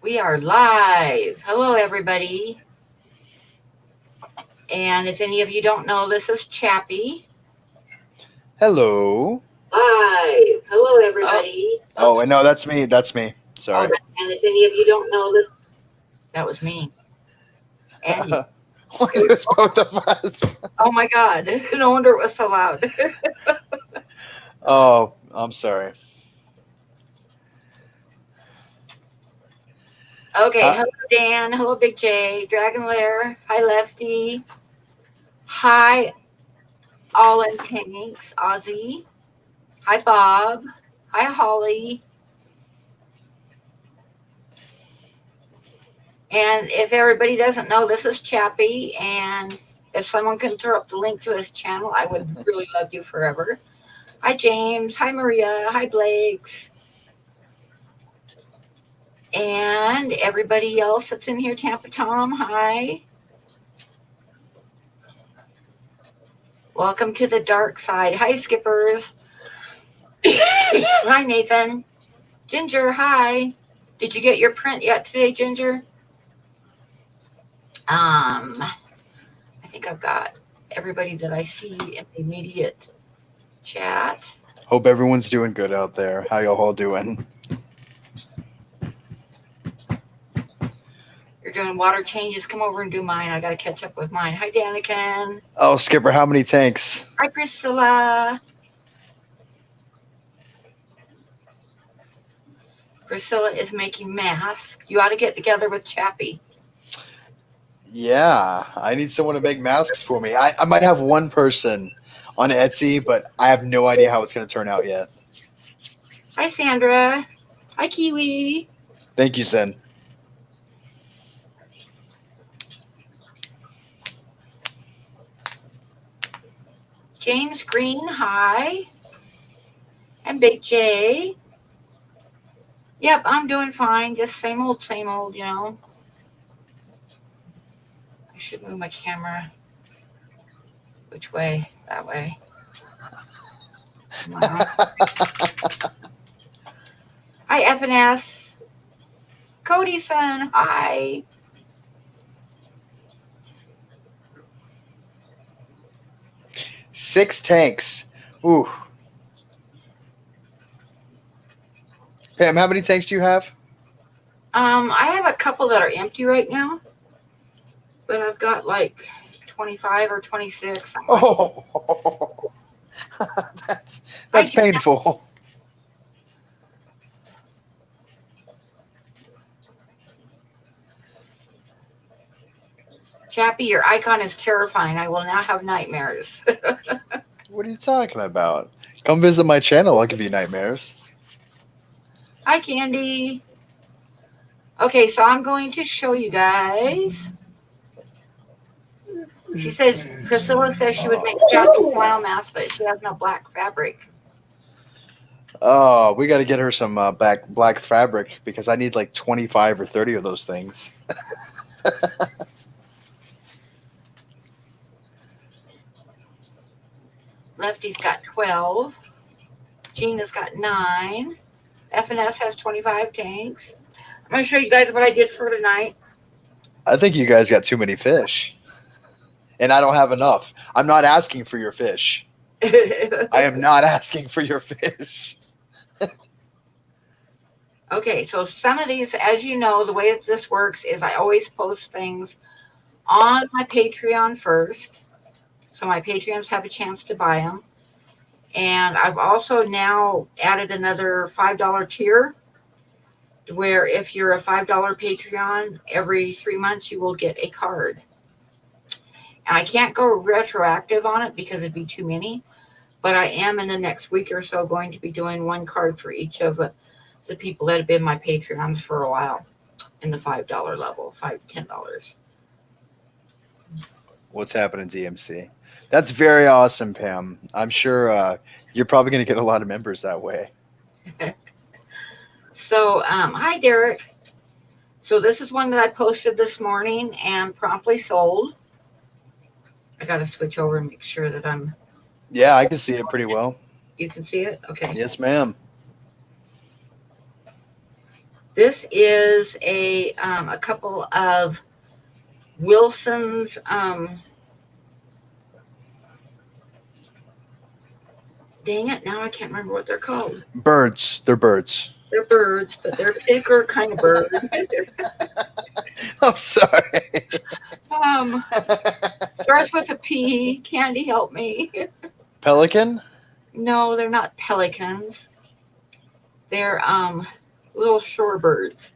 We are live. Hello, everybody. And if any of you don't know, this is Chappy. Hello. Live. Hello, everybody. Oh, Oops. and no, that's me. That's me. Oh, Sorry. and if any of you don't know, that was me. And you. There's both of us. Oh my God. No wonder it was so loud. Oh, I'm sorry. Okay. Huh? Hello, Dan. Hello, Big J. Dragon Lair. Hi, Lefty. Hi, All in Tanks. Ozzy. Hi, Bob. Hi, Holly. And if everybody doesn't know, this is Chappie. And if someone can throw up the link to his channel, I would really love you forever. Hi, James. Hi, Maria. Hi, Blakes. And everybody else that's in here, Tampa Tom. Hi. Welcome to the dark side. Hi, Skippers. Hi, Nathan. Ginger, hi. Did you get your print yet today, Ginger? I think I've got everybody that I see in the immediate chat. Hope everyone's doing good out there. How y'all all doing? You're doing water changes. Come over and do mine. I got to catch up with mine. Hi, Daniken. Oh, Skipper, how many tanks? Hi, Priscilla. Priscilla is making masks. You ought to get together with Chappie. Yeah, I need someone to make masks for me. I might have one person on Etsy, but I have no idea how it's going to turn out yet. Hi, Sandra. Hi, Kiwi. Thank you, Zen. James Green. Hi. And Big J. Yep, I'm doing fine. Just same old, you know. I should move my camera. Which way? That way. Hi, FNS. Cody son. Hi. Six tanks. Ooh. Pam, how many tanks do you have? I have a couple that are empty right now, but I've got like 25 or 26. Oh, that's Hi, that's Jan. painful. Chappie, your icon is terrifying. I will now have nightmares. What are you talking about? Come visit my channel. I'll give you nightmares. Hi, Candy. Okay, so I'm going to show you guys. She says, Priscilla says she would make Chappie smile mask, but she has no black fabric. Oh, we got to get her some black fabric because I need like 25 or 30 of those things. Lefty's got 12. Gina's got 9. FNS has 25 tanks. I'm going to show you guys what I did for tonight. I think you guys got too many fish. And I don't have enough. I'm not asking for your fish. I am not asking for your fish. Okay, so some of these, as you know, the way that this works is I always post things on my Patreon first. So my Patreons have a chance to buy them. And I've also now added another $5 tier where if you're a $5 Patreon, every 3 months you will get a card. And I can't go retroactive on it because it'd be too many. But I am in the next week or so going to be doing one card for each of the people that have been my Patreons for a while in the $5 level, $10. What's happening, DMC? That's very awesome, Pam. I'm sure you're probably going to get a lot of members that way. So, hi, Derek. So this is one that I posted this morning and promptly sold. I got to switch over and make sure that I'm. Yeah, I can see it pretty well. You can see it? Okay. Yes, ma'am. This is a couple of Wilson's. Dang it! Now I can't remember what they're called. Birds. They're birds. They're birds, but they're bigger kind of bird. I'm sorry. Um, Starts with a P. Candy, help me. Pelican? No, they're not pelicans. They're little shorebirds.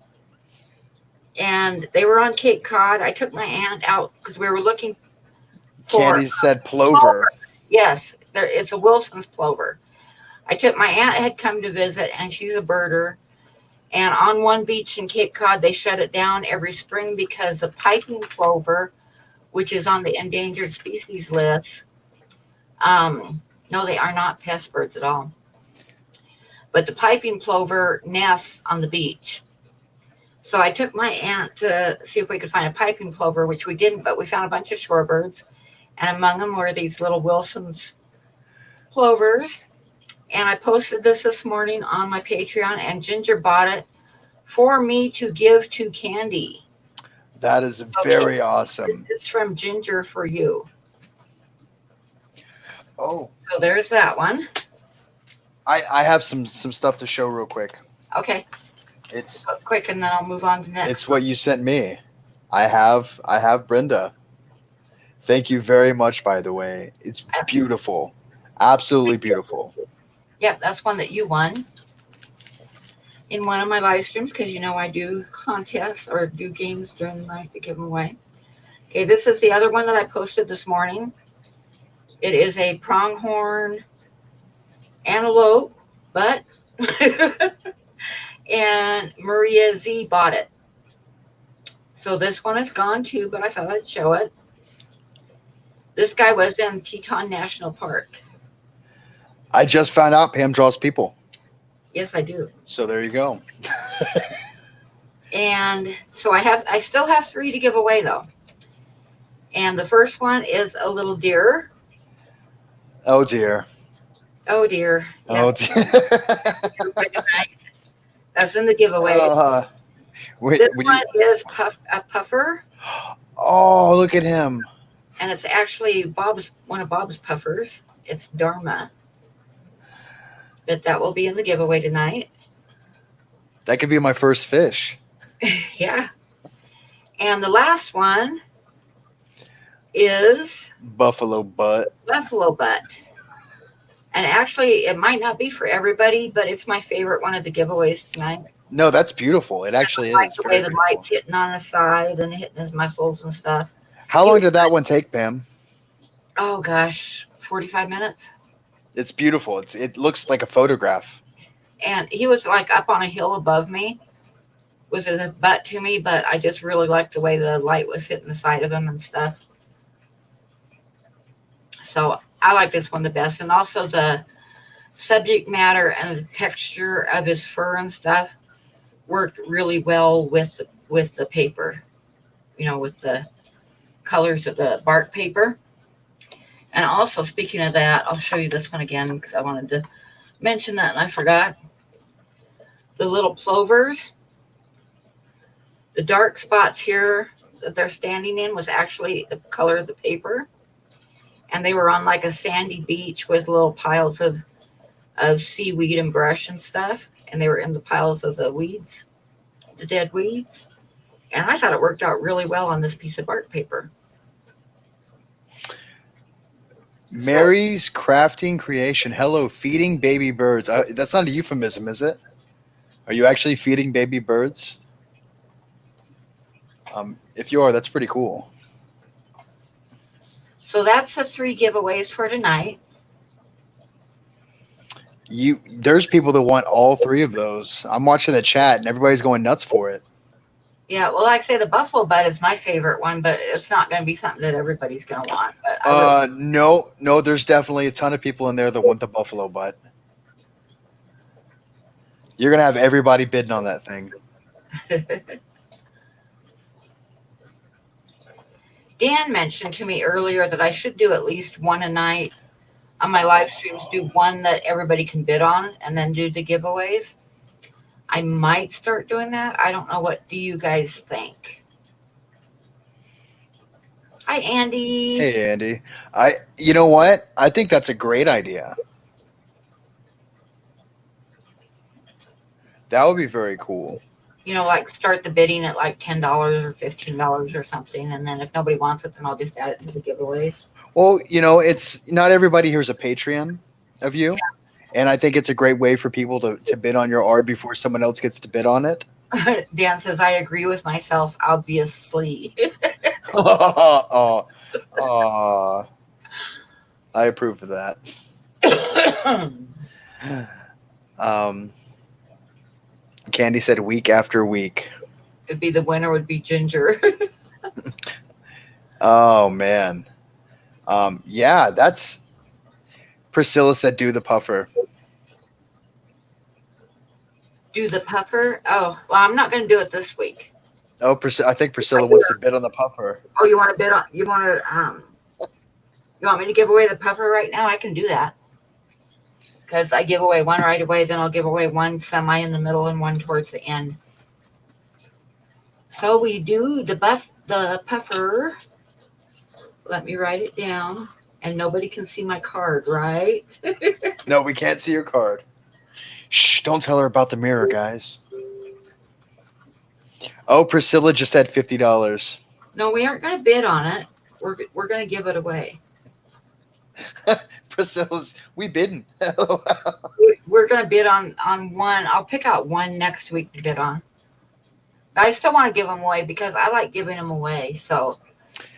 And they were on Cape Cod. I took my aunt out because we were looking for. Candy said plover. Yes, it's a Wilson's plover. I took my aunt had come to visit, and she's a birder. And on one beach in Cape Cod, they shut it down every spring because the piping plover, which is on the endangered species list, no, they are not pest birds at all. But the piping plover nests on the beach. So I took my aunt to see if we could find a piping plover, which we didn't, but we found a bunch of shorebirds. And among them were these little Wilson's plovers. And I posted this morning on my Patreon, and Ginger bought it for me to give to Candy. That is very awesome. This is from Ginger for you. Oh. So there's that one. I have some stuff to show real quick. Okay. It's quick, and then I'll move on to next. It's what you sent me. I have Brenda. Thank you very much, by the way. It's beautiful. Absolutely beautiful. Yep, that's one that you won in one of my live streams, because you know I do contests or do games during the night to give them away. Okay, this is the other one that I posted this morning. It is a pronghorn antelope, but and Maria Z bought it. So this one is gone too, but I thought I'd show it. This guy was in Teton National Park. I just found out Pam draws people. Yes, I do. So there you go. And so I still have 3 to give away though. And the first one is a little deer. Oh dear. Oh dear. Yeah. Oh dear. That's in the giveaway. This one is a puffer. Oh, look at him. And it's actually one of Bob's puffers. It's Dharma. But that will be in the giveaway tonight. That could be my first fish. Yeah. And the last one is Buffalo butt. Buffalo butt. And actually, it might not be for everybody, but it's my favorite one of the giveaways tonight. No, that's beautiful. It actually is. I like the way the light's hitting on the side and hitting his muscles and stuff. How long did that one take, Pam? Oh, gosh, 45 minutes. It's beautiful. It looks like a photograph. And he was like up on a hill above me with his butt to me, but I just really liked the way the light was hitting the side of him and stuff. So I like this one the best. And also the subject matter and the texture of his fur and stuff worked really well with the paper, with the colors of the bark paper. And also, speaking of that, I'll show you this one again because I wanted to mention that and I forgot. The little plovers, the dark spots here that they're standing in was actually the color of the paper. And they were on like a sandy beach with little piles of seaweed and brush and stuff. And they were in the piles of the weeds, the dead weeds. And I thought it worked out really well on this piece of bark paper. Mary's Crafting Creation. Hello, feeding baby birds. That's not a euphemism, is it? Are you actually feeding baby birds? If you are, that's pretty cool. So that's the 3 giveaways for tonight. There's people that want all 3 of those. I'm watching the chat and everybody's going nuts for it. Yeah, well, like I say, the buffalo butt is my favorite one, but it's not going to be something that everybody's going to want. But no, there's definitely a ton of people in there that want the buffalo butt. You're going to have everybody bidding on that thing. Dan mentioned to me earlier that I should do at least one a night on my live streams, do one that everybody can bid on and then do the giveaways. I might start doing that. I don't know. What do you guys think? Hi, Andy. Hey, Andy. You know what? I think that's a great idea. That would be very cool. Like start the bidding at like $10 or $15 or something, and then if nobody wants it, then I'll just add it to the giveaways. Well, it's not everybody here's a Patreon of you. And I think it's a great way for people to bid on your art before someone else gets to bid on it. Dan says, I agree with myself, obviously. Oh, oh, I approve of that. Um, Candy said week after week. It'd be the winner would be Ginger. Oh, man. Yeah, that's Priscilla said do the puffer. Do the puffer? Oh, well, I'm not going to do it this week. Oh, I think Priscilla wants to bid on the puffer. Oh, you want to bid on? You want me to give away the puffer right now? I can do that. Because I give away one right away, then I'll give away one semi in the middle and one towards the end. So we do the puffer. Let me write it down. And nobody can see my card, right? No, we can't see your card. Shh, don't tell her about the mirror, guys. Oh, Priscilla just said $50. No, we aren't going to bid on it. We're going to give it away. Priscilla's, we bidding. We're going to bid on one. I'll pick out one next week to bid on. But I still want to give them away because I like giving them away. So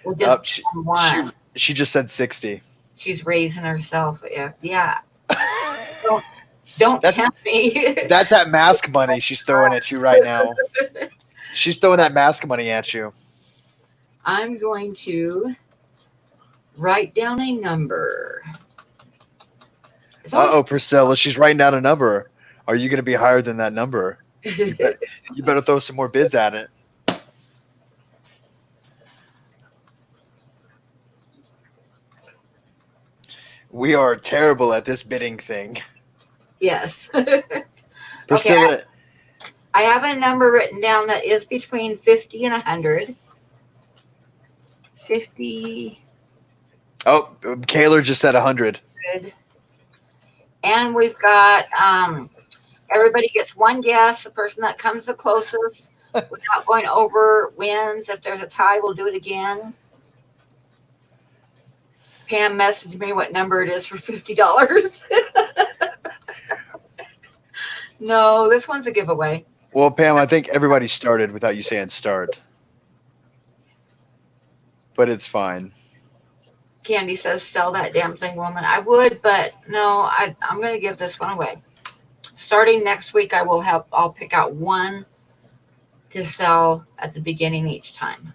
we'll just bid on one. She just said 60. She's raising herself. Yeah. Don't tempt me. That's that mask money she's throwing at you right now. She's throwing that mask money at you. I'm going to write down a number. Uh-oh, Priscilla. She's writing down a number. Are you going to be higher than that number? You better throw some more bids at it. We are terrible at this bidding thing. Yes. Priscilla. Okay, I have a number written down that is between 50 and 100. 50. Oh, Kaylor just said 100. And we've got everybody gets one guess. The person that comes the closest without going over wins. If there's a tie, we'll do it again. Pam messaged me what number it is for $50. No, this one's a giveaway. Well, Pam, I think everybody started without you saying start. But it's fine. Candy says, sell that damn thing, woman. I would, but no, I'm going to give this one away. Starting next week, I'll pick out one to sell at the beginning each time.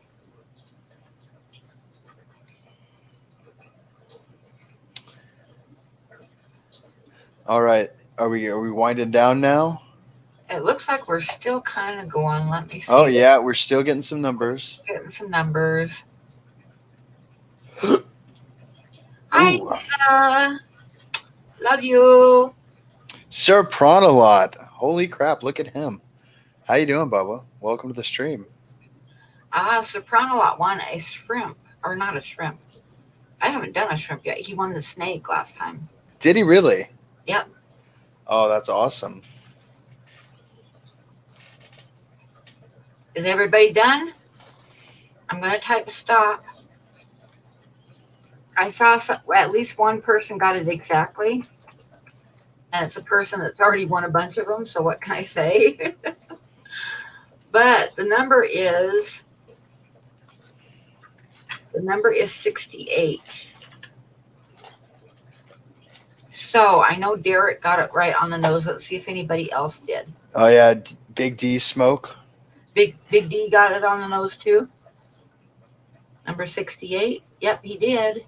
All right. Are we winding down now? It looks like we're still kind of going. Let me see. Oh, yeah. We're still getting some numbers. Getting some numbers. Hi, love you. Sir Pronalot. Holy crap. Look at him. How you doing, Bubba? Welcome to the stream. Sopranolot won a shrimp. Or not a shrimp. I haven't done a shrimp yet. He won the snake last time. Did he really? Yep. Oh, that's awesome. Is everybody done? I'm going to type stop. I saw at least one person got it exactly. And it's a person that's already won a bunch of them. So what can I say? But the number is 68. So I know Derek got it right on the nose. Let's see if anybody else did. Oh, yeah. Big D smoke. Big D got it on the nose too. Number 68. Yep, he did.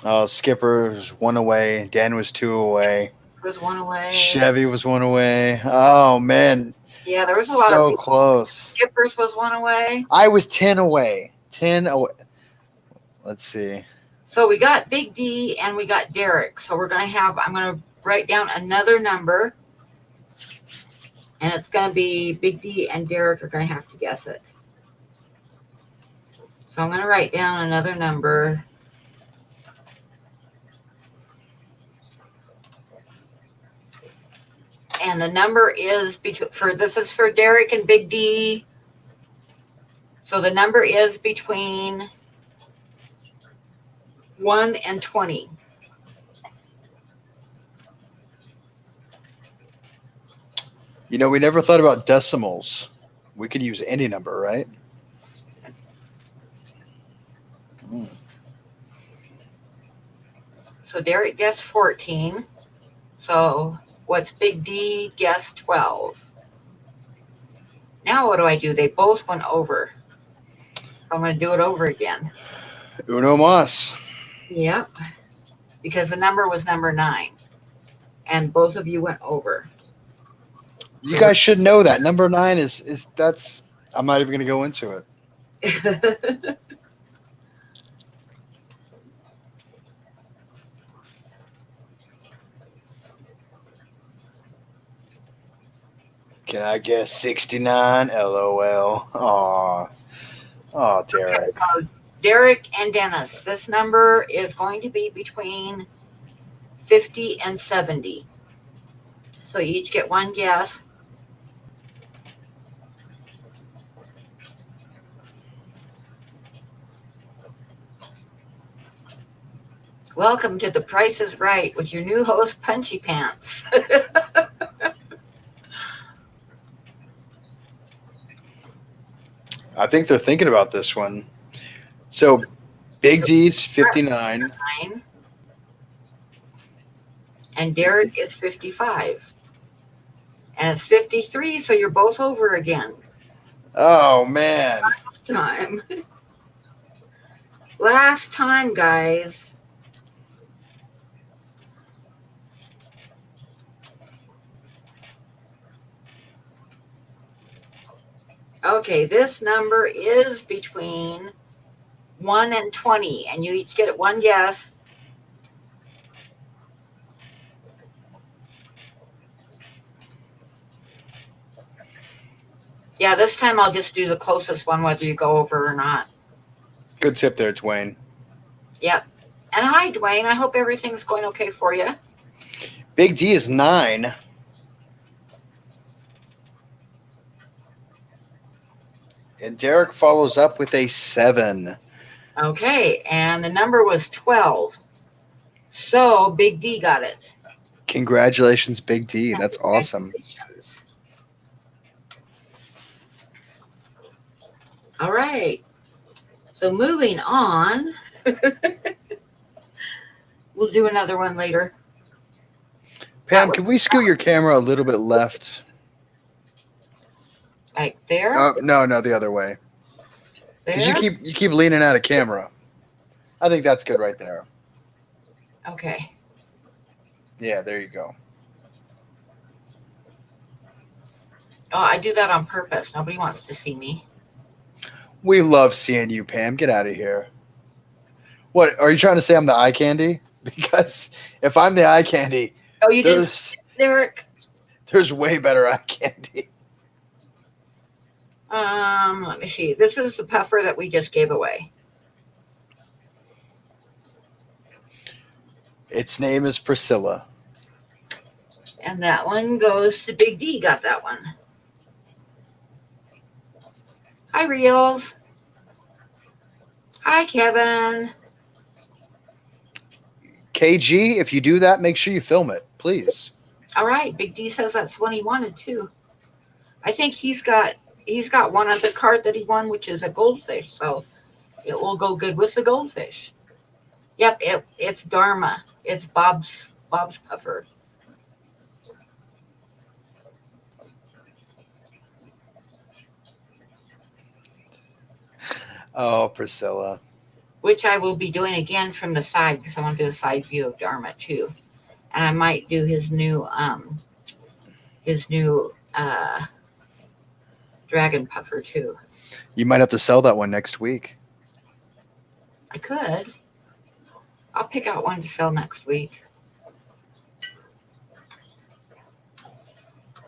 Oh, Skipper was 1 away. Dan was 2 away. Was 1 away. Chevy was 1 away. Oh, man. Yeah, there was a lot of so close. Skippers was 1 away. I was 10 away. 10 away. Let's see. So we got Big D and we got Derek. So I'm going to write down another number. And it's going to be Big D and Derek are going to have to guess it. So I'm going to write down another number. And the number is this is for Derek and Big D. So the number is between 1 and 20. You know, we never thought about decimals. We could use any number, right? So Derek guessed 14. So what's Big D guessed 12. Now what do? They both went over. I'm going to do it over again. Uno mas. Yep. Because the number was number 9. And both of you went over. You guys should know that. Number 9 is that's I'm not even going to go into it. Can I guess 69? LOL. Aw. Oh, Derek. Okay, so Derek and Dennis, this number is going to be between 50 and 70. So you each get one guess. Welcome to The Price is Right with your new host, PunchiePaints. I think they're thinking about this one. So, Big D's 59. And Derek is 55. And it's 53, so you're both over again. Oh, man. Last time, guys. Okay, this number is between 1 and 20, and you each get one guess. Yeah, this time I'll just do the closest one, whether you go over or not. Good tip there, Dwayne. Yep. And hi, Dwayne. I hope everything's going okay for you. Big D is 9. And Derek follows up with a 7. Okay, and the number was 12. So Big D got it. Congratulations, Big D. That's awesome. All right. So moving on. We'll do another one later. Pam, can we scoot your camera a little bit left? Like there? Oh, no, the other way. Because you keep leaning out of camera. I think that's good right there. Okay. Yeah, there you go. Oh, I do that on purpose. Nobody wants to see me. We love seeing you, Pam. Get out of here. What, are you trying to say I'm the eye candy? Because if I'm the eye candy, oh, you did, Derek. There's way better eye candy. Let me see. This is the puffer that we just gave away. Its name is Priscilla. And that one goes to Big D. Got that one. Hi, Reels. Hi, Kevin. KG, if you do that, make sure you film it, please. All right. Big D says that's what he wanted, too. I think he's got one other card that he won, which is a goldfish. So it will go good with the goldfish. Yep, it's Dharma. It's Bob's puffer. Oh, Priscilla. Which I will be doing again from the side because I want to do a side view of Dharma too. And I might do his new dragon puffer too. You might have to sell that one next week. I could. I'll pick out one to sell next week.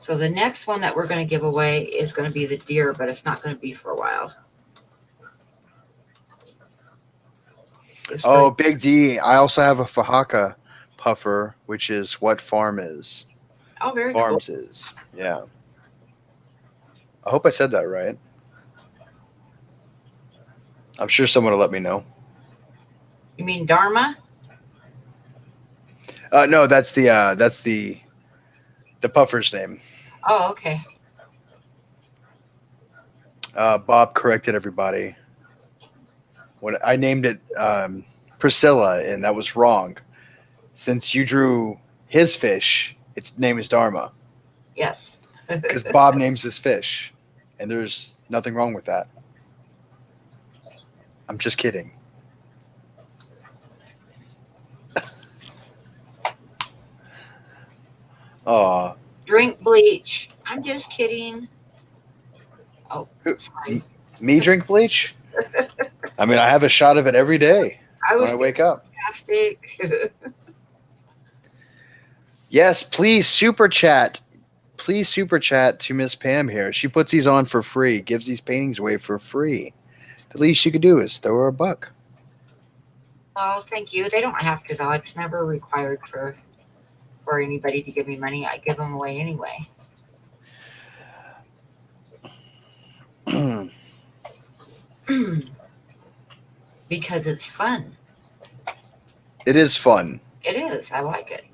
So the next one that we're going to give away is going to be the deer, but it's not going to be for a while. Oh, Big D. I also have a Fahaka puffer, which is what farm is. Oh, very Farms cool. is. Yeah. I hope I said that right. I'm sure someone will let me know. You mean Dharma? No, that's the puffer's name. Oh, okay. Bob corrected everybody. When I named it Priscilla, and that was wrong. Since you drew his fish, its name is Dharma. Yes. Because Bob names his fish, and there's nothing wrong with that. I'm just kidding. Aw. Drink bleach. I'm just kidding. Oh, sorry. Me drink bleach? I mean, I have a shot of it every day I was when I wake up. fantastic. Yes, please super chat. Please super chat to Miss Pam here. She puts these on for free, gives these paintings away for free. The least you could do is throw her a buck. Oh, thank you. They don't have to though. It's never required for anybody to give me money. I give them away anyway. Because it's fun. It is fun. It is. I like it.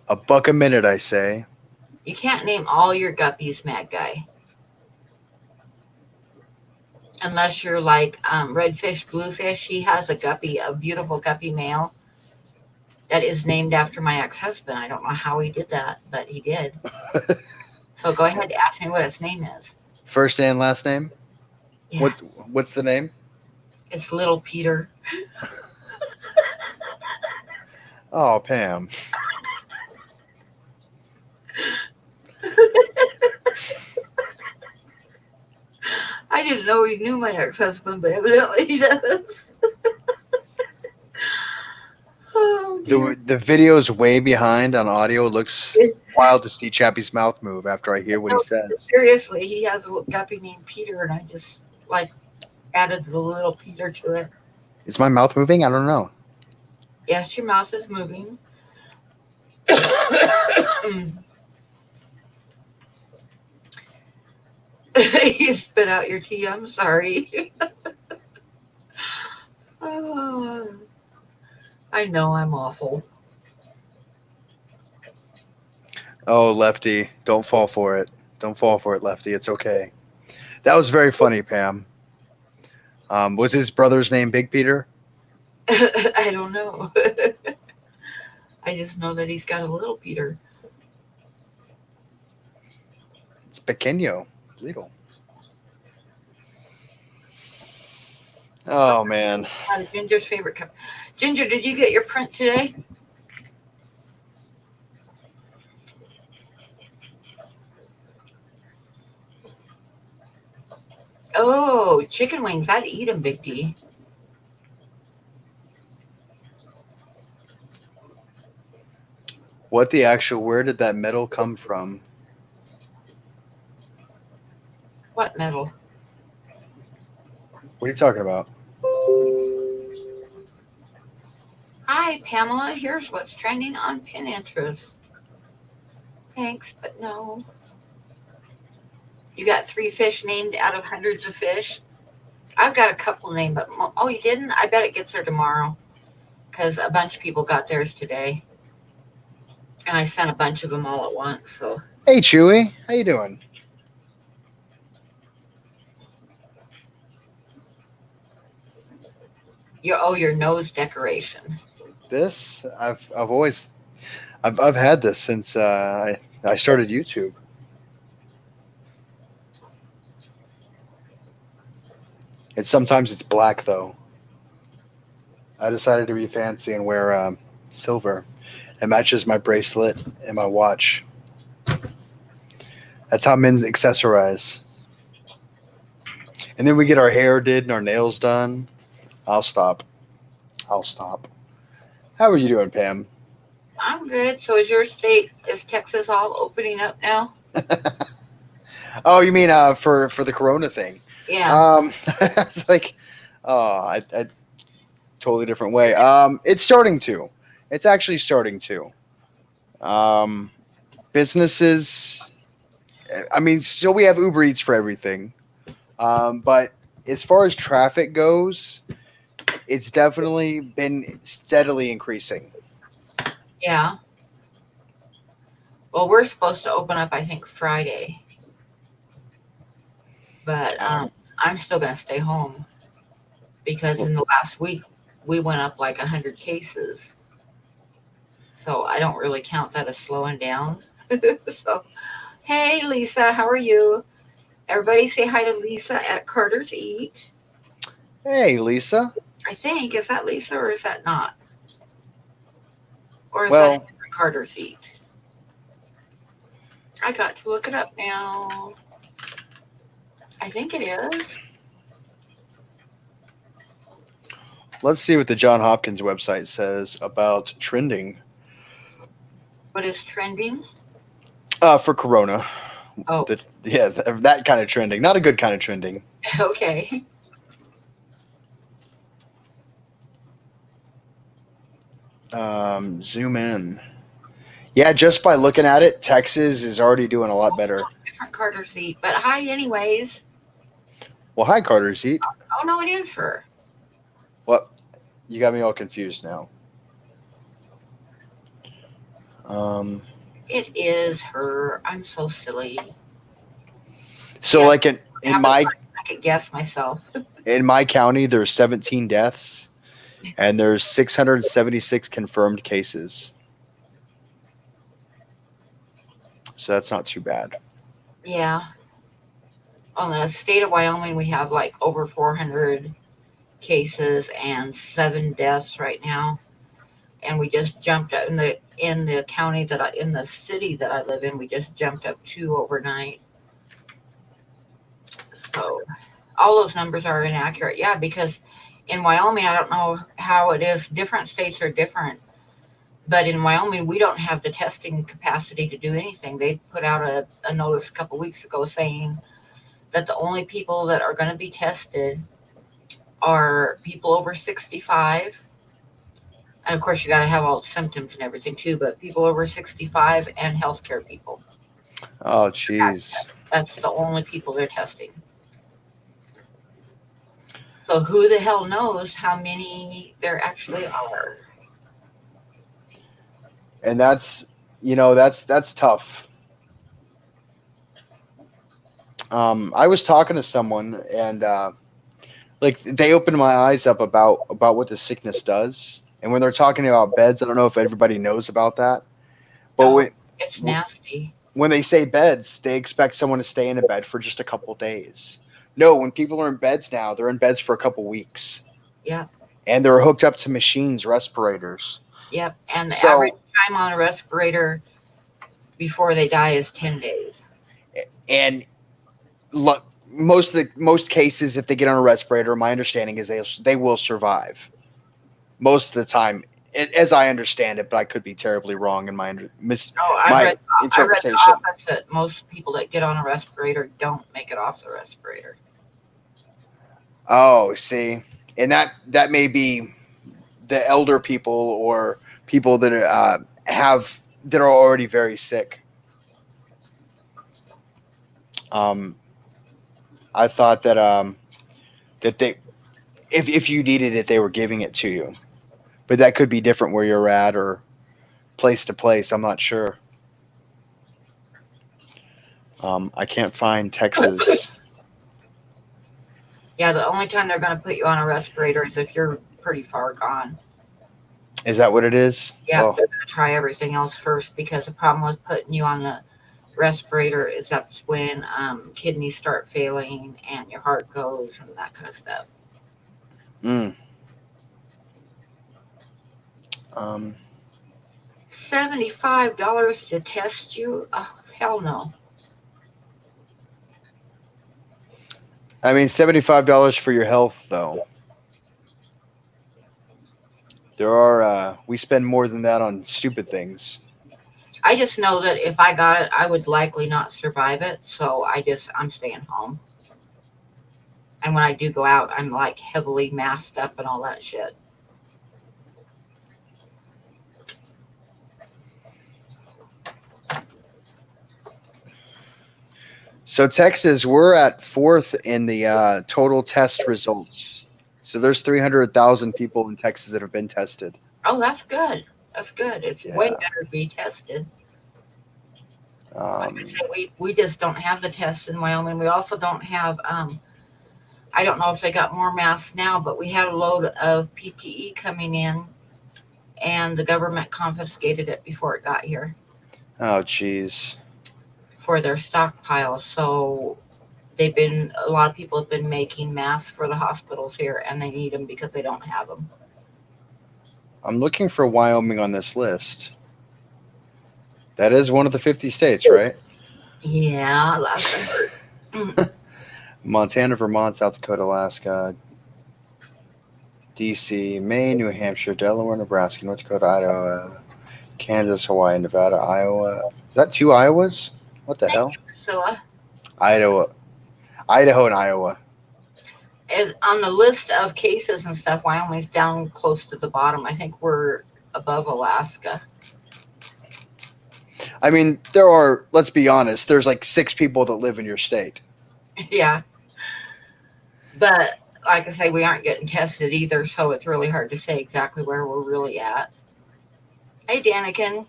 A buck a minute, I say. You can't name all your guppies Mad Guy. Unless you're like Redfish, Bluefish. He has a guppy, a beautiful guppy male that is named after my ex-husband. I don't know how he did that, but he did. So go ahead and ask me what its name is. First and last name? Yeah. What's the name? It's Little Peter. Oh, Pam. I didn't know he knew my ex-husband, but evidently he does. Oh, The video's way behind on audio. It looks wild to see Chappie's mouth move after I hear what he says. Seriously, he has a little guppy named Peter, and I just like added the little Peter to it. Is my mouth moving? I don't know. Yes, your mouth is moving. You spit out your tea. I'm sorry. Oh, I know I'm awful. Oh, Lefty, don't fall for it. Don't fall for it, Lefty. It's okay. That was very funny, Pam. Was his brother's name Big Peter? I don't know. I just know that he's got a little Peter. It's pequeño. Little. Oh, man. Ginger's favorite cup. Ginger, did you get your print today? Oh, chicken wings. I'd eat them, Big D. Where did that metal come from? What metal? What are you talking about? Hi, Pamela. Here's what's trending on Pinterest. Thanks, but no. You got 3 fish named out of hundreds of fish. I've got a couple named, but oh, you didn't? I bet it gets there tomorrow because a bunch of people got theirs today, and I sent a bunch of them all at once. So Hey, Chewy. How you doing? your nose decoration. This I've had this since I started YouTube. And sometimes it's black though. I decided to be fancy and wear silver. It matches my bracelet and my watch. That's how men accessorize. And then we get our hair did and our nails done. I'll stop I'll stop. How are you doing, Pam? I'm good. So is Texas all opening up now? Oh, you mean for the Corona thing? Yeah. It's like, oh, I totally different way. It's starting to. It's actually starting to. Um, businesses. I mean, still we have Uber Eats for everything. But as far as traffic goes, it's definitely been steadily increasing. Yeah. Well, we're supposed to open up, I think, Friday, but Um, I'm still gonna stay home because well, in the last week we went up like 100 cases. So I don't really count that as slowing down. So, hey, Lisa, how are you? Everybody say hi to Lisa at Carter's Eat. hey, Lisa. I think, is that Lisa or is that not? Or is that a Well, different Carter's Eat? I got to look it up now. I think it is. let's see what the John Hopkins website says about trending What is trending? for Corona. Oh, Yeah, that kind of trending, not a good kind of trending. okay. Zoom in. Yeah, just by looking at it, Texas is already doing a lot better. Different Carter's Eat. But hi, anyways. Well, hi, Carter's Eat. Oh, no, it is her. What? You got me all confused now. Um, It is her. I'm so silly. so Yeah, like have it like I could guess myself. in my county, there's 17 deaths and there's 676 confirmed cases. So that's not too bad. Yeah. On the state of Wyoming, we have like over 400 cases and 7 deaths right now. And we just jumped up in the county in the city that I live in. We just jumped up two overnight. So all those numbers are inaccurate. Yeah, because in Wyoming, I don't know how it is. Different states are different. But in Wyoming, we don't have the testing capacity to do anything. They put out a notice a couple weeks ago saying that the only people that are going to be tested are people over 65. And of course, you got to have all the symptoms and everything too, but people over 65 and healthcare people. Oh, jeez. That's the only people they're testing. So who the hell knows how many there actually are? And that's tough. I was talking to someone and like they opened my eyes up about what the sickness does. And when they're talking about beds, I don't know if everybody knows about that. But No, it's nasty. when they say beds, they expect someone to stay in a bed for just a couple days. No, when people are in beds now, they're in beds for a couple weeks. Yep, And they're hooked up to machines, respirators. yep. And the average So, time on a respirator before they die is 10 days. and most cases, if they get on a respirator, my understanding is they will survive most of the time, as I understand it. But I could be terribly wrong in Oh, my I read the interpretation. opposite. Most people that get on a respirator don't make it off the respirator. Oh, see, and that may be the elder people or people that are already very sick. Um, I thought that they if you needed it, they were giving it to you, but that could be different where you're at or place to place. I'm not sure. I can't find Texas. Yeah, the only time they're going to put you on a respirator is if you're pretty far gone. Is that what it is? Yeah, Oh, they're going to try everything else first because the problem with putting you on the respirator is that's when kidneys start failing and your heart goes and that kind of stuff. mm. um, $75 to test you? Oh, hell no. I mean, $75 for your health, though. We spend more than that on stupid things. I just know that if I got it, I would likely not survive it. So I'm staying home. And when I do go out, I'm like heavily masked up and all that shit. So Texas, we're at fourth in the total test results. So there's 300,000 people in Texas that have been tested. Oh, that's good. That's good. It's way Yeah. better to be tested. Like I Um, said, we just don't have the tests in Wyoming. We also don't have. I don't know if they got more masks now, but we had a load of PPE coming in, and the government confiscated it before it got here oh, jeez. for their stockpile. So a lot of people have been making masks for the hospitals here, and they need them because they don't have them. I'm looking for Wyoming on this list. That is one of the 50 states, right? Yeah, last I heard. Montana, Vermont, South Dakota, Alaska, DC, Maine, New Hampshire, Delaware, Nebraska, North Dakota, Idaho, Kansas, Hawaii, Nevada, Iowa. Is that two Iowas? What the Thank hell? you, Priscilla. Idaho, and Iowa. On the list of cases and stuff, Wyoming's down close to the bottom. I think we're above Alaska. I mean, there are. Let's be honest. There's like 6 people that live in your state. Yeah, but like I say, we aren't getting tested either, so it's really hard to say exactly where we're really at. Hey, Danikin.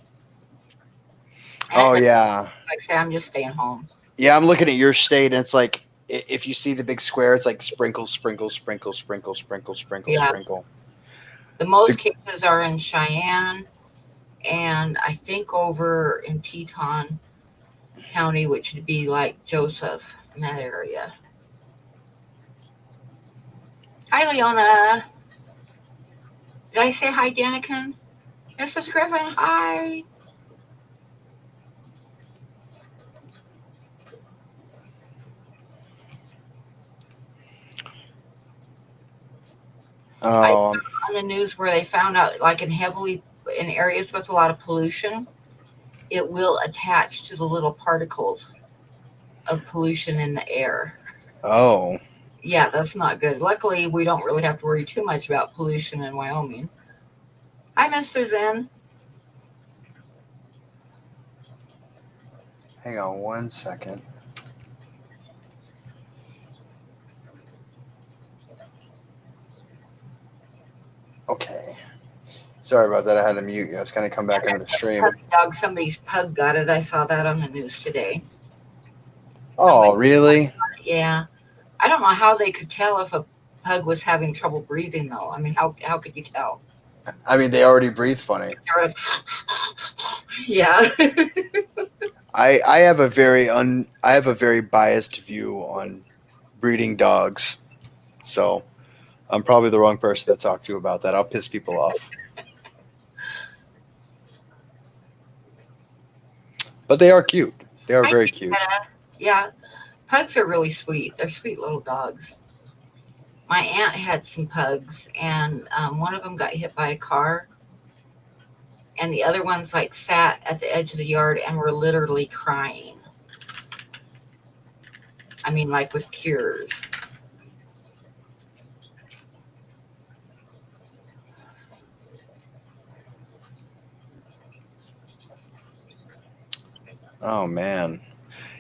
And Oh like yeah, I say, I'm just staying home. yeah. I'm looking at your state, and it's like if you see the big square, it's like sprinkle, sprinkle, sprinkle, sprinkle, sprinkle, sprinkle, Yeah, sprinkle. the The, most cases are in Cheyenne, and I think over in Teton County, which would be like Joseph in that area. Hi, Leona. Did I say hi, Danikin? Mrs. Griffin, hi. I oh, saw on the news where they found out, like in areas with a lot of pollution, it will attach to the little particles of pollution in the air. oh. Yeah, that's not good. Luckily, we don't really have to worry too much about pollution in Wyoming. Hi, Mr. Zen. Hang on 1 second. Okay. Sorry about that. I had to mute you. I was going to come back into the stream. Puppy dog, somebody's pug got it. I saw that on the news today. Oh, Somebody, really? yeah. I don't know how they could tell if a pug was having trouble breathing, though. I mean, how could you tell? I mean, they already breathe funny. Sort of, yeah. I have a very biased view on breeding dogs, so I'm probably the wrong person to talk to about that. I'll piss people off. But they are cute. They are I very think cute. that, yeah. Pugs are really sweet. They're sweet little dogs. My aunt had some pugs, and one of them got hit by a car, and the other ones like sat at the edge of the yard and were literally crying. I mean, like with tears. Oh man.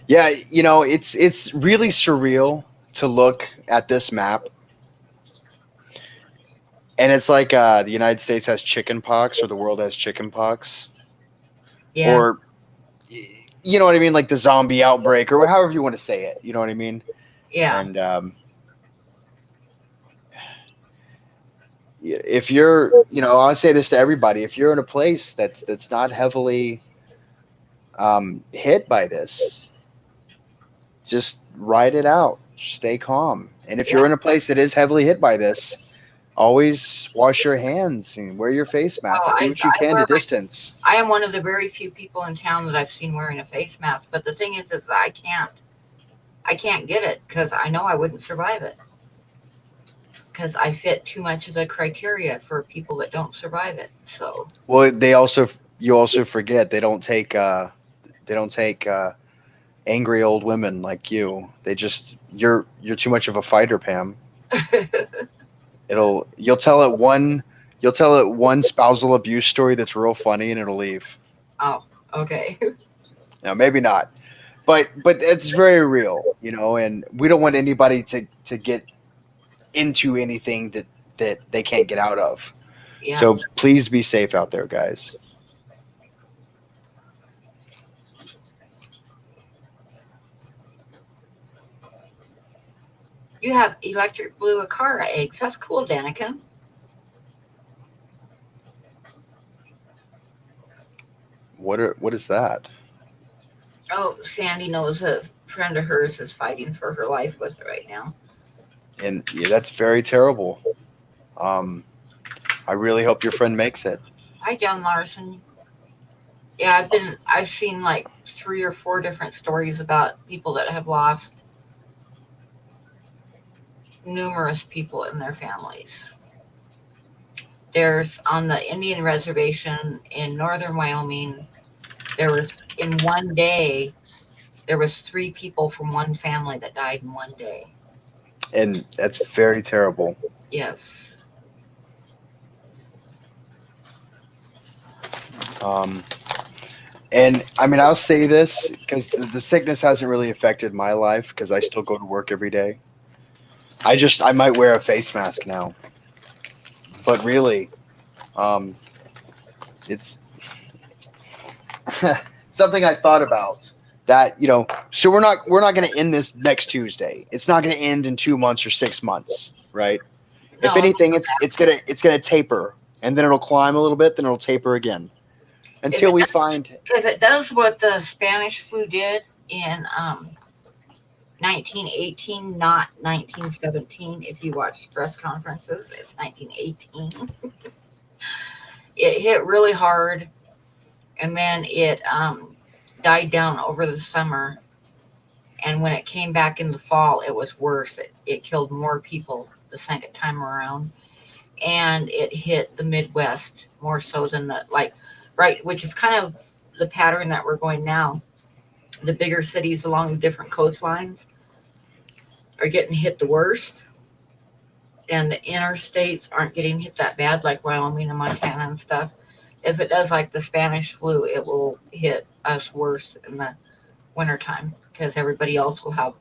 Yeah, it's really surreal to look at this map, and it's like the United States has chicken pox, or the world has chicken pox, Yeah, or you know what I mean, like the zombie outbreak, or however you want to say it. You know what I mean? yeah. And if you're, I'll say this to everybody: if you're in a place that's not heavily hit by this, just ride it out. Stay calm. And if Yeah. you're in a place that is heavily hit by this, always wash your hands and wear your face Oh, mask. Do what you can to distance. I am one of the very few people in town that I've seen wearing a face mask. But the thing is that I can't get it because I know I wouldn't survive it. because I fit too much of the criteria for people that don't survive it. So, Well, you also forget they don't take angry old women like you. You're too much of a fighter, Pam. It'll you'll tell it one spousal abuse story that's real funny and it'll leave. oh, okay. Now maybe not, but it's very real, you know. And we don't want anybody to get into anything that they can't get out of. Yeah. So please be safe out there, guys. You have electric blue Akara eggs. That's cool, Daniken. What is that? Oh, Sandy knows a friend of hers is fighting for her life with her right now. And yeah, that's very terrible. Um, I really hope your friend makes it. Hi, John Larson. Yeah, I've seen like 3 or 4 different stories about people that have lost numerous people in their families. There's on the Indian reservation in northern Wyoming, there was in one day, there was 3 people from one family that died in one day. And that's very terrible. Yes. Um, and I mean, I'll say this because the sickness hasn't really affected my life because I still go to work every day. I might wear a face mask now, but really, um, it's something I thought about. That so we're not going to end this next Tuesday. It's not going to end in 2 months or 6 months, right? If No, anything, it's gonna taper, and then it'll climb a little bit, then it'll taper again if until it we does, find. if it does what the Spanish flu did in 1918, not 1917. If you watch press conferences, it's 1918. It hit really hard, and then it died down over the summer. And when it came back in the fall, it was worse. It killed more people the second time around, and it hit the Midwest more so than the like, right, which is kind of the pattern that we're going now. The bigger cities along the different coastlines are getting hit the worst, and the interstates aren't getting hit that bad, like Wyoming and Montana and stuff. If it does like the Spanish flu, it will hit us worse in the wintertime because everybody else will have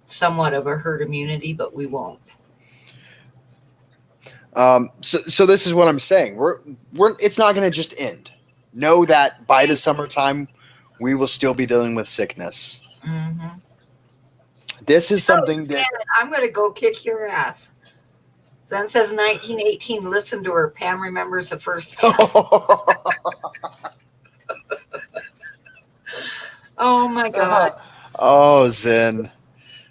somewhat of a herd immunity, but we won't. So this is what I'm saying. We're it's not going to just end. Know that by the summertime, we will still be dealing with sickness. Mm-hmm. This is something that I'm going to go kick your ass. Then says 1918. Listen to her. Pam remembers the first hand. Oh my God. Oh, Zen.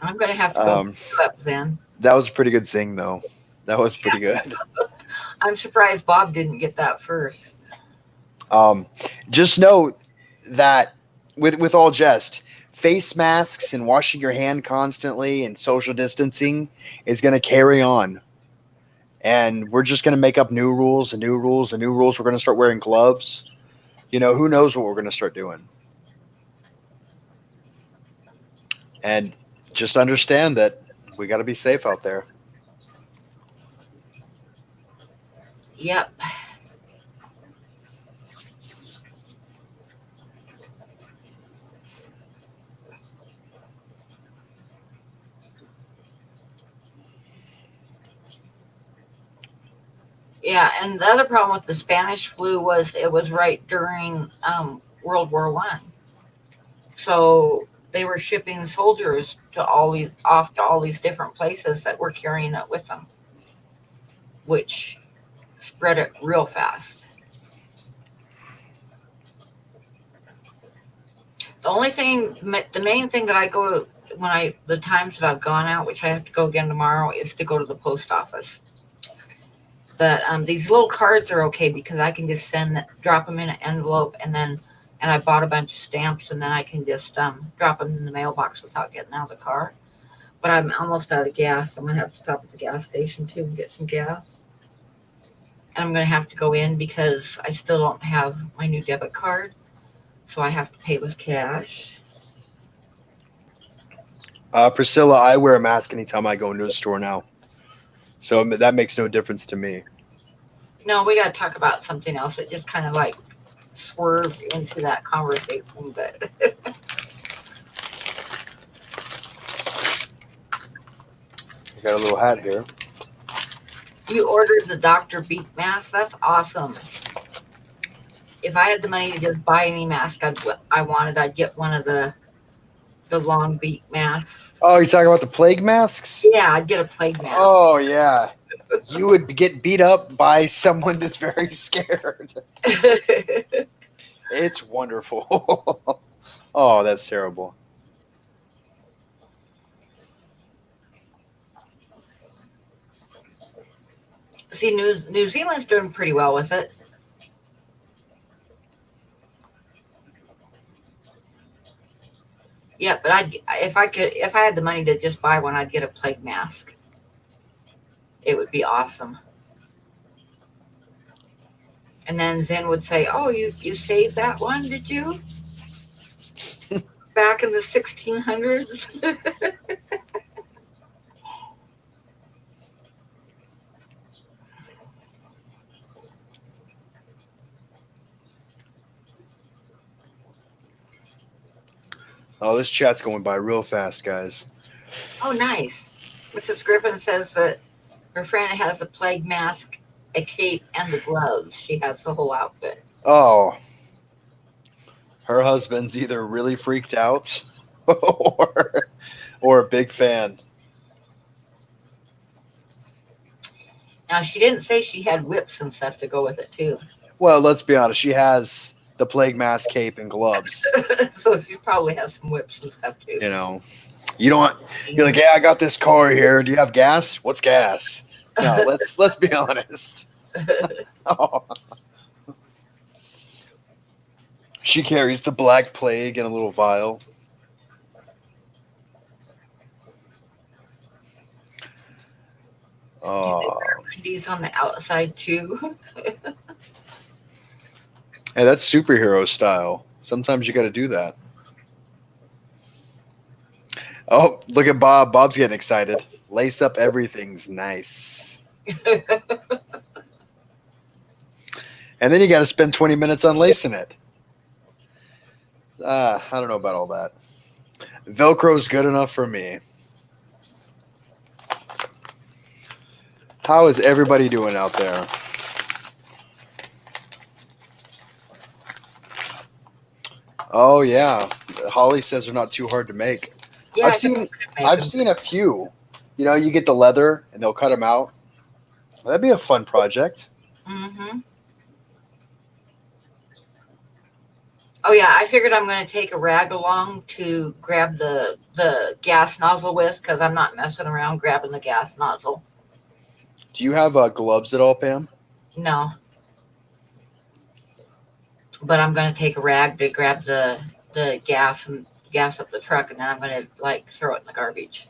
I'm going to have to go pick you up then. That was a pretty good sing, though. That was pretty good. I'm surprised Bob didn't get that first. Just know that with all jest, face masks and washing your hand constantly and social distancing is going to carry on. And we're just going to make up new rules and new rules and new rules. We're going to start wearing gloves. Who knows what we're going to start doing. And just understand that we got to be safe out there. Yep. Yeah, and the other problem with the Spanish flu was it was right during World War I, so they were shipping soldiers to all these different places that were carrying it with them, which spread it real fast. The main thing that I go to the times that I've gone out, which I have to go again tomorrow, is to go to the post office. But these little cards are okay because I can just drop them in an envelope, and I bought a bunch of stamps, and then I can just drop them in the mailbox without getting out of the car. but I'm almost out of gas. I'm gonna have to stop at the gas station too and get some gas. And I'm gonna have to go in because I still don't have my new debit card, so I have to pay with cash. Priscilla, I wear a mask anytime I go into a store now, so that makes no difference to me. No, we gotta talk about something else. It just kind of like swerved into that conversation, but I got a little hat here. you ordered the Dr. Beak mask. That's awesome. If I had the money to just buy any mask I wanted, I'd get one of the long beak masks. Oh, you're talking about the plague masks? Yeah, I'd get a plague mask. Oh yeah, you would get beat up by someone that's very scared. It's wonderful. Oh, that's terrible. See, New Zealand's doing pretty well with it. Yeah, but if I had the money to just buy one, I'd get a plague mask. It would be awesome. And then Zen would say, "Oh, you saved that one, did you? Back in the 1600s?" Oh, this chat's going by real fast, guys. Oh, nice. Mrs. Griffin says that her friend has a plague mask, a cape, and the gloves. She has the whole outfit. Oh, her husband's either really freaked out or a big fan. Now, she didn't say she had whips and stuff to go with it, too. Well, let's be honest. She has the plague mask, cape, and gloves. So she probably has some whips and stuff, too. You know, you're like, yeah, I got this car here. Do you have gas? What's gas? No, let's be honest. Oh. She carries the Black Plague in a little vial. Oh. Wendy's on the outside too. Hey, that's superhero style. Sometimes you got to do that. Oh, look at Bob. Bob's getting excited. Lace up everything's nice. And then you got to spend 20 minutes unlacing it. I don't know about all that. Velcro's good enough for me. How is everybody doing out there? Oh yeah, Holly says they're not too hard to make. Yeah, I've seen a few. You know, you get the leather and they'll cut them out. That'd be a fun project. Mm-hmm. Oh yeah, I figured I'm going to take a rag along to grab the gas nozzle with because I'm not messing around grabbing the gas nozzle. Do you have gloves at all, Pam? No. But I'm going to take a rag to grab the gas and gas up the truck, and then I'm going to like throw it in the garbage.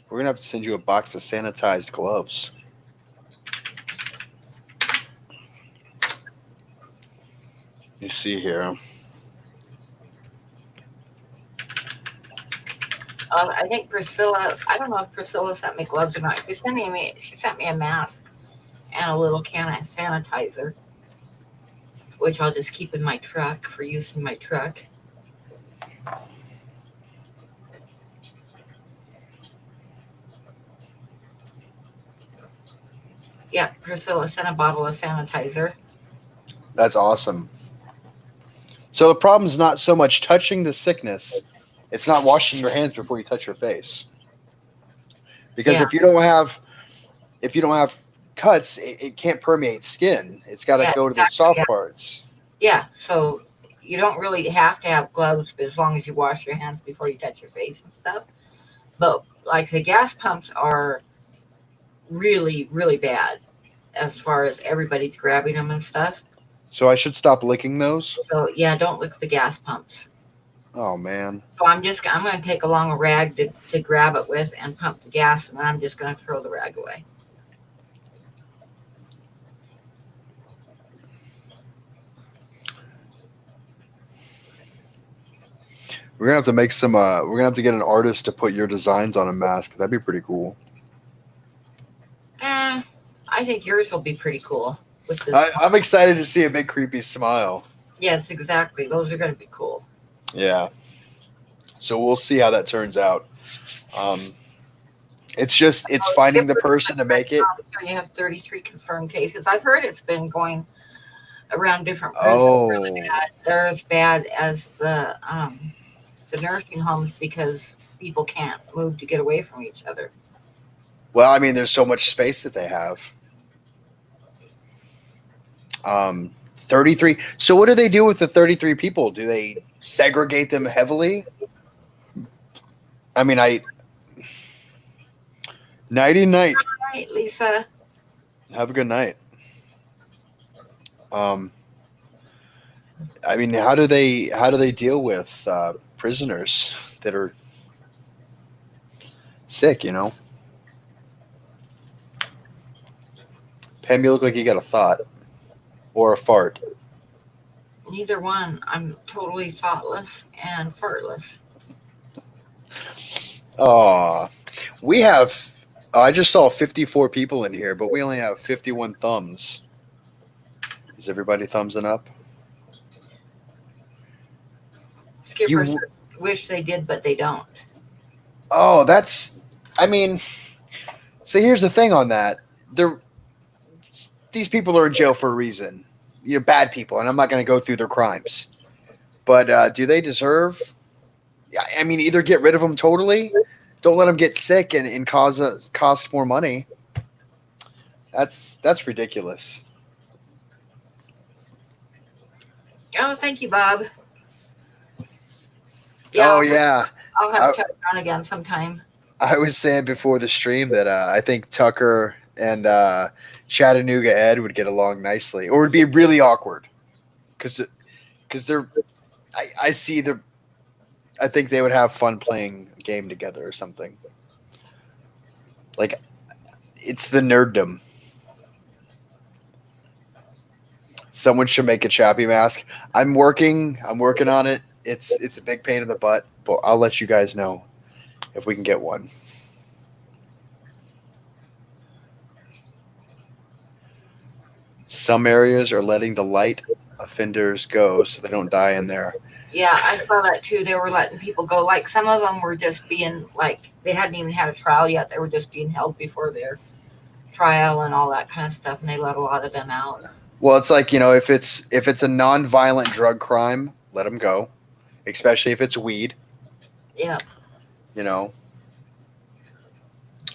We're going to have to send you a box of sanitized gloves. You see here. I think Priscilla, I don't know if Priscilla sent me gloves or not. She sent me a mask and a little can of sanitizer, which I'll just keep in my truck for use in my truck. Yeah, Priscilla sent a bottle of sanitizer. That's awesome. So the problem is not so much touching the sickness. It's not washing your hands before you touch your face. Because if you don't have cuts, it can't permeate skin. It's got to go to the soft parts. Yeah, so you don't really have to have gloves as long as you wash your hands before you touch your face and stuff. But like the gas pumps are really, really bad as far as everybody's grabbing them and stuff. So I should stop licking those? So yeah, don't lick the gas pumps. Oh man. So I'm going to take along a rag to grab it with and pump the gas, and then I'm just going to throw the rag away. We're gonna have to make some. We're gonna have to get an artist to put your designs on a mask. That'd be pretty cool. I think yours will be pretty cool with this. I'm excited to see a big creepy smile. Yes, exactly. Those are going to be cool. Yeah. So we'll see how that turns out. Um, it's finding the person to make it. You have 33 confirmed cases. I've heard it's been going around different prisons really Oh. bad. They're as bad as the nursing homes because people can't move to get away from each other. Well, I mean, there's so much space that they have. 33. So what do they do with the 33 people? Do they segregate them heavily? I mean, nighty night. All right, Lisa. Have a good night. Um, I mean, how do they deal with prisoners that are sick? Pam, you look like you got a thought or a fart. Neither one. I'm totally thoughtless and fartless. Oh, we have. I just saw 54 people in here, but we only have 51 thumbs. Is everybody thumbsing up? Skipper You. wish they did, but they don't. Oh, that's. I mean, so here's the thing on that. They're these people are in jail for a reason. You're bad people, and I'm not going to go through their crimes. But do they deserve? Yeah, I mean, either get rid of them totally, don't let them get sick and cost more money. That's ridiculous. Oh, thank you, Bob. Oh Yeah, yeah, I'll I, have Chuck on again sometime. I was saying before the stream that I think Tucker and Chattanooga Ed would get along nicely, or it'd be really awkward because they're. I see the. I think they would have fun playing a game together or something. Like it's the nerddom. Someone should make a Chappy mask. I'm working. I'm working on it. It's a big pain in the butt, but I'll let you guys know if we can get one. Some areas are letting the light offenders go so they don't die in there. Yeah, I saw that too. They were letting people go. Like some of them were just being like they hadn't even had a trial yet. They were just being held before their trial and all that kind of stuff, and they let a lot of them out. Well, it's like if it's a non-violent drug crime, let them go, especially if it's weed. Yeah. You know,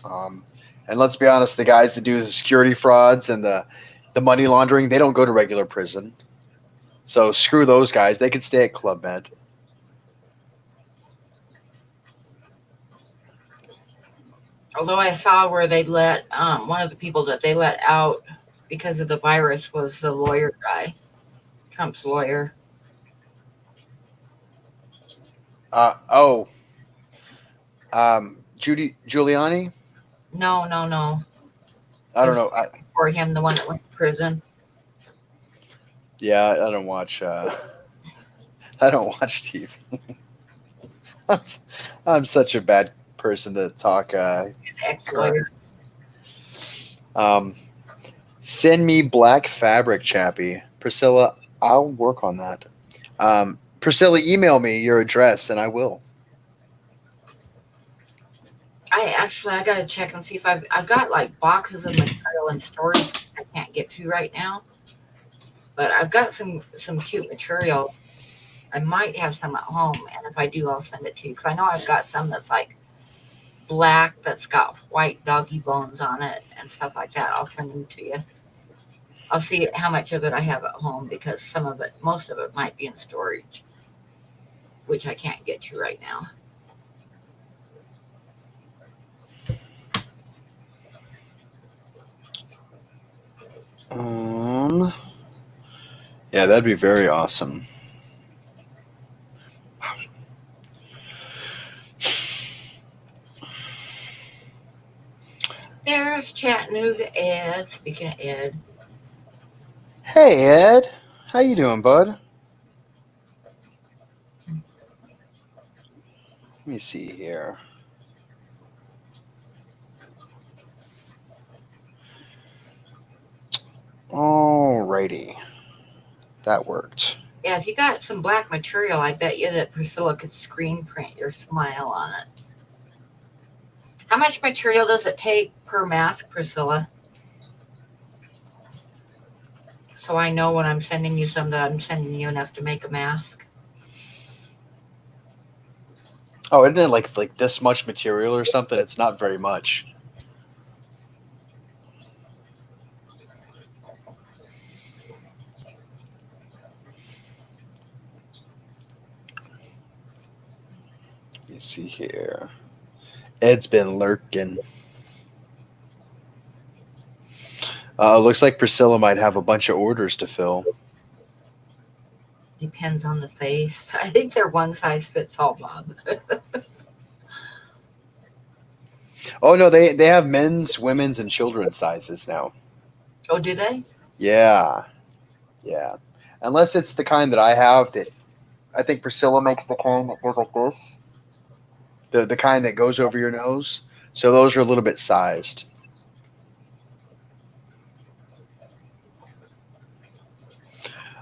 um, and let's be honest, the guys that do the security frauds and the money laundering, they don't go to regular prison. So screw those guys. They can stay at Club Med. Although I saw where they let one of the people that they let out because of the virus was the lawyer guy, Trump's lawyer. Oh, Judy Giuliani. No, no, no. I don't know. For him, the one that went to prison. Yeah, I don't watch. I don't watch TV. I'm, I'm such a bad person to talk. His ex-lawyer. Um, send me black fabric, Chappy. Priscilla, I'll work on that. Priscilla, email me your address and I will. I gotta check and see if I've got like boxes of material in storage I can't get to right now. But I've got some cute material. I might have some at home, and if I do, I'll send it to you because I know I've got some that's like black that's got white doggy bones on it and stuff like that. I'll send them to you. I'll see how much of it I have at home because most of it might be in storage, which I can't get to right now. Yeah, that'd be very awesome. to Ed. Speaking of Ed, Hey, Ed. How you doing, bud? Let me see here. Alrighty. That worked. yeah, if you got some black material, I bet you that Priscilla could screen print your smile on it. How much material does it take per mask, Priscilla? So I know when I'm sending you some that I'm sending you enough to make a mask. Oh, isn't it like this much material or something? It's not very much. Let me see here. Ed's been lurking. Looks like Priscilla might have a bunch of orders to fill. Depends on the face. I think they're one size fits all, Bob. Oh no, they have men's, women's, and children's sizes now. Oh, do they? Yeah, yeah. Unless it's the kind that I have. That I think Priscilla makes the kind that goes like this. The kind that goes over your nose. So those are a little bit sized.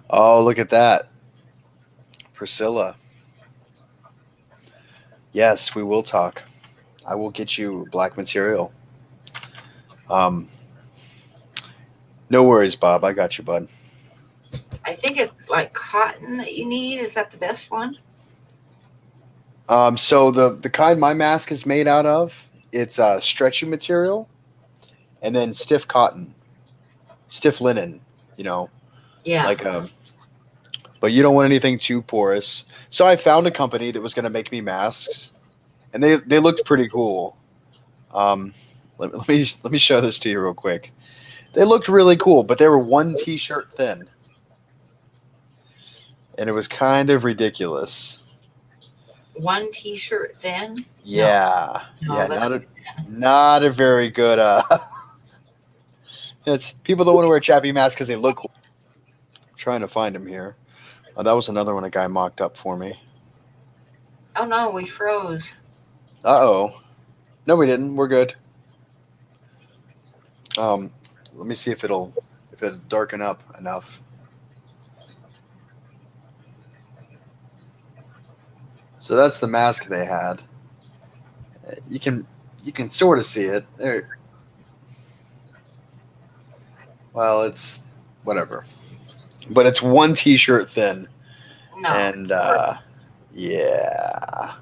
Oh, look at that, Priscilla. Yes, we will talk. I will get you black material. Um, no worries, Bob. I got you, bud. I think it's like cotton that you need. Is that the best one? So the kind my mask is made out of, it's stretchy material, and then stiff cotton, stiff linen. You know, Yeah. like but you don't want anything too porous. So I found a company that was going to make me masks, and they looked pretty cool. Um, let me show this to you real quick. They looked really cool, but they were one t-shirt thin, and it was kind of ridiculous. One t-shirt thin? No, Yeah, no, yeah, that's not a very good. It's people don't want to wear chappy masks because they look cool. I'm trying to find them here. Oh, that was another one a guy mocked up for me. oh no, we froze. Uh-oh. No, we didn't. We're good. Let me see if it'll darken up enough. So that's the mask they had. You can sort of see it. There. Well, it's whatever. But it's one t-shirt thin. No. And yeah.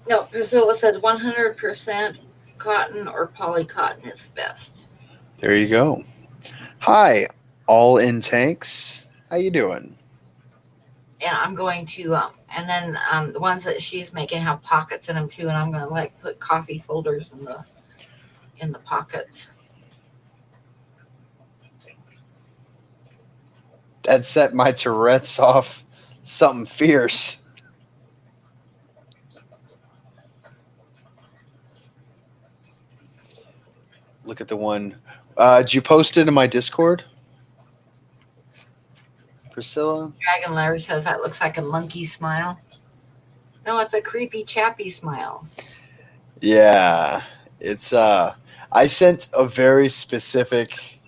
No, Priscilla said 100% cotton or poly cotton is best. There you go. Hi, all in tanks. How you doing? And I'm going to, and then the ones that she's making have pockets in them too, and I'm going to like put coffee folders in the pockets. That set my Tourette's off something fierce. Look at the one. Did you post it in my Discord, Priscilla? Dragon Larry says that looks like a monkey smile. No, it's a creepy chappy smile. Yeah, it's I sent a very specific.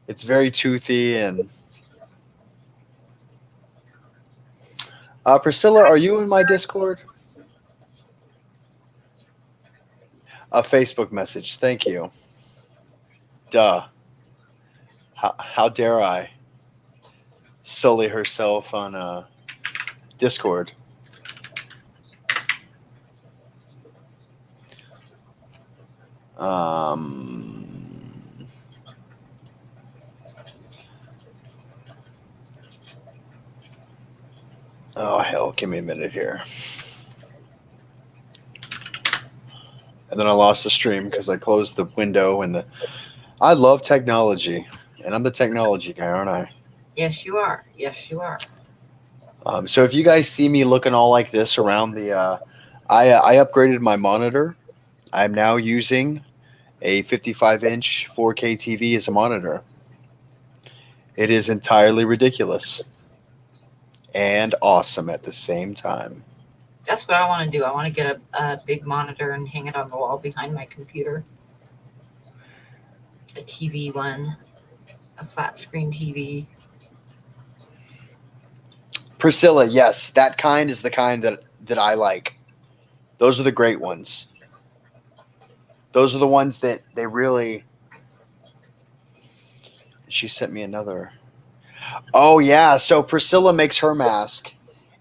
It's very toothy and. Priscilla, are you in my Discord? A Facebook message. Thank you. Duh. How dare I sully herself on Discord? Oh hell, give me a minute here. And then I lost the stream because I closed the window and I love technology, and I'm the technology guy, aren't I? Yes, you are. Yes, you are. So if you guys see me looking all like this around the I upgraded my monitor. I'm now using a 55-inch 4K TV as a monitor. It is entirely ridiculous and awesome at the same time. That's what I want to do. I want to get a big monitor and hang it on the wall behind my computer. A TV one, a flat screen TV. Priscilla, yes, that kind is the kind that I like. Those are the great ones. Those are the ones that they really. She sent me another. Oh yeah, so Priscilla makes her mask,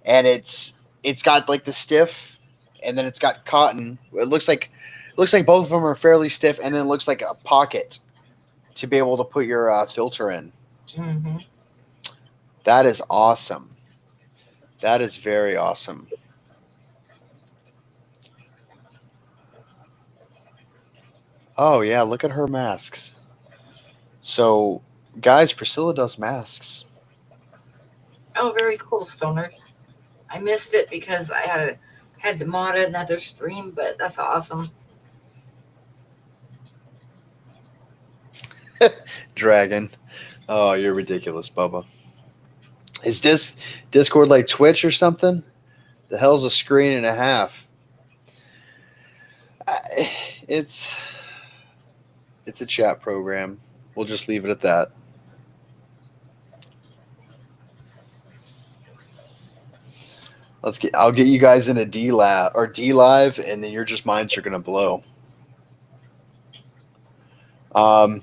and it's got like the stiff, and then it's got cotton. It looks like both of them are fairly stiff, and then it looks like a pocket to be able to put your filter in. Mm-hmm. That is awesome. That is very awesome. Oh yeah, look at her masks. So, guys, Priscilla does masks. Oh, very cool, Stoner. I missed it because I had to mod another stream, but that's awesome. Dragon. Oh, you're ridiculous, Bubba. Is this Discord like Twitch or something? The hell's a screen and a half? I- It's it's a chat program. We'll just leave it at that. I'll get you guys in a D lab or D live, and then your just minds are gonna blow. Um,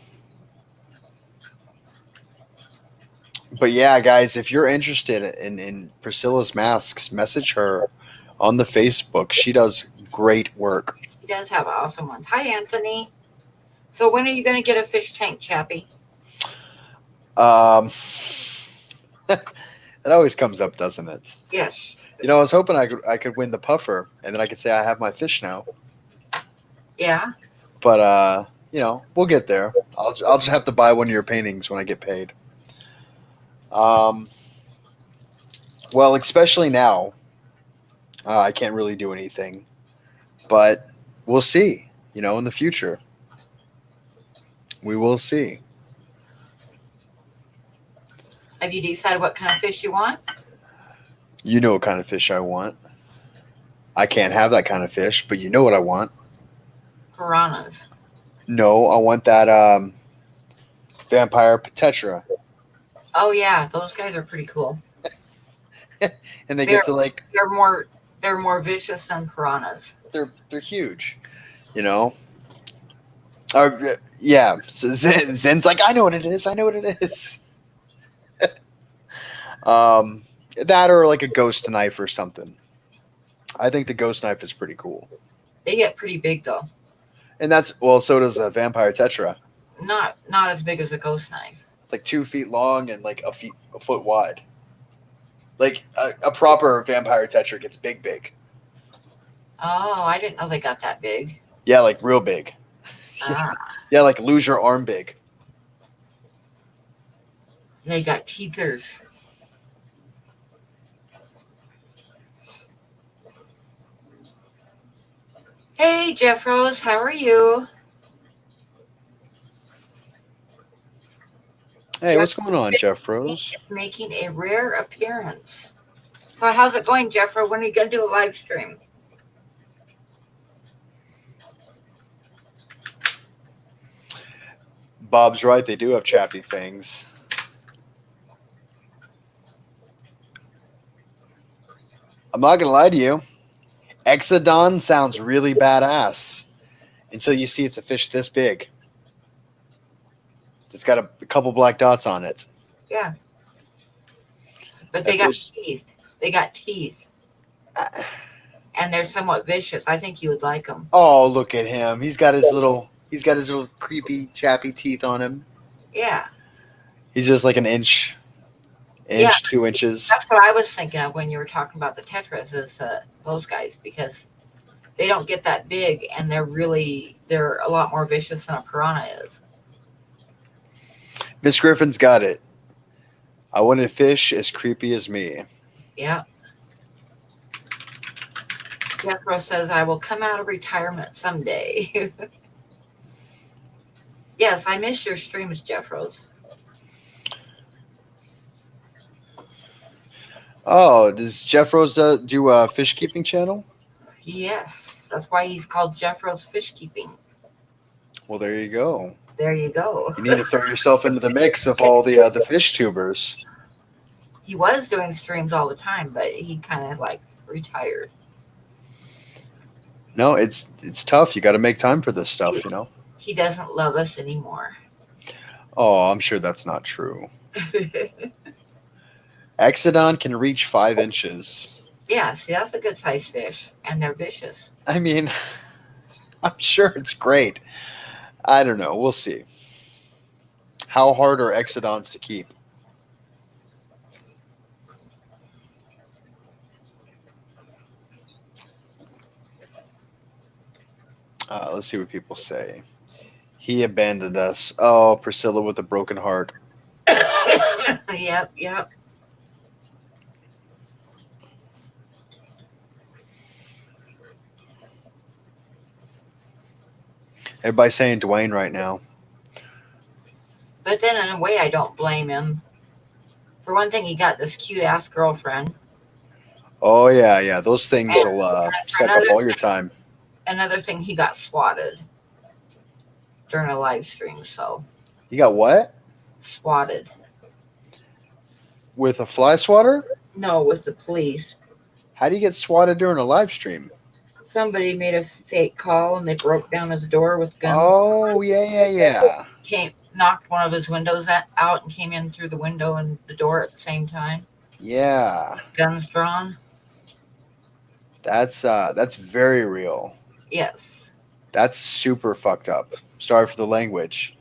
but yeah, guys, if you're interested in Priscilla's masks, message her on the Facebook. She does great work. He does have awesome ones. Hi, Anthony. So when are you going to get a fish tank, Chappy? Um, it always comes up, doesn't it? Yes. You know, I was hoping I could win the puffer, and then I could say I have my fish now. Yeah. But you know, we'll get there. I'll just have to buy one of your paintings when I get paid. Well, especially now, I can't really do anything, but we'll see. You know, in the future, we will see. Have you decided what kind of fish you want? You know what kind of fish I want. I can't have that kind of fish, but you know what I want. Piranhas. No, I want that vampire tetra. Oh yeah, those guys are pretty cool. And they get to like They're more vicious than piranhas. they're huge, you know. Yeah, so Zen's like, I know what it is. I know what it is. That or like a ghost knife or something. I think the ghost knife is pretty cool. They get pretty big though. And that's well, so does a vampire tetra. Not as big as a ghost knife. Like 2 feet long and like a foot wide. Like a proper vampire tetra gets big. Oh, I didn't know they got that big. Yeah, like real big. Ah, Yeah, like lose your arm big. they got teethers. Hey, Jeff Rose, how are you? Hey, what's going on, Jeff Rose? Making a rare appearance. So how's it going, Jeffro? When are you going to do a live stream? Bob's right. They do have chappy fangs. I'm not going to lie to you. Exodon sounds really badass until you see it's a fish this big. It's got a couple black dots on it. Yeah. But they got teeth. They got teeth. And they're somewhat vicious. I think you would like them. Oh, look at him. He's got his little creepy chappy teeth on him. Yeah. He's just like an inch, Yeah. 2 inches. That's what I was thinking of when you were talking about the tetras is those guys because they don't get that big and they're a lot more vicious than a piranha is. Miss Griffin's got it. I want a fish as creepy as me. Yeah. Jeffro says, I will come out of retirement someday. Yes, I miss your streams, Jeffros. Oh, does Jeff Rose do a fish keeping channel? Yes, that's why he's called Jeffro's Fish Keeping. Well, there you go. There you go. You need to throw yourself into the mix of all the fish tubers. He was doing streams all the time, but he kind of like retired. No, it's tough. You got to make time for this He, stuff, you know. he doesn't love us anymore. Oh, I'm sure that's not true. Exodon can reach 5 inches. Yeah, see, that's a good sized fish, and they're vicious. I mean, I'm sure it's great. I don't know. We'll see. How hard are exodons to keep? Let's see what people say. He abandoned us. Oh, Priscilla with a broken heart. Yep, yep. Everybody's saying Dwayne right now. But then, in a way, I don't blame him. For one thing, he got this cute ass girlfriend. Oh yeah, yeah. Those things And, will and for suck up all your time. another thing, he got swatted during a live stream. So, You got what? swatted. With a fly swatter? No, with the police. How do you get swatted during a live stream? Somebody made a fake call and they broke down his door with guns. Oh yeah. Knocked one of his windows out and came in through the window and the door at the same time. Yeah. Guns drawn. That's very real. Yes. That's super fucked up. Sorry for the language.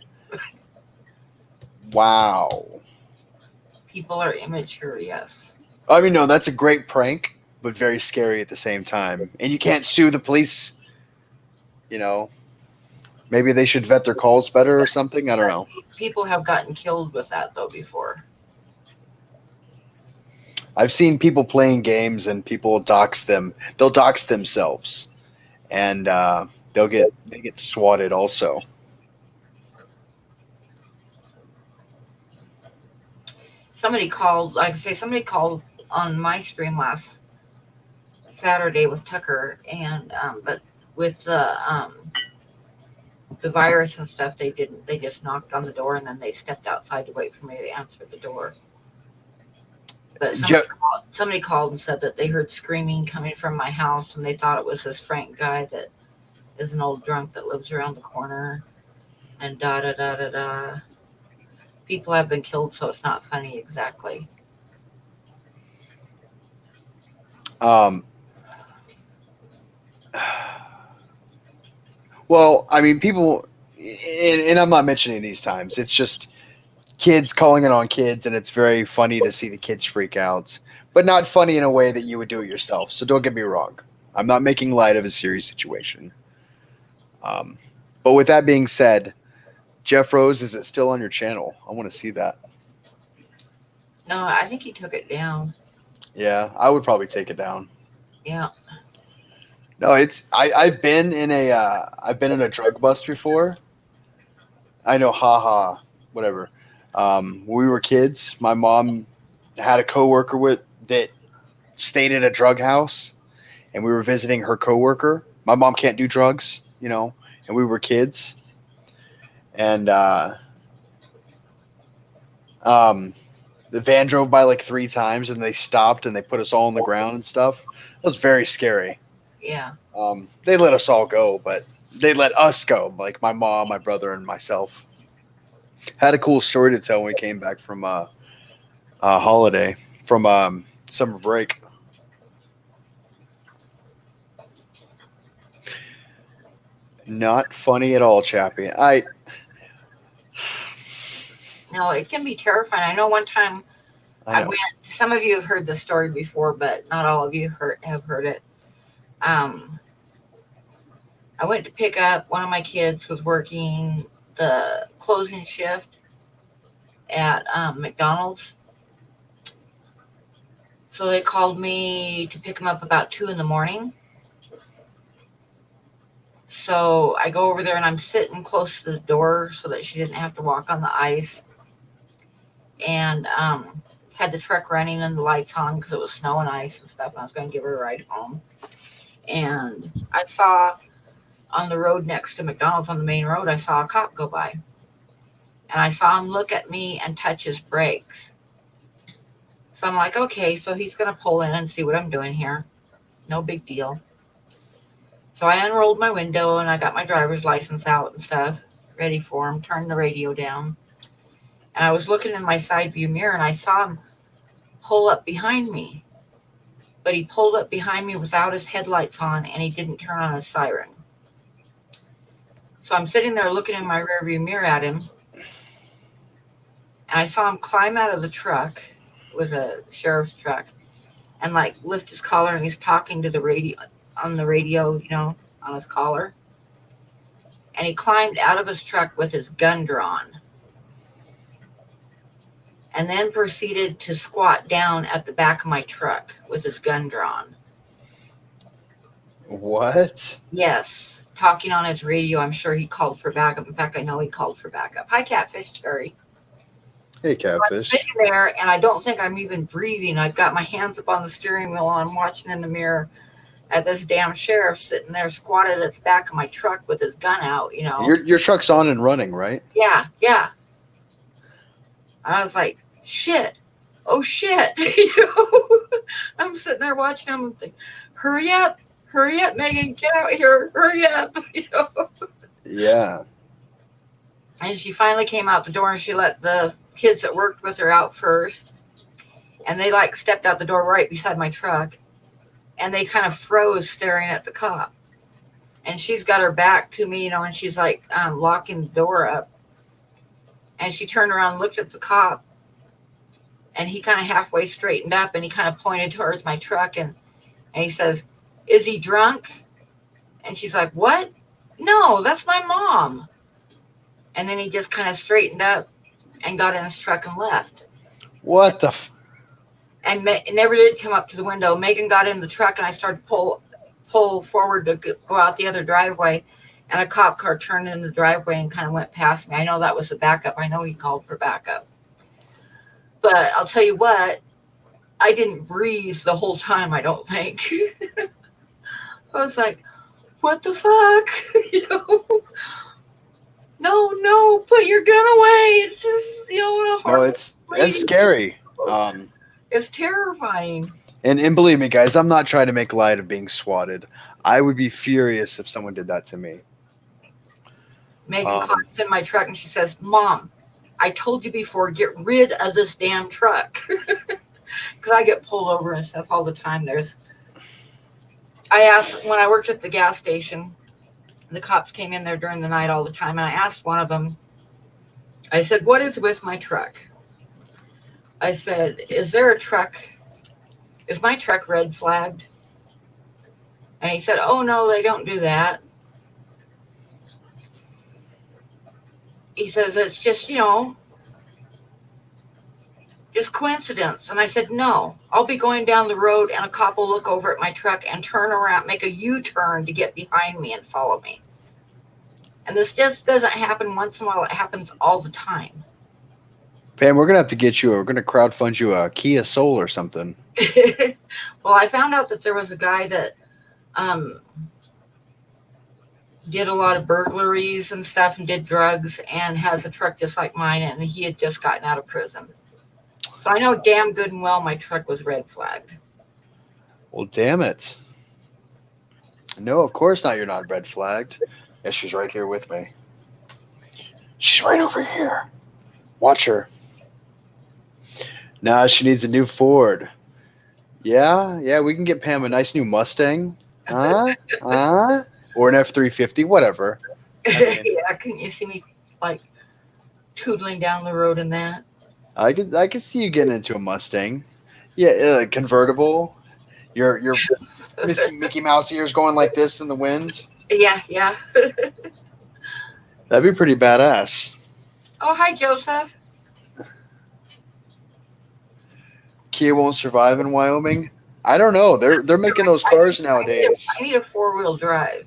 Wow. People are immature. Yes. I mean, no, that's a great prank, but very scary at the same time. And you can't sue the police. You know, maybe they should vet their calls better or something. I don't know. People have gotten killed with that though before. I've seen people playing games and people dox them. They'll dox themselves, and they get swatted also. Somebody called, like I say, somebody called on my stream last Saturday with Tucker, and but with the virus and stuff, they didn't. They just knocked on the door and then they stepped outside to wait for me to answer the door. But somebody called and said that they heard screaming coming from my house, and they thought it was this Frank guy that is an old drunk that lives around the corner, and da da da da da. People have been killed, so it's not funny exactly. Well, I mean, people, and I'm not mentioning these times. It's just kids calling it on kids, and it's very funny to see the kids freak out, but not funny in a way that you would do it yourself. So don't get me wrong. I'm not making light of a serious situation. But with that being said, Jeff Rose, is it still on your channel? I want to see that. No, I think he took it down. Yeah, I would probably take it down. Yeah. No, it's I've been in a drug bust before. I know, haha, whatever. When we were kids, my mom had a coworker that stayed at a drug house, and we were visiting her coworker. My mom can't do drugs, you know, and we were kids, and the van drove by like 3 times, and they stopped and they put us all on the ground and stuff. It was very scary. Yeah. They let us all go, but they let us go, like my mom, my brother, and myself. Had a cool story to tell when we came back from holiday, from summer break. Not funny at all, Chappy. No, it can be terrifying. I know one time I know. went. Some of you have heard the story before, but not all of you have heard it. I went to pick up one of my kids was working the closing shift at McDonald's. So they called me to pick him up about 2 a.m. So I go over there and I'm sitting close to the door so that she didn't have to walk on the ice. And had the truck running and the lights on because it was snow and ice and stuff. And I was going to give her a ride home. And I saw on the road next to McDonald's on the main road, I saw a cop go by. And I saw him look at me and touch his brakes. So I'm like, okay, so he's going to pull in and see what I'm doing here. No big deal. So I unrolled my window and I got my driver's license out and stuff, ready for him, turned the radio down. And I was looking in my side view mirror and I saw him pull up behind me. But he pulled up behind me without his headlights on and he didn't turn on his siren. So I'm sitting there looking in my rearview mirror at him. And I saw him climb out of the truck. It was a sheriff's truck. And like lift his collar and he's talking to the radio on the radio, on his collar. And he climbed out of his truck with his gun drawn. And then proceeded to squat down at the back of my truck with his gun drawn. What? Yes. Talking on his radio. I'm sure he called for backup. In fact, I know he called for backup. Hi, Catfish Terry. Hey, So I'm Catfish. sitting there, and I don't think I'm even breathing. I've got my hands up on the steering wheel, and I'm watching in the mirror at this damn sheriff sitting there squatted at the back of my truck with his gun out, Your truck's on and running, right? Yeah. And I was like, shit. Oh, shit. I'm sitting there watching him and thinking, hurry up, Megan, get out here, hurry up, Yeah. And she finally came out the door and she let the kids that worked with her out first. And they like stepped out the door right beside my truck. And they kind of froze staring at the cop. And she's got her back to me, and she's like locking the door up. And she turned around and looked at the cop. And he kind of halfway straightened up and he kind of pointed towards my truck and he says, is he drunk? And she's like, what? No, that's my mom. And then he just kind of straightened up and got in his truck and left. What the and never did come up to the window. Megan got in the truck and I started to pull forward to go out the other driveway. And a cop car turned in the driveway and kind of went past me. I know that was the backup. I know he called for backup. But I'll tell you what, I didn't breathe the whole time, I don't think. I was like, what the fuck? No, put your gun away. It's just, a hard it's scary. It's terrifying. And believe me, guys, I'm not trying to make light of being swatted. I would be furious if someone did that to me. Megan climbs in my truck and she says, Mom, I told you before, get rid of this damn truck. Because I get pulled over and stuff all the time. I asked, when I worked at the gas station, the cops came in there during the night all the time, and I asked one of them, I said, what is with my truck? I said, is my truck red flagged? And he said, oh, no, they don't do that. He says, it's just, just coincidence. And I said, no, I'll be going down the road and a cop will look over at my truck and turn around, make a U-turn to get behind me and follow me. And this just doesn't happen once in a while. It happens all the time. Pam, we're going to have to we're going to crowdfund you a Kia Soul or something. Well, I found out that there was a guy that did a lot of burglaries and stuff and did drugs and has a truck just like mine, and he had just gotten out of prison. So I know damn good and well my truck was red flagged. Well, damn it. No, of course not. You're not red flagged. Yeah, she's right here with me. She's right over here. Watch her. Nah, she needs a new Ford. Yeah, we can get Pam a nice new Mustang. Or an F-350, whatever. Yeah, couldn't you see me like tootling down the road in that? I could see you getting into a Mustang. Yeah, convertible. Your Mickey Mouse ears going like this in the wind. Yeah. That'd be pretty badass. Oh, hi, Joseph. Kia won't survive in Wyoming. I don't know. They're making those cars nowadays. I need a 4-wheel drive.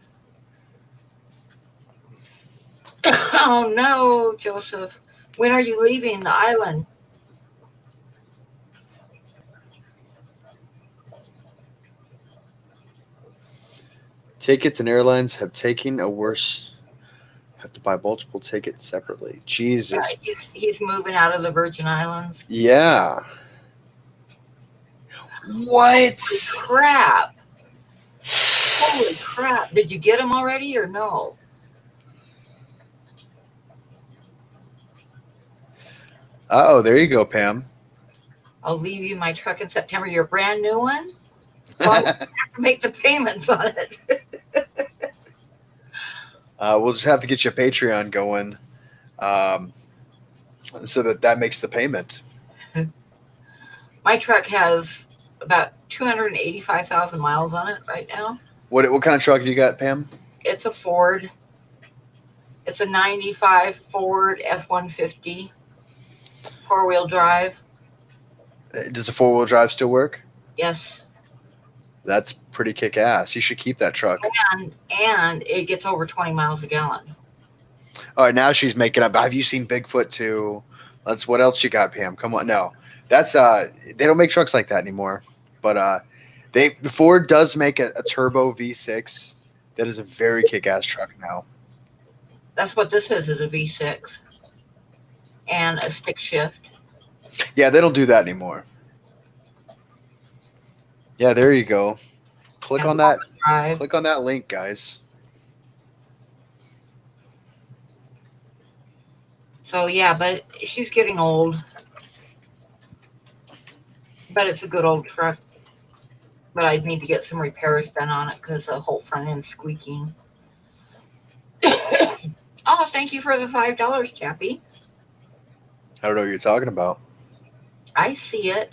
Oh no, Joseph. When are you leaving the island? Tickets and airlines have taken a worse. Have to buy multiple tickets separately. Yeah, Jesus. he's moving out of the Virgin Islands. Yeah. What? Holy crap! Holy crap! Did you get him already or no? Oh, there you go, Pam. I'll leave you my truck in September. Your brand new one, so I won't have to make the payments on it. We'll just have to get you a Patreon going, um, so that makes the payment. My truck has about 285,000 miles on it right now. What kind of truck do you got, Pam? It's a Ford. It's a 95 Ford F-150 four-wheel drive. Does the 4-wheel drive still work? Yes. That's pretty kick ass. You should keep that truck. And it gets over 20 miles a gallon. All right, now she's making up. Have you seen Bigfoot too? That's what else you got, Pam? Come on, no, that's they don't make trucks like that anymore. But Ford does make a turbo V6 that is a very kick ass truck now. That's what this is a V6 and a stick shift. Yeah, they don't do that anymore. Yeah, there you go. Click and on that. drive. Click on that link, guys. So yeah, but she's getting old. But it's a good old truck. But I need to get some repairs done on it because the whole front end's squeaking. Oh, thank you for the $5, Chappy. I don't know what you're talking about. I see it.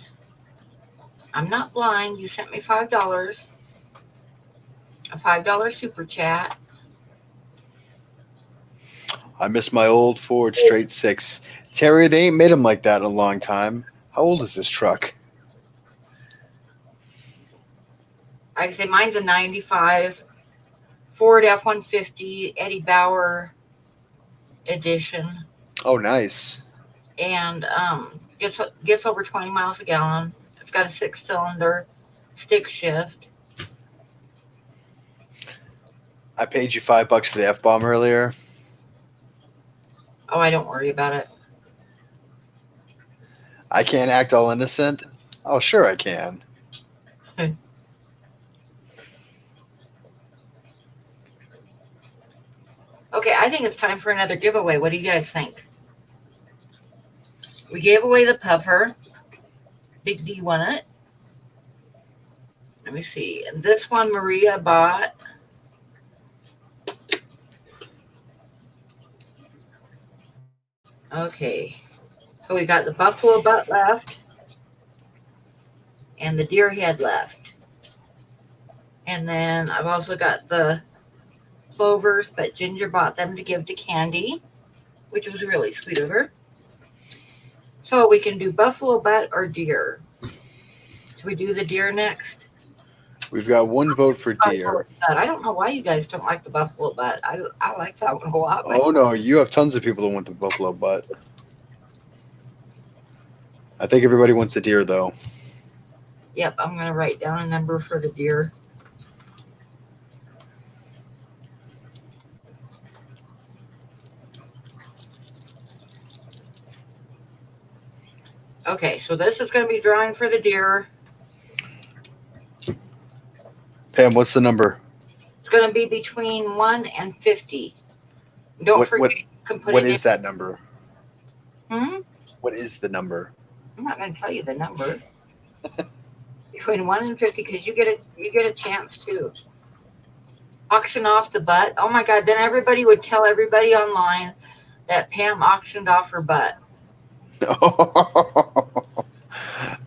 I'm not blind. You sent me $5. A $5 super chat. I miss my old Ford straight six. Terry, they ain't made them like that in a long time. How old is this truck? I say mine's a 95 Ford F-150 Eddie Bauer edition. Oh, nice. And gets over 20 miles a gallon. It's got a 6-cylinder stick shift. I paid you $5 for the F-bomb earlier. Oh, I don't worry about it. I can't act all innocent. Oh, sure I can. Okay, I think it's time for another giveaway. What do you guys think? We gave away the puffer. Big D won it. Let me see. And this one Maria bought. Okay. So we got the buffalo butt left and the deer head left. And then I've also got the clovers, but Ginger bought them to give to Candy, which was really sweet of her. So we can do buffalo butt or deer. Should we do the deer next? We've got one vote for deer. I don't know why you guys don't like the buffalo butt. I like that one a lot. Oh, no. You have tons of people that want the buffalo butt. I think everybody wants the deer, though. Yep, I'm going to write down a number for the deer. Okay, so this is going to be drawing for the deer. Pam, what's the number? It's going to be between 1 and 50. Don't forget, you can put what it is in. that number? What is the number? I'm not going to tell you the number. Between 1 and 50, because you get a chance to auction off the butt. Oh my God! Then everybody would tell everybody online that Pam auctioned off her butt.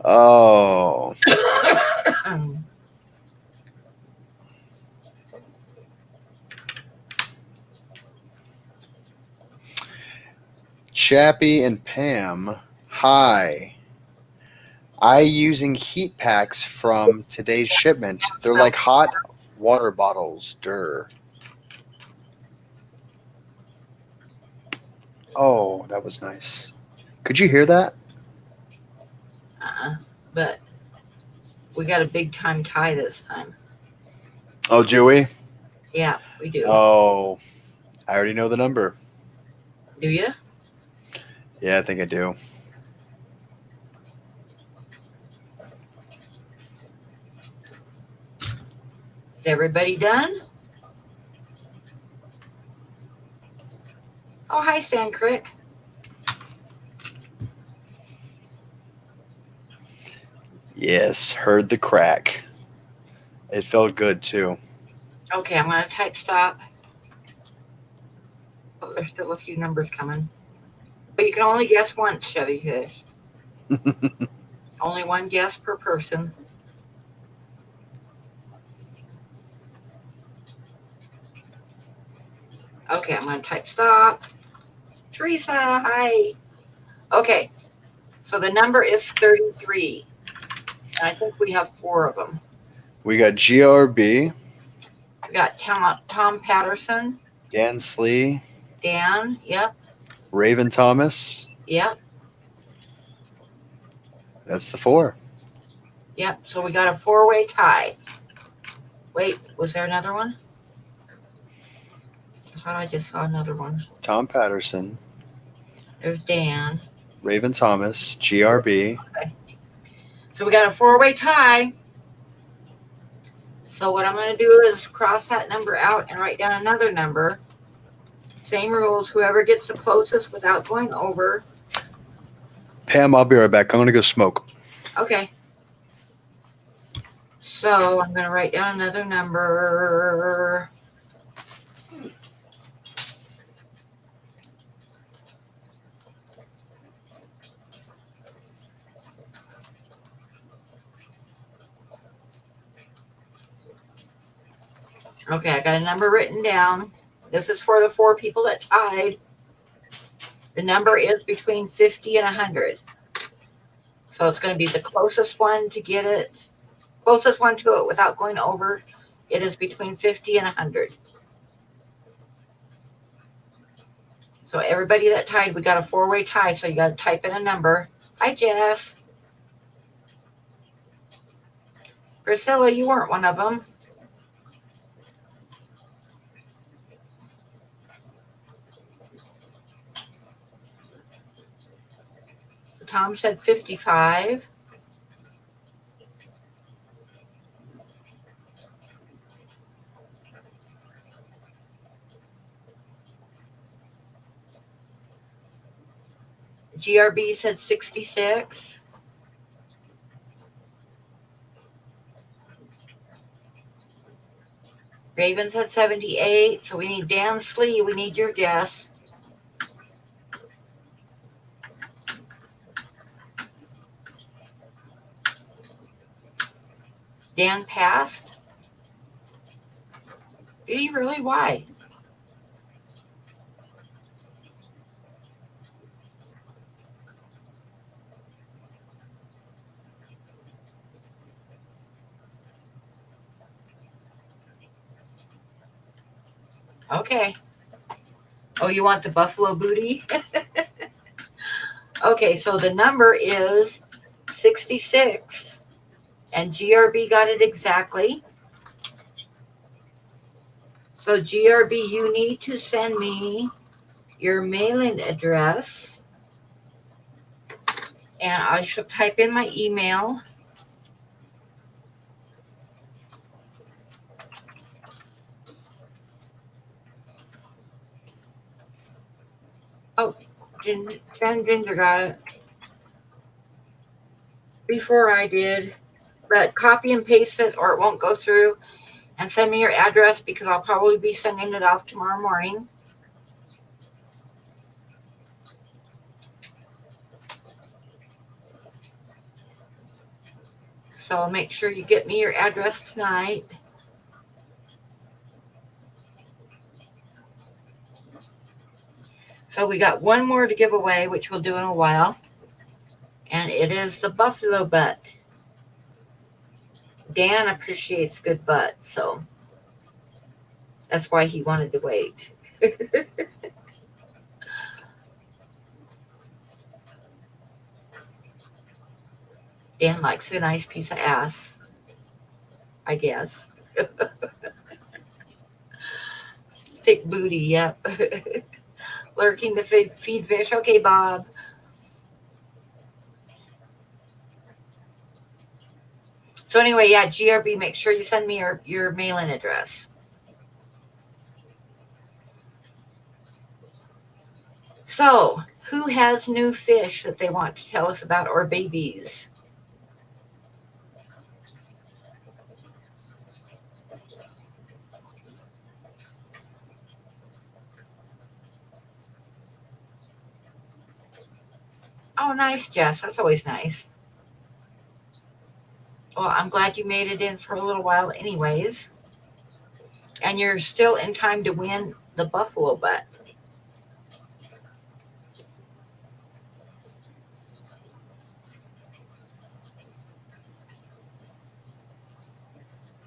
Oh. Chappy and Pam, hi. I using heat packs from today's shipment. They're like hot water bottles. Durr. Oh, that was nice. Could you hear that? But we got a big time tie this time. Oh, Joey. Yeah, we do. Oh, I already know the number. Do you? Yeah, I think I do. Is everybody done? Oh, hi, Sand Crick. Yes, heard the crack. It felt good too. Okay, I'm going to type stop. Oh, there's still a few numbers coming. But you can only guess once, Chevy Fish. Only one guess per person. Okay, I'm going to type stop. Teresa, hi. Okay, so the number is 33. And I think we have 4 of them. We got GRB, We got Tom Patterson, Dan Slee, Dan, yep, Raven Thomas. yep, That's the 4. yep. So we got a 4-way tie. Wait, was there another one? I thought I just saw another one. Tom Patterson, There's Dan. Raven Thomas, GRB. Okay. So we got a 4-way tie. So what I'm going to do is cross that number out and write down another number. Same rules. Whoever gets the closest without going over. Pam, I'll be right back. I'm going to go smoke. Okay. So I'm going to write down another number. Okay, I got a number written down. This is for the 4 people that tied. The number is between 50 and 100. So it's going to be the closest one to get it, closest one to it without going over. It is between 50 and 100. So everybody that tied, we got a 4-way tie. So you got to type in a number. Hi, Jess. Priscilla, you weren't one of them. So Tom said 55. GRB said 66. Raven said 78. So we need Dan Slee. We need your guess. Dan passed. Did he really? Why? Okay. Oh, you want the buffalo booty? Okay, so the number is 66. And GRB got it exactly. So GRB, you need to send me your mailing address. And I shall type in my email. Oh, Ginger got it before I did. But copy and paste it or it won't go through. And send me your address because I'll probably be sending it off tomorrow morning. So make sure you get me your address tonight. So we got one more to give away, which we'll do in a while. And it is the buffalo butt. Dan appreciates good butt, so that's why he wanted to wait. Dan likes a nice piece of ass, I guess. Thick booty, yep. Lurking to feed fish. Okay, Bob. So anyway, yeah, GRB, make sure you send me your mailing address. So, who has new fish that they want to tell us about or babies? Oh, nice, Jess. That's always nice. Well, I'm glad you made it in for a little while, anyways. And you're still in time to win the buffalo butt.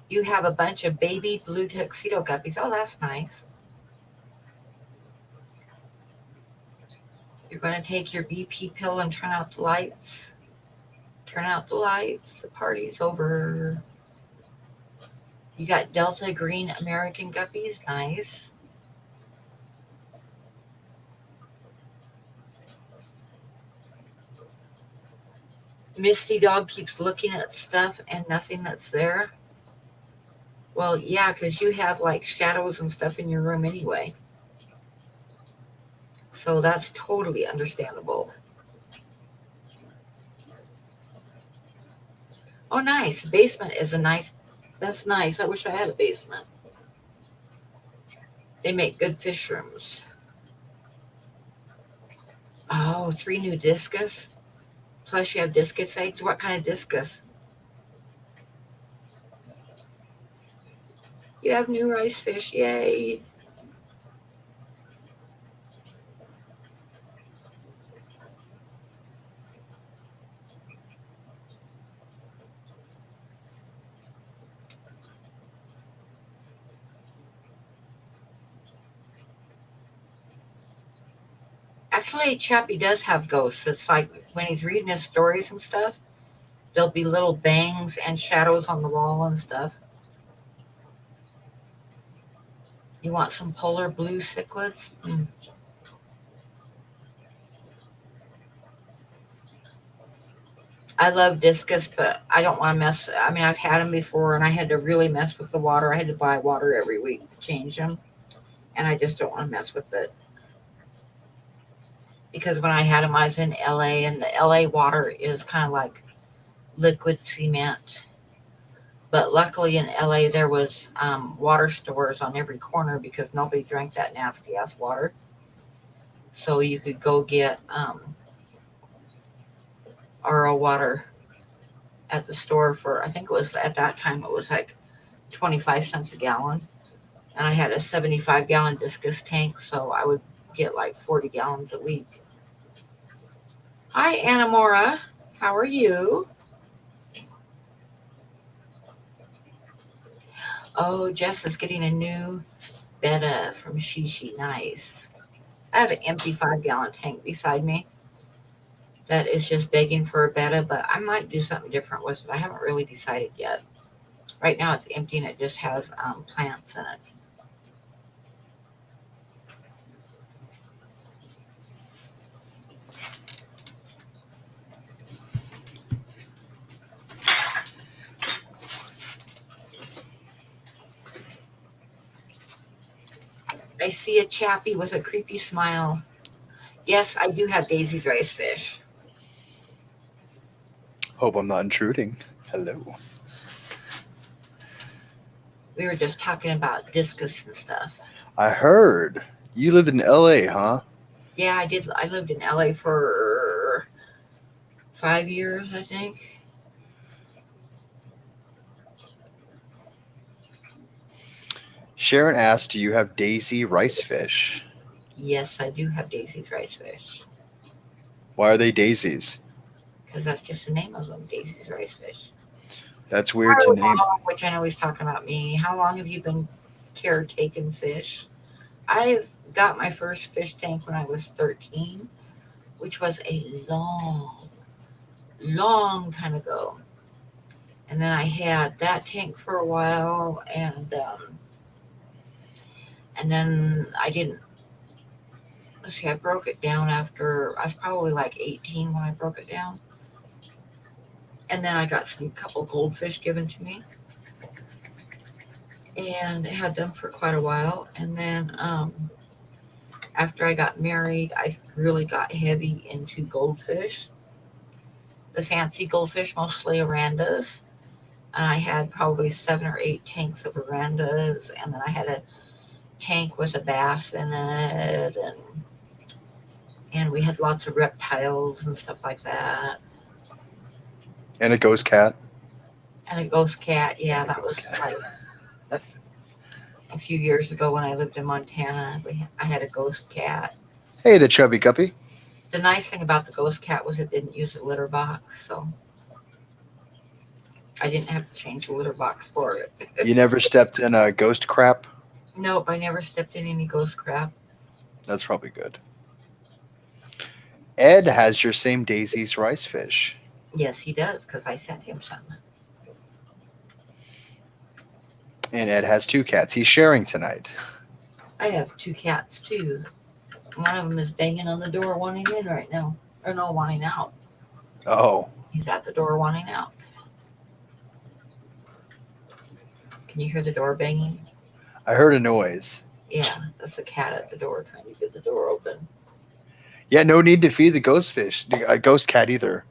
You have a bunch of baby blue tuxedo guppies. Oh, that's nice. You're going to take your BP pill and turn out the lights. Turn out the lights. The party's over. You got Delta Green American guppies. Nice. Misty Dog keeps looking at stuff and nothing that's there. Well, yeah, because you have like shadows and stuff in your room anyway. So that's totally understandable. Oh, nice. Basement is a nice. That's nice. I wish I had a basement. They make good fish rooms. Oh, three new discus. Plus, you have discus eggs. What kind of discus? You have new rice fish. Yay. Actually, Chappie does have ghosts. It's like when he's reading his stories and stuff, there'll be little bangs and shadows on the wall and stuff. You want some polar blue cichlids? I love discus, but I don't want to mess. I mean, I've had them before, and I had to really mess with the water. I had to buy water every week to change them, and I just don't want to mess with it because when I had them, I was in LA, and the LA water is kind of like liquid cement. But luckily in LA, there was water stores on every corner because nobody drank that nasty ass water. So you could go get RO water at the store for, I think it was at that time, it was like 25 cents a gallon. And I had a 75-gallon discus tank, so I would get like 40 gallons a week. Hi, Anamora. How are you? Oh, Jess is getting a new betta from Shishi. Nice. I have an empty 5-gallon tank beside me that is just begging for a betta, but I might do something different with it. I haven't really decided yet. Right now it's empty and it just has plants in it. I see a chappie with a creepy smile. Yes, I do have Daisy's rice fish. Hope I'm not intruding. Hello. We were just talking about discus and stuff. I heard you lived in LA, huh? Yeah, I did. I lived in LA for 5 years, I think. Sharon asked, "Do you have Daisy rice fish? Yes, I do have Daisy's rice fish Why are they daisies? because that's just the name of them, Daisy's rice fish. That's weird to name. Which I know he's talking about me. How long have you been caretaking fish? I've got my first fish tank when I was 13, which was a long, long time ago. And then I had that tank for a while, and then I didn't. Let's see, I broke it down after I was probably like 18 when I broke it down, and then I got some couple goldfish given to me, and had them for quite a while. And then after I got married, I really got heavy into goldfish, the fancy goldfish, mostly Arandas. And I had probably 7 or 8 tanks of Arandas, and then I had a tank with a bass in it, and we had lots of reptiles and stuff like that. And a ghost cat. And a ghost cat, yeah, And a that ghost was cat. like a few years ago when I lived in Montana. I had a ghost cat. Hey, the chubby guppy. The nice thing about the ghost cat was it didn't use a litter box, so I didn't have to change the litter box for it. You never stepped in a ghost crap? Nope, I never stepped in any ghost crap. That's probably good. Ed has your same Daisy's rice fish. Yes, he does, because I sent him some. And Ed has 2 cats. He's sharing tonight. I have 2 cats too. One of them is banging on the door wanting in right now. Or no, wanting out. Oh, He's at the door wanting out. Can you hear the door banging? I heard a noise. Yeah, that's the cat at the door trying to get the door open. Yeah, no need to feed the ghost fish, a ghost cat either.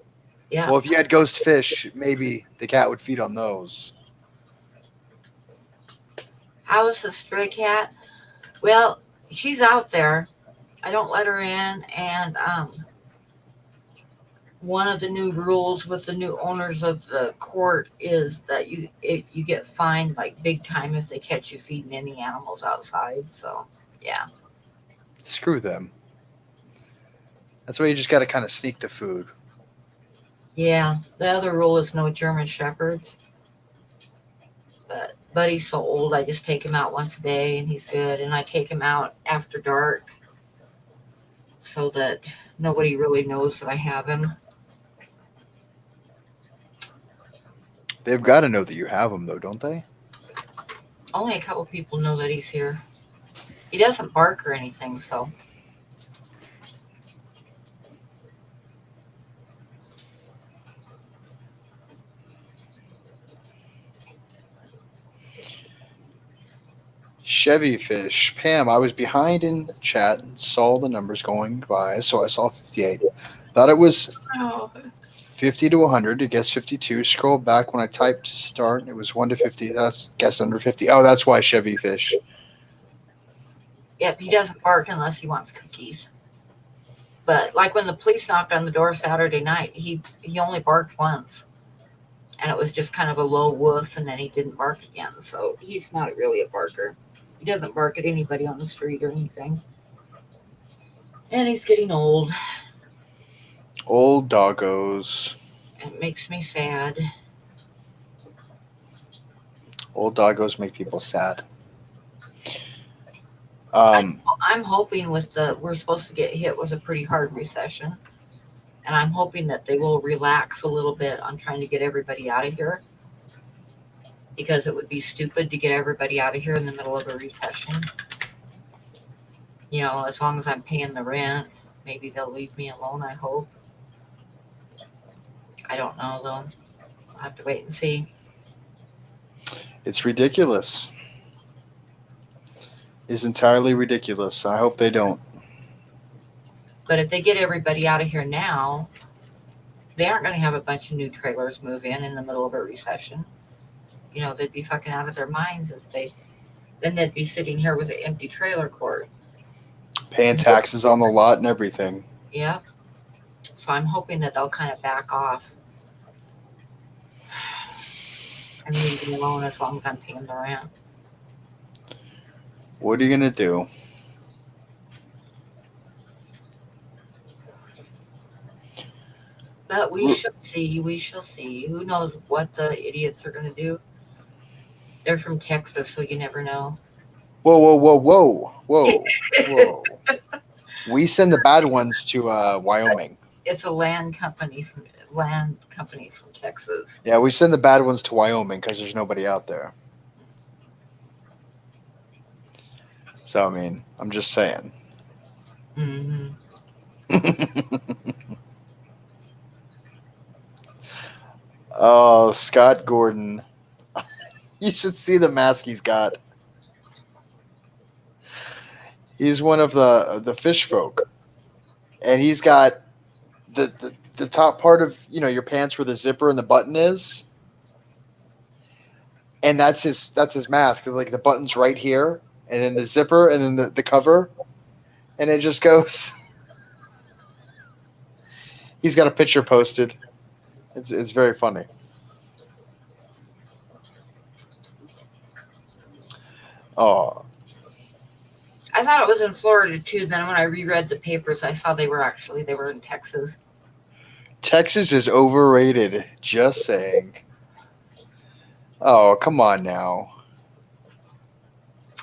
Yeah. Well, if you had ghost fish, maybe the cat would feed on those. How's the stray cat? Well, she's out there. I don't let her in, and one of the new rules with the new owners of the court is that you get fined like big time if they catch you feeding any animals outside. So yeah. Screw them. That's why you just got to kind of sneak the food. Yeah, the other rule is no German shepherds. But Buddy's so old, I just take him out once a day and he's good. And I take him out after dark so that nobody really knows that I have him. They've got to know that you have them, though, don't they? Only a couple people know that he's here. He doesn't bark or anything, so. Chevy fish. Pam, I was behind in chat and saw the numbers going by, so I saw 58. Thought it was Oh. 50 to 100. It guessed 52. Scrolled back when I typed start. It was 1 to 50. That's guessed under 50. Oh, that's why Chevy fish. Yep, he doesn't bark unless he wants cookies. But like when the police knocked on the door Saturday night, he only barked once. And it was just kind of a low woof, and then he didn't bark again. So he's not really a barker. He doesn't bark at anybody on the street or anything. And he's getting old. Old doggos. It makes me sad. Old doggos make people sad. I'm hoping we're supposed to get hit with a pretty hard recession. And I'm hoping that they will relax a little bit on trying to get everybody out of here. Because it would be stupid to get everybody out of here in the middle of a recession. You know, as long as I'm paying the rent, maybe they'll leave me alone, I hope. I don't know, though. I'll have to wait and see. It's ridiculous. It's entirely ridiculous. I hope they don't. But if they get everybody out of here now, they aren't going to have a bunch of new trailers move in the middle of a recession. You know, they'd be fucking out of their minds then they'd be sitting here with an empty trailer court. Paying taxes on the lot and everything. Yep. So I'm hoping that they'll kind of back off and leave me alone as long as I'm paying the rent. What are you going to do? But we shall see. We shall see. Who knows what the idiots are going to do? They're from Texas, so you never know. Whoa, whoa, whoa, whoa, whoa, whoa. We send the bad ones to Wyoming. It's a land company land company from Texas. Yeah, we send the bad ones to Wyoming because there's nobody out there. So I mean, I'm just saying. Hmm. Oh, Scott Gordon. You should see the mask he's got. He's one of the fish folk, and he's got the top part of your pants where the zipper and the button is, and that's his mask. Like the button's right here, and then the zipper, and then the cover, and it just goes. He's got a picture posted. It's very funny. Oh, I thought it was in Florida too. Then when I reread the papers, I saw they were in Texas. Texas is overrated. Just saying. Oh, come on now.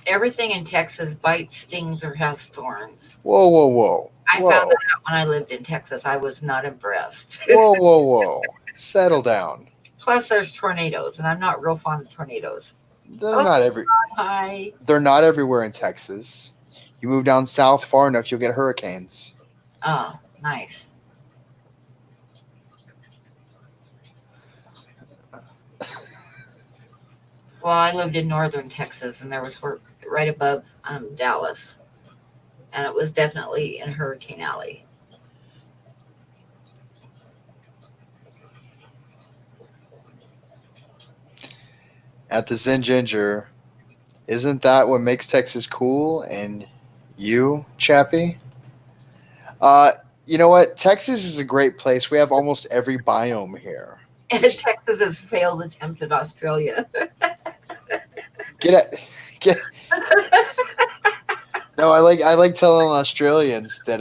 Everything in Texas bites, stings, or has thorns. Whoa, whoa, whoa. I found Whoa. that out when I lived in Texas. I was not impressed. Whoa, whoa, whoa. Settle down. Plus, there's tornadoes, and I'm not real fond of tornadoes. They're Oh, not every hi. they're not everywhere in Texas. You move down south far enough, you'll get hurricanes. Oh, nice. Well, I lived in northern Texas, and there was right above Dallas, and it was definitely in Hurricane Alley. At the Zen Ginger, isn't that what makes Texas cool? And you, Chappie? Uh, you know what? Texas is a great place. We have almost every biome here. And Texas's failed attempt at Australia. Get it? Get. No, I like telling Australians that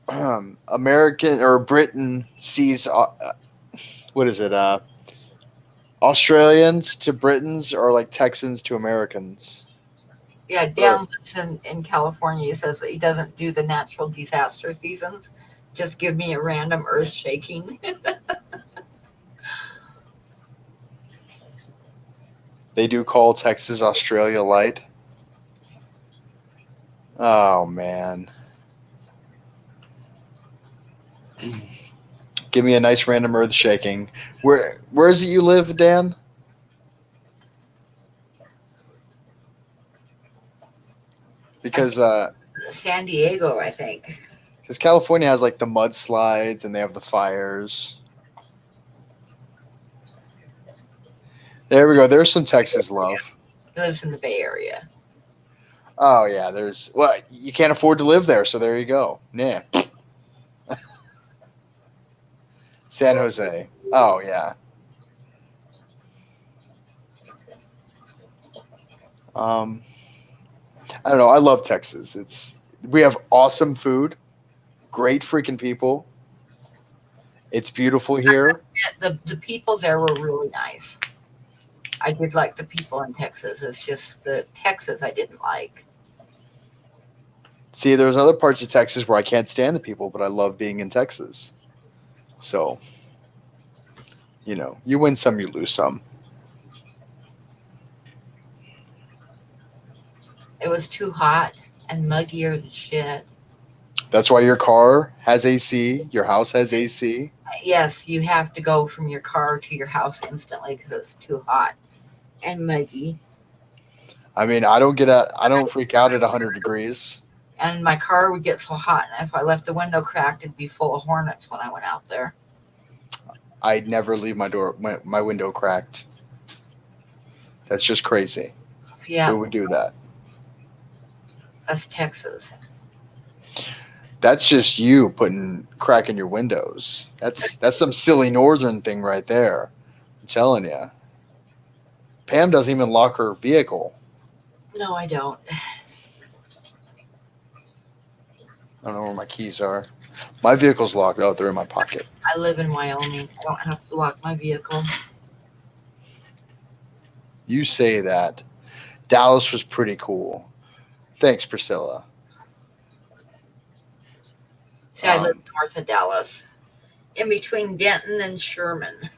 Oh. American or Britain sees what is it? Australians to Britons are like Texans to Americans. Yeah, Or Dan lives in California. He says that he doesn't do the natural disaster seasons. Just give me a random earth shaking. they do call Texas Australia light. Oh man. Give me a nice random earth shaking. Where is it you live, Dan? Because San Diego, I think. because California has like the mudslides and they have the fires. There we go. There's some Texas love. He lives in the Bay Area. Oh yeah, you can't afford to live there, so there you go. Nah. San Jose. Oh yeah. Um I don't know. I love Texas. We have awesome food, great freaking people. It's beautiful here. The people there were really nice. I did like the people in Texas. It's just the Texas I didn't like. See, there's other parts of Texas where I can't stand the people, but I love being in Texas. So, you win some, you lose some. It was too hot and muggier than shit. That's why your car has AC, your house has AC. Yes, you have to go from your car to your house instantly because it's too hot and muggy. I mean, I don't freak out at 100 degrees. And my car would get so hot, and if I left the window cracked, it'd be full of hornets when I went out there. I'd never leave my window cracked. That's just crazy. Yeah, Who would do that? that's Texas. That's just you putting crack in your windows. That's some silly northern thing right there. I'm telling you. Pam doesn't even lock her vehicle. No, I don't. I don't know where my keys are. My vehicle's locked. Oh, they're in my pocket. I live in Wyoming. I don't have to lock my vehicle. You say that. Dallas was pretty cool. Thanks, Priscilla. See, I live north of Dallas. in between Denton and Sherman.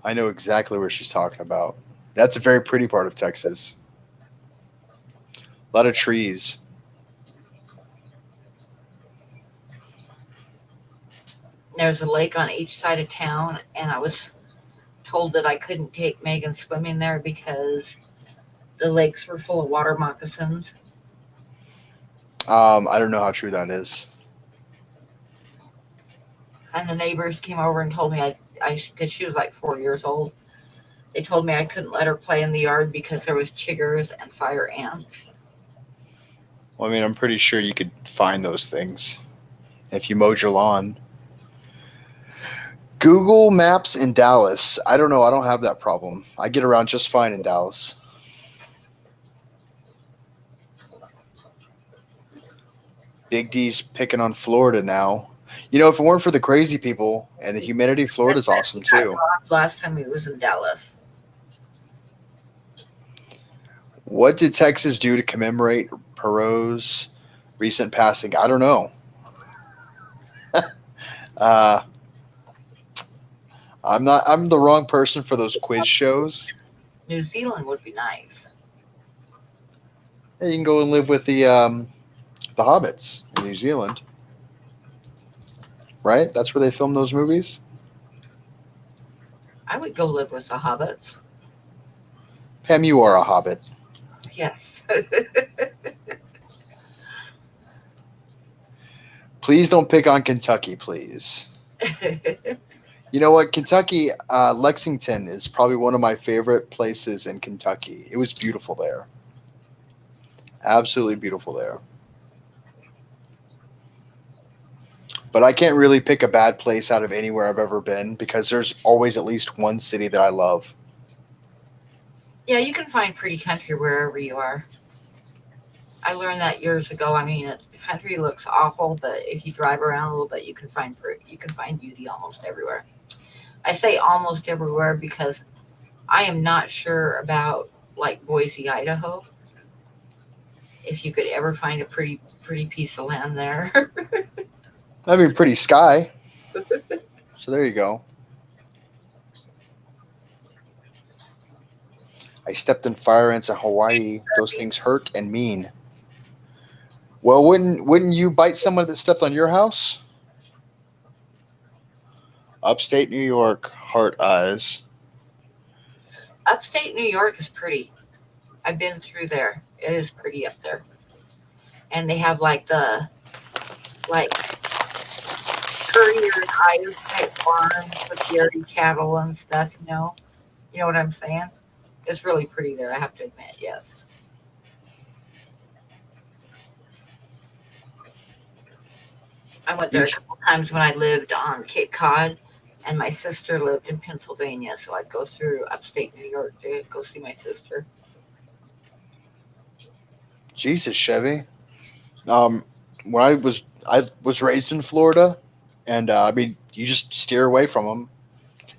I know exactly where she's talking about. That's a very pretty part of Texas. A lot of trees. There's a lake on each side of town, and I was told that I couldn't take Megan swimming there because the lakes were full of water moccasins. I don't know how true that is. And the neighbors came over and told me because she was like 4 years old. They told me I couldn't let her play in the yard because there was chiggers and fire ants. Well, I mean, I'm pretty sure you could find those things if you mowed your lawn. Google Maps in Dallas. I don't know. I don't have that problem. I get around just fine in Dallas. Big D's picking on Florida now. You know, if it weren't for the crazy people and the humidity, That's Florida's that awesome he got too. robbed last time he was in Dallas. What did Texas do to commemorate Perot's recent passing? I don't know. Uh, I'm not. I'm the wrong person for those quiz shows. New Zealand would be nice. Yeah, you can go and live with the hobbits in New Zealand, right? That's where they film those movies. I would go live with the hobbits. Pam, you are a hobbit. Yes. Please don't pick on Kentucky, please. You know what? Kentucky, Lexington is probably one of my favorite places in Kentucky. It was beautiful there. Absolutely beautiful there. But I can't really pick a bad place out of anywhere I've ever been because there's always at least one city that I love. Yeah, you can find pretty country wherever you are. I learned that years ago. I mean, country looks awful, but if you drive around a little bit, you can find beauty almost everywhere. I say almost everywhere because I am not sure about like Boise, Idaho. If you could ever find a pretty piece of land there. I mean, pretty sky. So there you go. I stepped in fire ants in Hawaii. Those things hurt and mean. Well, wouldn't you bite someone that stepped on your house? Upstate New York, heart eyes. Upstate New York is pretty. I've been through there. It is pretty up there, and they have like Courier and Ives type farms with dairy cattle and stuff. You know what I'm saying? It's really pretty there. I have to admit, yes. I went there You a couple times when I lived on Cape Cod, and my sister lived in Pennsylvania, so I'd go through upstate New York to go see my sister. Jesus, Chevy. Um, when I was raised in Florida, and I mean, you just steer away from them.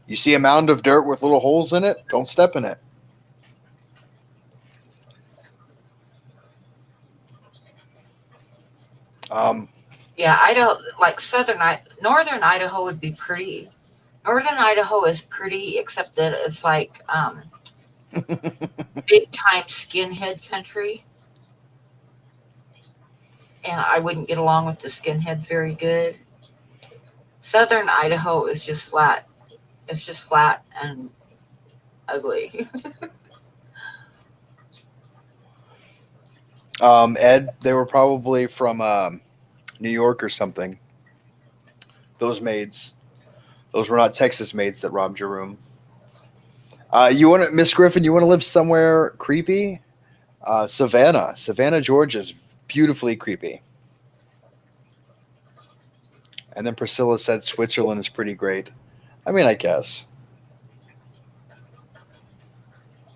You see a mound of dirt with little holes in it, don't step in it. Um, Yeah, I don't like northern Idaho would be pretty. Northern Idaho is pretty, except that it's like big time skinhead country, and I wouldn't get along with the skinheads very good. Southern Idaho is just flat. It's just flat and ugly. Ed, they were probably from New York or something. Those maids. Those were not Texas maids that robbed your room. You want to, Miss Griffin? You want to live somewhere creepy? Savannah, Georgia is beautifully creepy. And then Priscilla said Switzerland is pretty great. I mean, I guess.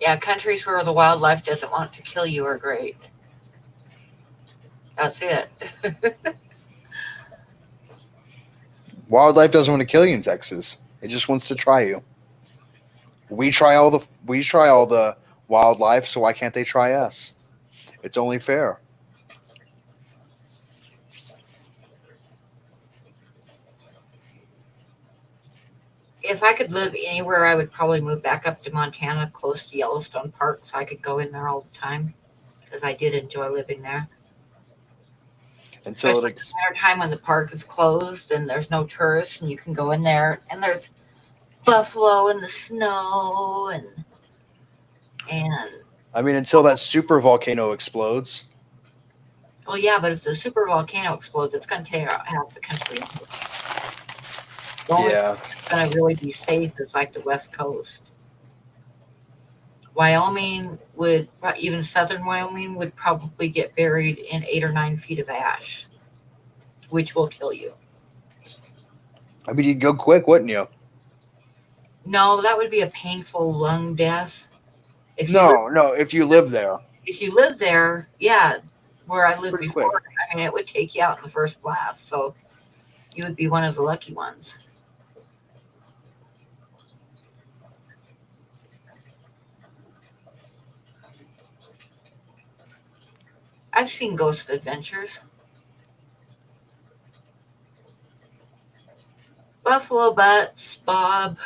Yeah, countries where the wildlife doesn't want to kill you are great. That's it. Wildlife doesn't want to kill you in Texas. It just wants to try you. We try all the wildlife, so why can't they try us? It's only fair. If I could live anywhere, I would probably move back up to Montana, close to Yellowstone Park, so I could go in there all the time because I did enjoy living there. Until Especially it at the winter time when the park is closed and there's no tourists, and you can go in there and there's buffalo in the snow and I mean, until that super volcano explodes. well, yeah, but if the super volcano explodes, it's going to take out half the country. The only Yeah. place that's going to really be safe is like the West Coast. Wyoming would, even southern Wyoming would probably get buried in 8 or 9 feet of ash, which will kill you. I mean, you'd go quick, wouldn't you? No, that would be a painful lung death. If you live, No, no. If you live there, if you live there, yeah, where I lived pretty quick. before, I mean, it would take you out in the first blast. So you would be one of the lucky ones. I've seen ghost adventures. Buffalo butts, Bob.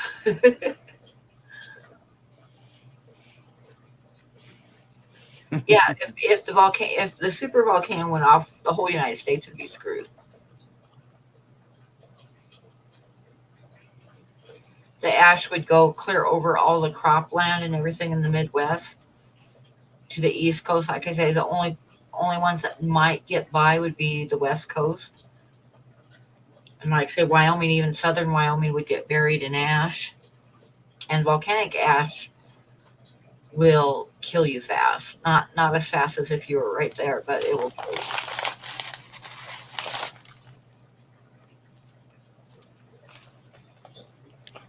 Yeah, if the super volcano went off, the whole United States would be screwed. The ash would go clear over all the cropland and everything in the Midwest to the East Coast. Like I say, the only ones that might get by would be the West Coast. And like I say, Wyoming, even southern Wyoming would get buried in ash. And volcanic ash will kill you fast. Not as fast as if you were right there, but it will kill you.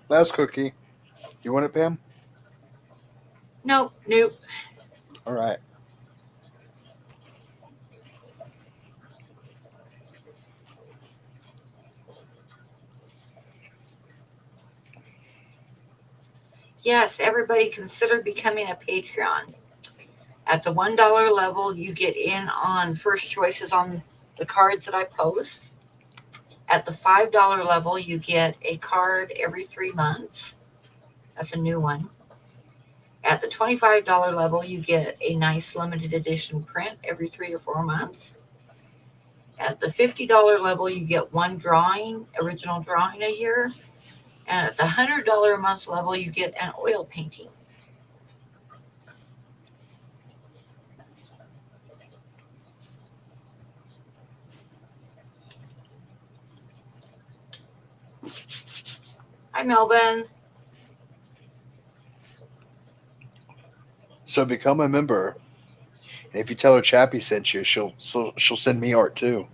Last cookie. You want it, Pam? Nope, nope. All right. Yes, everybody consider becoming a Patreon. At the $1 level, you get in on first choices on the cards that I post. At the $5 level, you get a card every 3 months. That's a new one. At the $25 level, you get a nice limited edition print every 3 or 4 months. At the $50 level, you get one original drawing a year. And at the $100 a month level, you get an oil painting. Hi, Melvin. So become a member, and if you tell her Chappie sent you, she'll send me art too.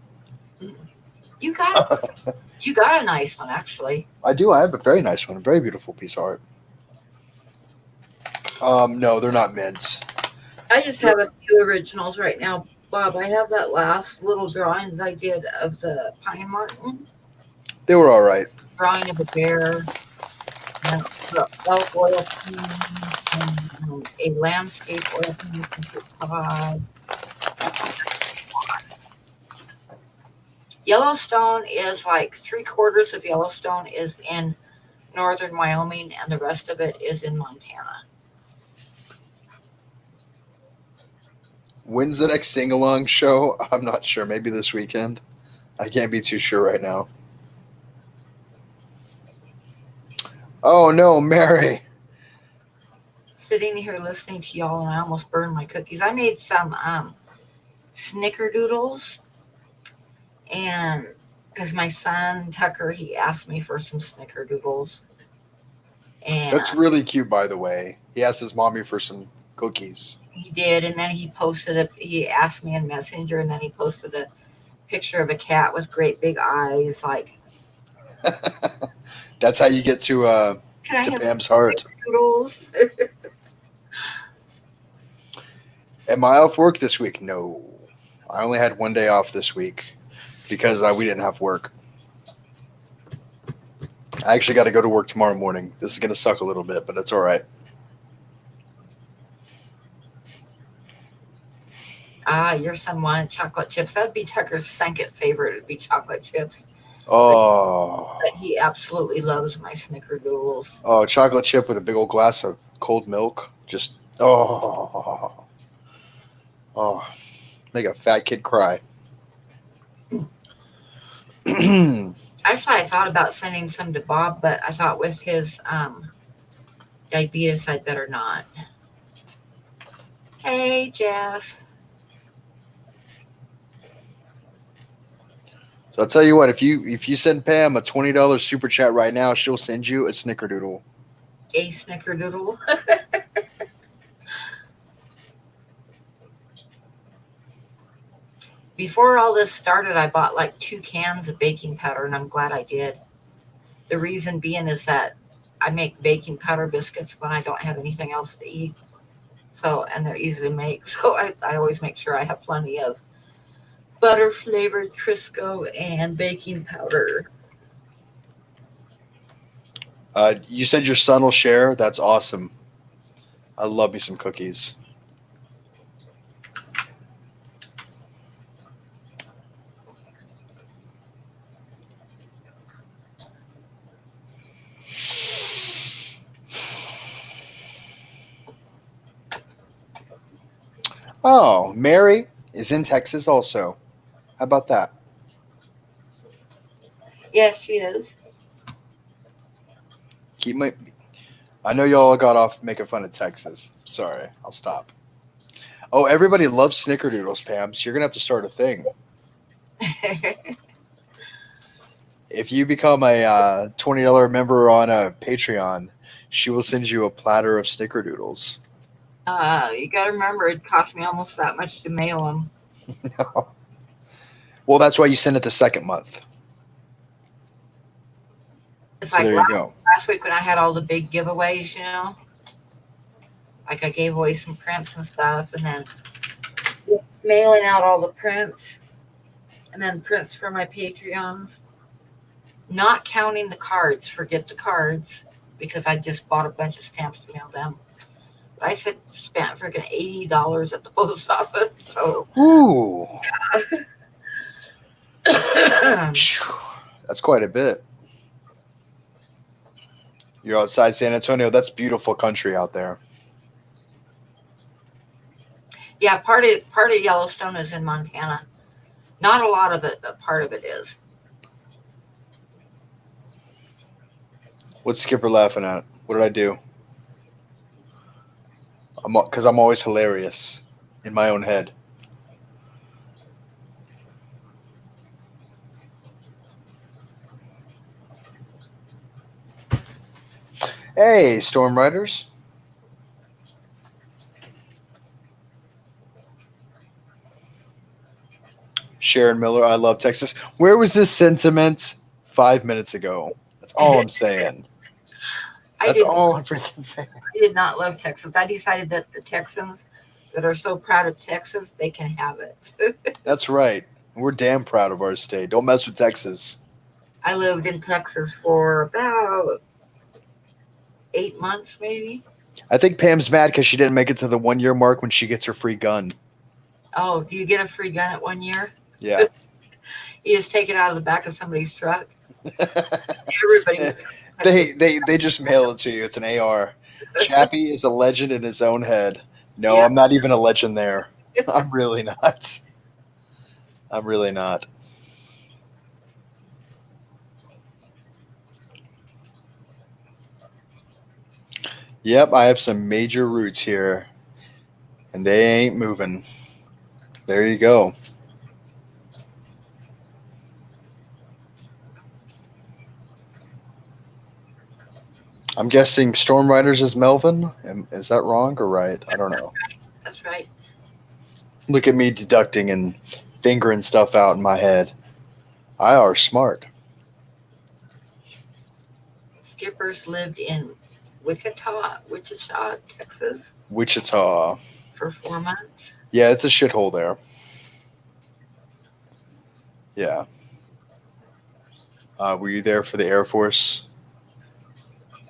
You got you got a nice one, actually. I do. I have a very nice one, a very beautiful piece of art. No, they're not mints. I just have a few originals right now, Bob. I have that last little drawing that I did of the pine marten, They were all right. drawing of a bear, and the elk oil painting, and a landscape oil painting from Todd. Yellowstone is like 3/4 of Yellowstone is in northern Wyoming, and the rest of it is in Montana. When's the next sing along show? I'm not sure. Maybe this weekend. I can't be too sure right now. Oh no, Mary. Sitting here listening to y'all, and I almost burned my cookies. I made some snickerdoodles, and because my son Tucker, he asked me for some snickerdoodles, and That's really cute, by the way. He asked his mommy for some cookies. he did, and then he posted a. He asked me in Messenger, and then he posted a picture of a cat with great big eyes. Like, That's how you get can I to have Pam's heart. snickerdoodles? Am I off work this week? No. I only had one day off this week because we didn't have work. I actually got to go to work tomorrow morning. This is going to suck a little bit, but it's all right. Your son wanted chocolate chips. That'd be Tucker's second favorite. It'd be chocolate chips. But, Oh, but he absolutely loves my snickerdoodles. oh, chocolate chip with a big old glass of cold milk. Just oh, make a fat kid cry. Actually, I thought about sending some to Bob, but I thought with his diabetes, I'd better not. Hey, Jess. So I'll tell you what, if you send Pam a $20 super chat right now, she'll send you a snickerdoodle. A snickerdoodle. Before all this started, I bought like 2 cans of baking powder, and I'm glad I did. The reason being is that I make baking powder biscuits when I don't have anything else to eat. So, and they're easy to make. So I always make sure I have plenty of butter flavored Crisco and baking powder. You said your son will share. That's awesome. I love me some cookies. Oh, Mary is in Texas also. How about that? Yes, she is. Keep my. I know y'all got off making fun of Texas. Sorry, I'll stop. Oh, everybody loves snickerdoodles, Pam. So you're gonna have to start a thing. If you become a $20 member on a Patreon, she will send you a platter of snickerdoodles. You got to remember, it cost me almost that much to mail them. Well, that's why you send it the second month. It's So like there you go. last week when I had all the big giveaways, like I gave away some prints and stuff, and then mailing out all the prints, and then prints for my Patreons. Not counting the cards, forget the cards, because I just bought a bunch of stamps to mail them. But I spent freaking $80 at the post office. So Ooh, yeah, that's quite a bit. You're outside San Antonio. That's beautiful country out there. part of Yellowstone is in Montana. Not a lot of it, but part of it is. What's Skipper laughing at? What did I do? Because I'm always hilarious in my own head. Hey, Storm Riders. Sharon Miller, I love Texas. Where was this sentiment 5 minutes ago? That's all I'm saying. I That's did. all I'm freaking saying. I did not love Texas. I decided that the Texans that are so proud of Texas, they can have it. That's right. We're damn proud of our state. Don't mess with Texas. I lived in Texas for about 8 months, maybe. I think Pam's mad because she didn't make it to the 1 year mark when she gets her free gun. Oh, do you get a free gun at 1 year? Yeah. You just take it out of the back of somebody's truck. Everybody. they just mail it to you. It's an AR. Chappie is a legend in his own head. No, Yeah. I'm not even a legend there. I'm really not. I'm really not. Yep, I have some major roots here, and they ain't moving. There you go. I'm guessing Storm Riders is Melvin. Is that wrong or right? I don't know. That's right. Look at me deducting and fingering stuff out in my head. I are smart. Skippers lived in Wichita, Texas Wichita. for 4 months. Yeah, it's a shithole there. Yeah. Were you there for the Air Force?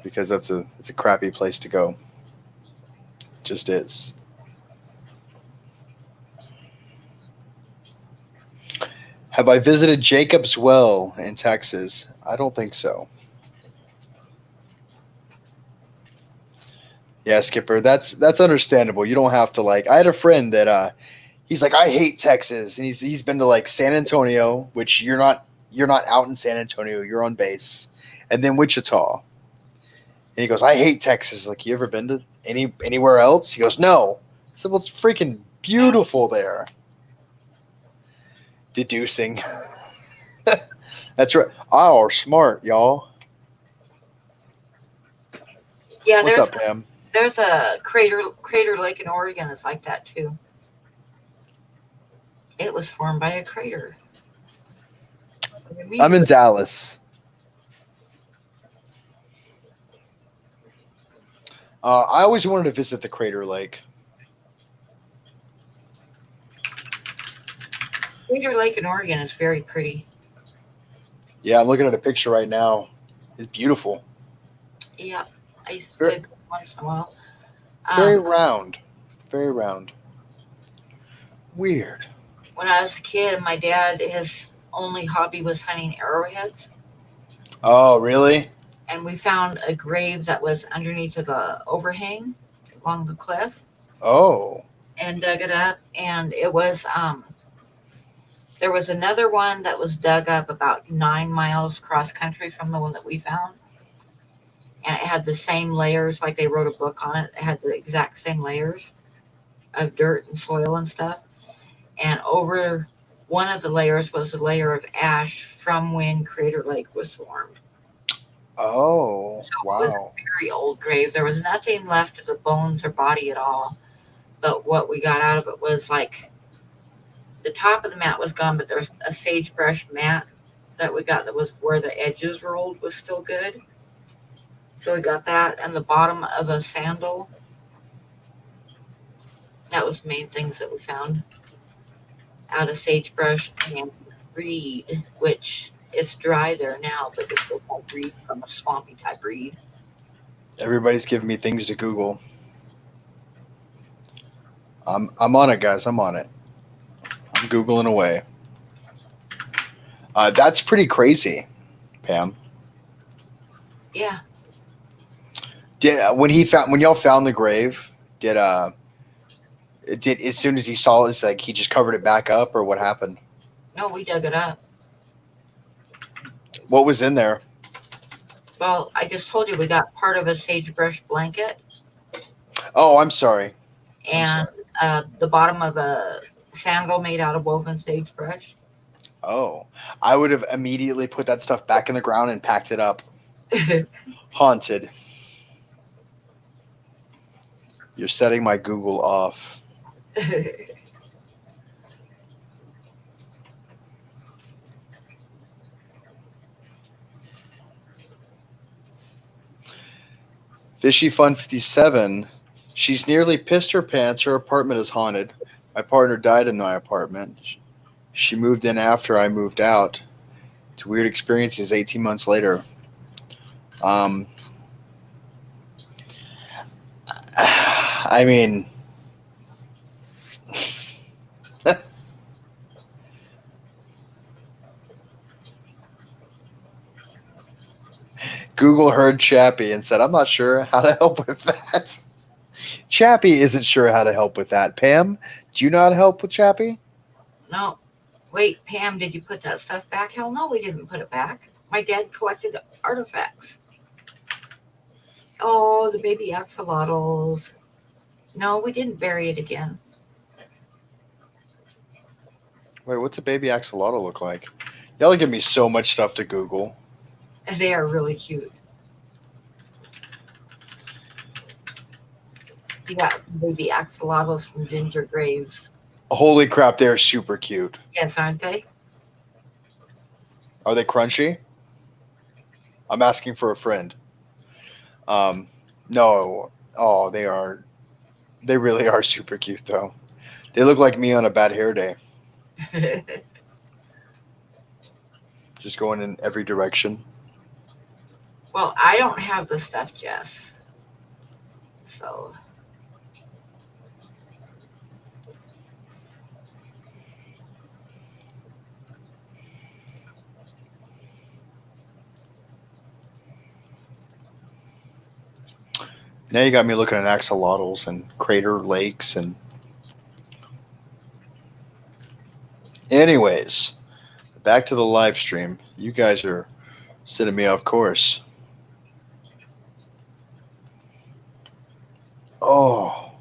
Because it's a crappy place to go. Just is. Have I visited Jacob's Well in Texas? I don't think so. Yeah, Skipper, that's understandable. You don't have to like. I had a friend that he's like, I hate Texas, and he's been to like San Antonio, which you're not out in San Antonio, you're on base, and then Wichita. And he goes, I hate Texas. Like, you ever been to anywhere else? He goes, no. I said, well, it's freaking beautiful there. Deducing. That's right. Oh, smart, y'all. Yeah, What's up, Pam? there's a crater lake in Oregon. It's like that too. It was formed by a crater. A I'm in meteorite. Dallas. I always wanted to visit the Crater Lake. Crater Lake in Oregon is very pretty. Yeah, I'm looking at a picture right now. It's beautiful. Yeah, I used Very, to go once in a while. very Um, round. Very round. Weird. when I was a kid, my dad, his only hobby was hunting arrowheads. Oh, really? And we found a grave that was underneath of a overhang along the cliff Oh. and dug it up. And it was there was another one that was dug up about 9 miles cross country from the one that we found, and it had the same layers. Like they wrote a book on it. It had the exact same layers of dirt and soil and stuff. And over one of the layers was a layer of ash from when Crater Lake was formed. Oh. So it was Wow. a very old grave. There was nothing left of the bones or body at all. But what we got out of it was like the top of the mat was gone, but there's a sagebrush mat that we got that was where the edges rolled was still good. So we got that, and the bottom of a sandal. That was the main things that we found out of sagebrush and reed, which it's dry there now, but it's still called reed from a swampy type reed. Everybody's giving me things to Google. I'm on it, guys. I'm on it. I'm Googling away. That's pretty crazy, Pam. Yeah. Did when y'all found the grave? Did did as soon as he saw it, it's like he just covered it back up, or what happened? No, we dug it up. What was in there? Well, I just told you we got part of a sagebrush blanket Oh, I'm sorry. I'm and sorry. the bottom of a sandal made out of woven sagebrush. Oh, I would have immediately put that stuff back in the ground and packed it up. Haunted. You're setting my Google off. Fishy Fun 57. She's nearly pissed her pants. Her apartment is haunted. My partner died in my apartment. She moved in after I moved out. It's weird experiences 18 months later. Um, I mean, Google heard Chappie and said, I'm not sure how to help with that. Chappie isn't sure how to help with that. Pam, do you know how to help with Chappie? No. Wait, Pam, did you put that stuff back? Hell no, we didn't put it back. My dad collected artifacts. Oh, the baby axolotls. No, we didn't bury it again. Wait, what's a baby axolotl look like? Y'all give me so much stuff to Google. They are really cute. You got baby axolotls from Ginger Graves. Holy crap, they're super cute. Yes, aren't they? Are they crunchy? I'm asking for a friend. Um, no. Oh, they are. They really are super cute, though. They look like me on a bad hair day, just going in every direction. Well, I don't have the stuff, Jess. So, Now you got me looking at axolotls and crater lakes and. Anyways, back to the live stream. You guys are sending me off course. Oh.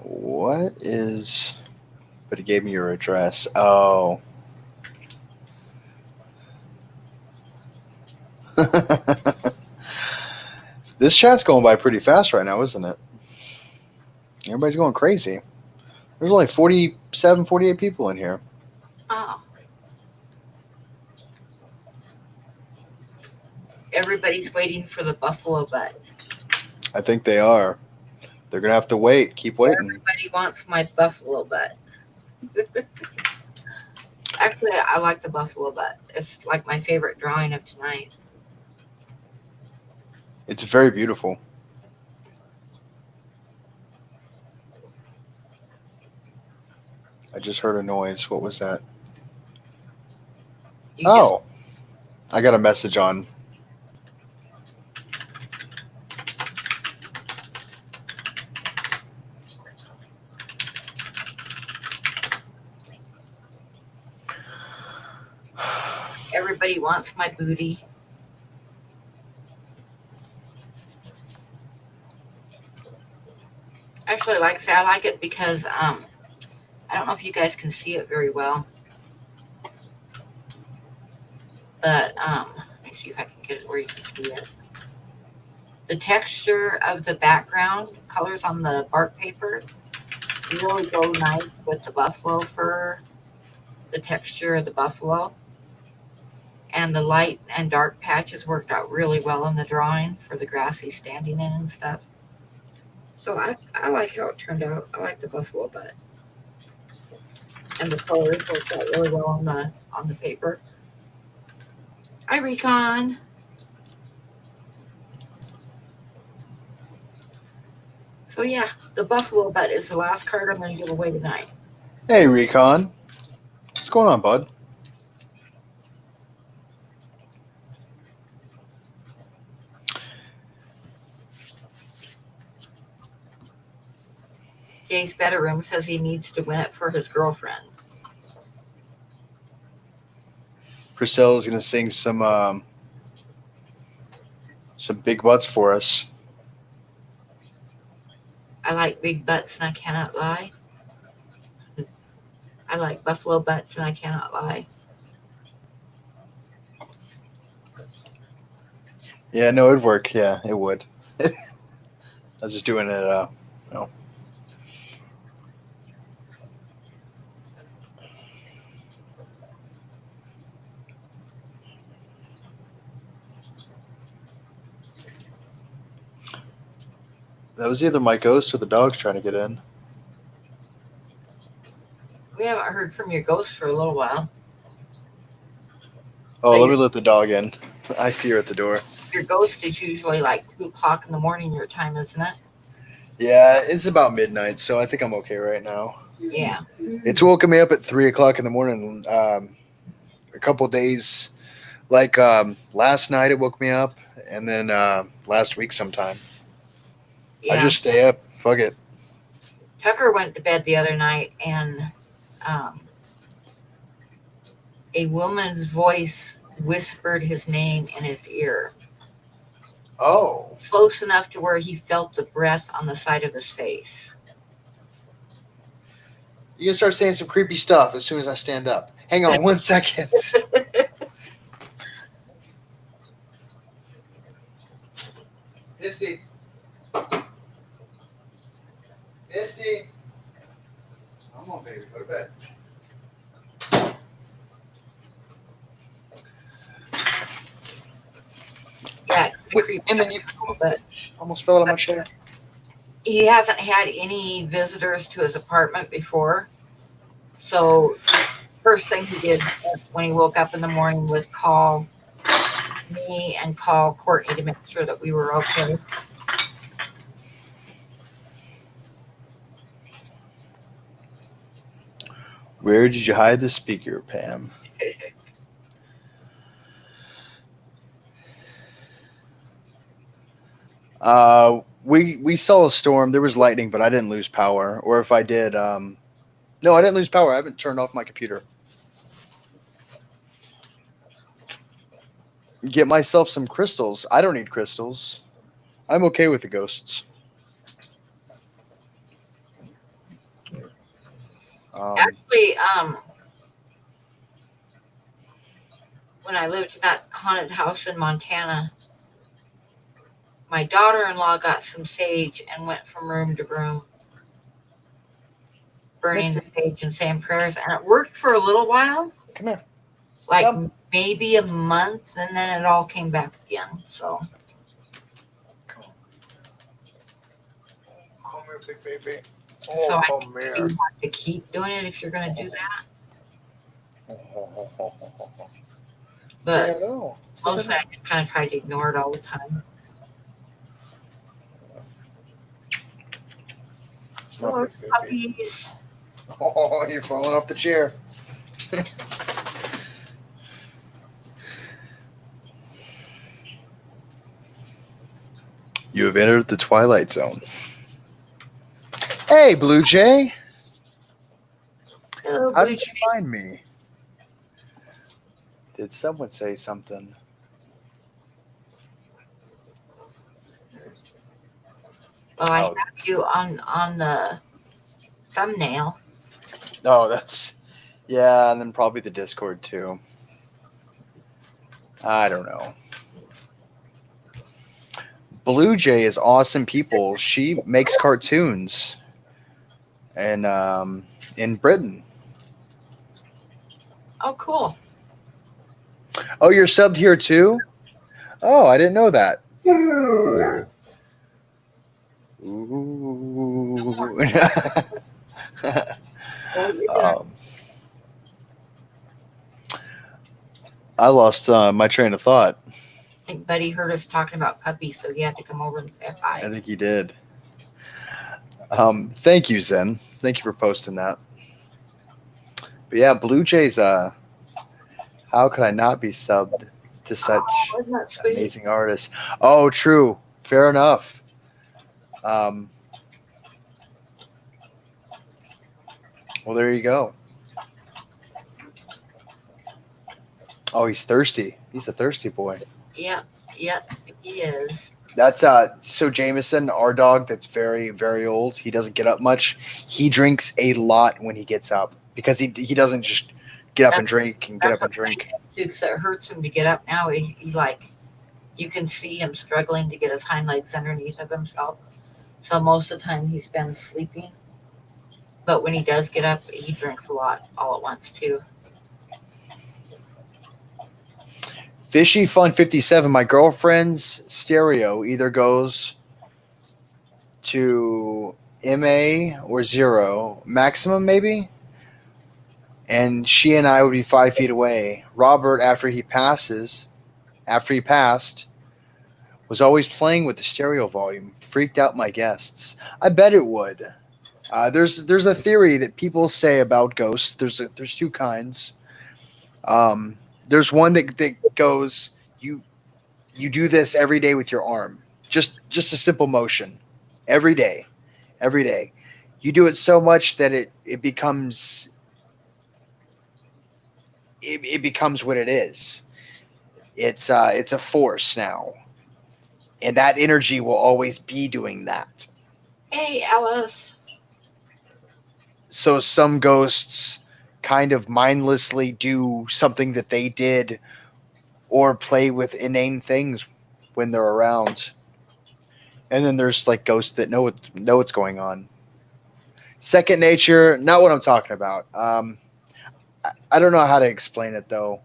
What is. But he gave me your address. Oh. This chat's going by pretty fast right now, isn't it? Everybody's going crazy. There's only 47, 48 people in here. Oh. Everybody's waiting for the buffalo butt. I think they are. They're going to have to wait. Keep waiting. Everybody wants my buffalo butt. Actually, I like the buffalo butt. It's like my favorite drawing of tonight. It's very beautiful. I just heard a noise. What was that? Oh, I got a message on. Everybody wants my booty. Actually, like I say, I like it because I don't know if you guys can see it very well, but let me see if I can get it where you can see it. The texture of the background colors on the bark paper really go nice with the buffalo fur, the texture of the buffalo. And the light and dark patches worked out really well in the drawing for the grass he's standing in and stuff. So I like how it turned out. I like the buffalo butt. And the colors worked out really well on the paper. Hi, Recon. So yeah, the buffalo butt is the last card I'm going to give away tonight. Hey, Recon. What's going on, bud? Jay's Bedroom says he needs to win it for his girlfriend. Priscilla's going to sing some big butts for us. I like big butts and I cannot lie. I like buffalo butts and I cannot lie. Yeah, no, it'd work. Yeah, it would. I was just doing it, no. That was either my ghost or the dog's trying to get in. We haven't heard from your ghost for a little while. Oh, let me let the dog in. I see her at the door. Your ghost is usually like 2 o'clock in the morning your time, isn't it? Yeah, it's about midnight, so I think I'm okay right now. Yeah. It's woken me up at 3 o'clock in the morning. A couple days, like last night, it woke me up, and then last week sometime. Yeah. I just stay up. Fuck it. Tucker went to bed the other night, and a woman's voice whispered his name in his ear. Oh. Close enough to where he felt the breath on the side of his face. You can start saying some creepy stuff as soon as I stand up. Hang on 1 second. Misty. Misty. Come on, baby. Go to bed. Yeah, and then you almost fell out of my chair. He hasn't had any visitors to his apartment before. So first thing he did when he woke up in the morning was call me and call Courtney to make sure that we were okay. Where did you hide the speaker, Pam? We saw a storm. There was lightning, but I didn't lose power. Or if I did, no, I didn't lose power. I haven't turned off my computer. Get myself some crystals. I don't need crystals. I'm okay with the ghosts. Um, Actually, when I lived in that haunted house in Montana, my daughter-in-law got some sage and went from room to room burning the Missy, sage and saying prayers, and it worked for a little while, come here. like Come. maybe a month, and then it all came back again. So Come here, big baby. so Oh, I come think that you here. have to keep doing it if you're going to do that. Say But hello. Say mostly hello. I just kind of try to ignore it all the time. My Oh, big baby. puppies. Oh, you're falling off the chair. You have entered the Twilight Zone. Hey, Blue Jay. Hello, How Blue did Jay. you find me? Did someone say something? Well, I Oh, have you on the thumbnail. oh, that's yeah, and then probably the Discord too. I don't know. Blue Jay is awesome people. She makes cartoons, and in Britain. Oh, cool. Oh, you're subbed here too. Oh, I didn't know that. Ooh. Oh, you're done. um, I lost my train of thought. I think Buddy heard us talking about puppies, so he had to come over and say I hi. think he did. Thank you, Zen. Thank you for posting that. But yeah, Blue Jays. How could I not be subbed to such Wasn't that sweet? amazing artists? Oh, true. Fair enough. Um, well, there you go. Oh, he's thirsty. He's a thirsty boy. Yep, yep, he is. That's so Jameson, our dog that's very, very old, he doesn't get up much. He drinks a lot when he gets up because he doesn't just get up and That's drink and get that's up and what Buddy drink. does too, 'cause it hurts him to get up now. He like you can see him struggling to get his hind legs underneath of himself. So most of the time he spends sleeping. But when he does get up, he drinks a lot all at once too. Fishy Fun 57, my girlfriend's stereo either goes to MA or zero, maximum maybe, and she and I would be 5 feet away. Robert, after he passed, was always playing with the stereo volume, freaked out my guests. I bet it would. There's a theory that people say about ghosts. There's two kinds. Um, there's one that goes you you do this every day with your arm, just a simple motion, every day, every day. You do it so much that it becomes what it is. It's a force now, and that energy will always be doing that. Hey, Alice. So some ghosts kind of mindlessly do something that they did or play with inane things when they're around. And then there's like ghosts that know what's going on. Second nature, not what I'm talking about. I don't know how to explain it though.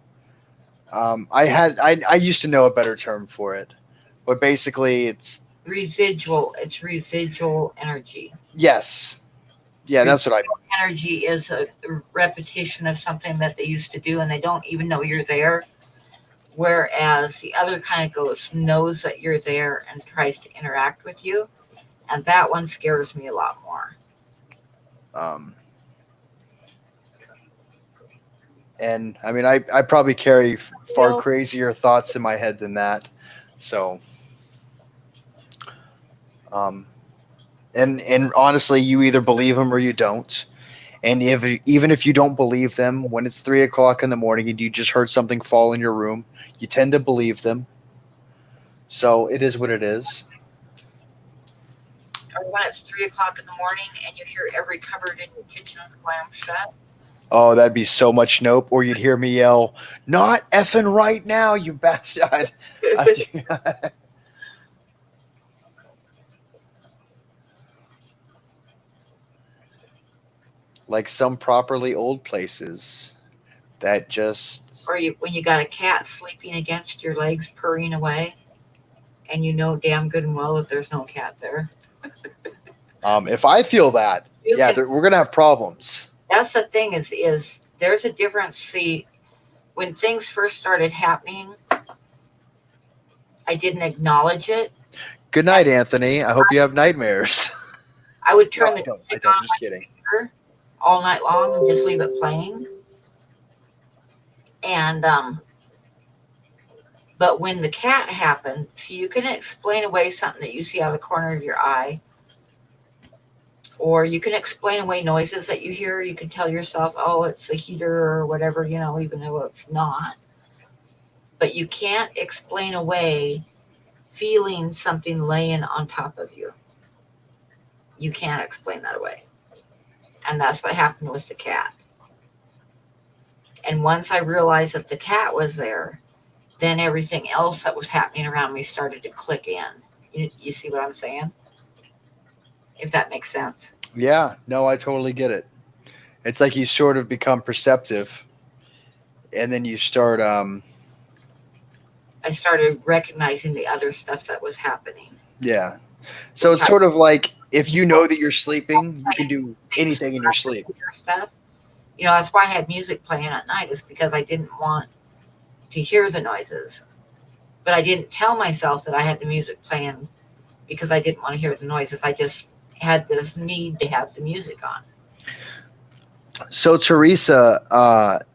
I used to know a better term for it, but basically it's Residual. It's residual energy. yes, yeah, that's what I Residual energy is a repetition of something that they used to do, and they don't even know you're there. Whereas the other kind of ghost knows that you're there and tries to interact with you, and that one scares me a lot more. um And I mean, I probably carry far Feel crazier thoughts in my head than that. So, um, and honestly, you either believe them or you don't. And even if you don't believe them, when it's 3 o'clock in the morning and you just heard something fall in your room, you tend to believe them. So it is what it is. or when it's 3 o'clock in the morning and you hear every cupboard in your kitchen slam shut. Oh, that'd be so much nope. Or you'd hear me yell, "Not effing right now, you bastard!" I do. Like some properly old places that just. Or when you got a cat sleeping against your legs, purring away, and you know damn good and well that there's no cat there. If I feel that, You yeah, can. we're gonna have problems. That's the thing is there's a difference. See, when things first started happening, I didn't acknowledge it. Good night, Anthony. I hope you have nightmares. I would No, turn I the don't. I music on don't. Just kidding. here all night long and just leave it playing. And but when the cat happened, see, you can explain away something that you see out of the corner of your eye, or you can explain away noises that you hear. You can tell yourself, "Oh, it's the heater or whatever," even though it's not. But you can't explain away feeling something laying on top of you. You can't explain that away, and that's what happened with the cat. And once I realized that the cat was there, then everything else that was happening around me started to click in. You see what I'm saying? If that makes sense. Yeah. No, I totally get it. It's like you sort of become perceptive, and then you start. I started recognizing the other stuff that was happening. Yeah. So Which it's I sort of like if you know that you're sleeping, you can playing do things anything in your sleep. stuff. That's why I had music playing at night, is because I didn't want to hear the noises. But I didn't tell myself that I had the music playing because I didn't want to hear the noises. I just had this need to have the music on. So Teresa,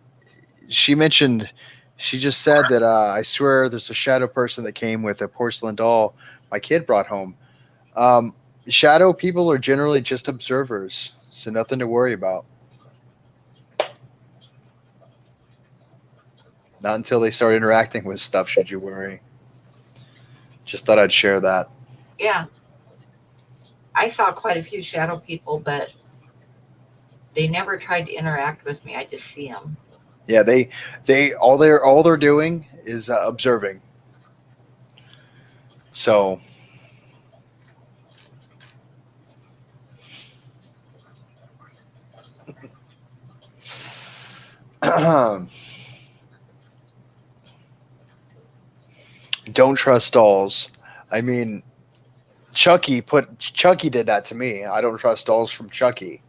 she mentioned, she just said that I swear there's a shadow person that came with a porcelain doll my kid brought home. Um, Shadow people are generally just observers, so nothing to worry about. Not until they start interacting with stuff should you worry. Just thought I'd share that. Yeah, I saw quite a few shadow people, but they never tried to interact with me. I just see them. Yeah, they all they're doing is observing. So don't trust dolls. I mean, Chucky did that to me. I don't trust dolls from Chucky.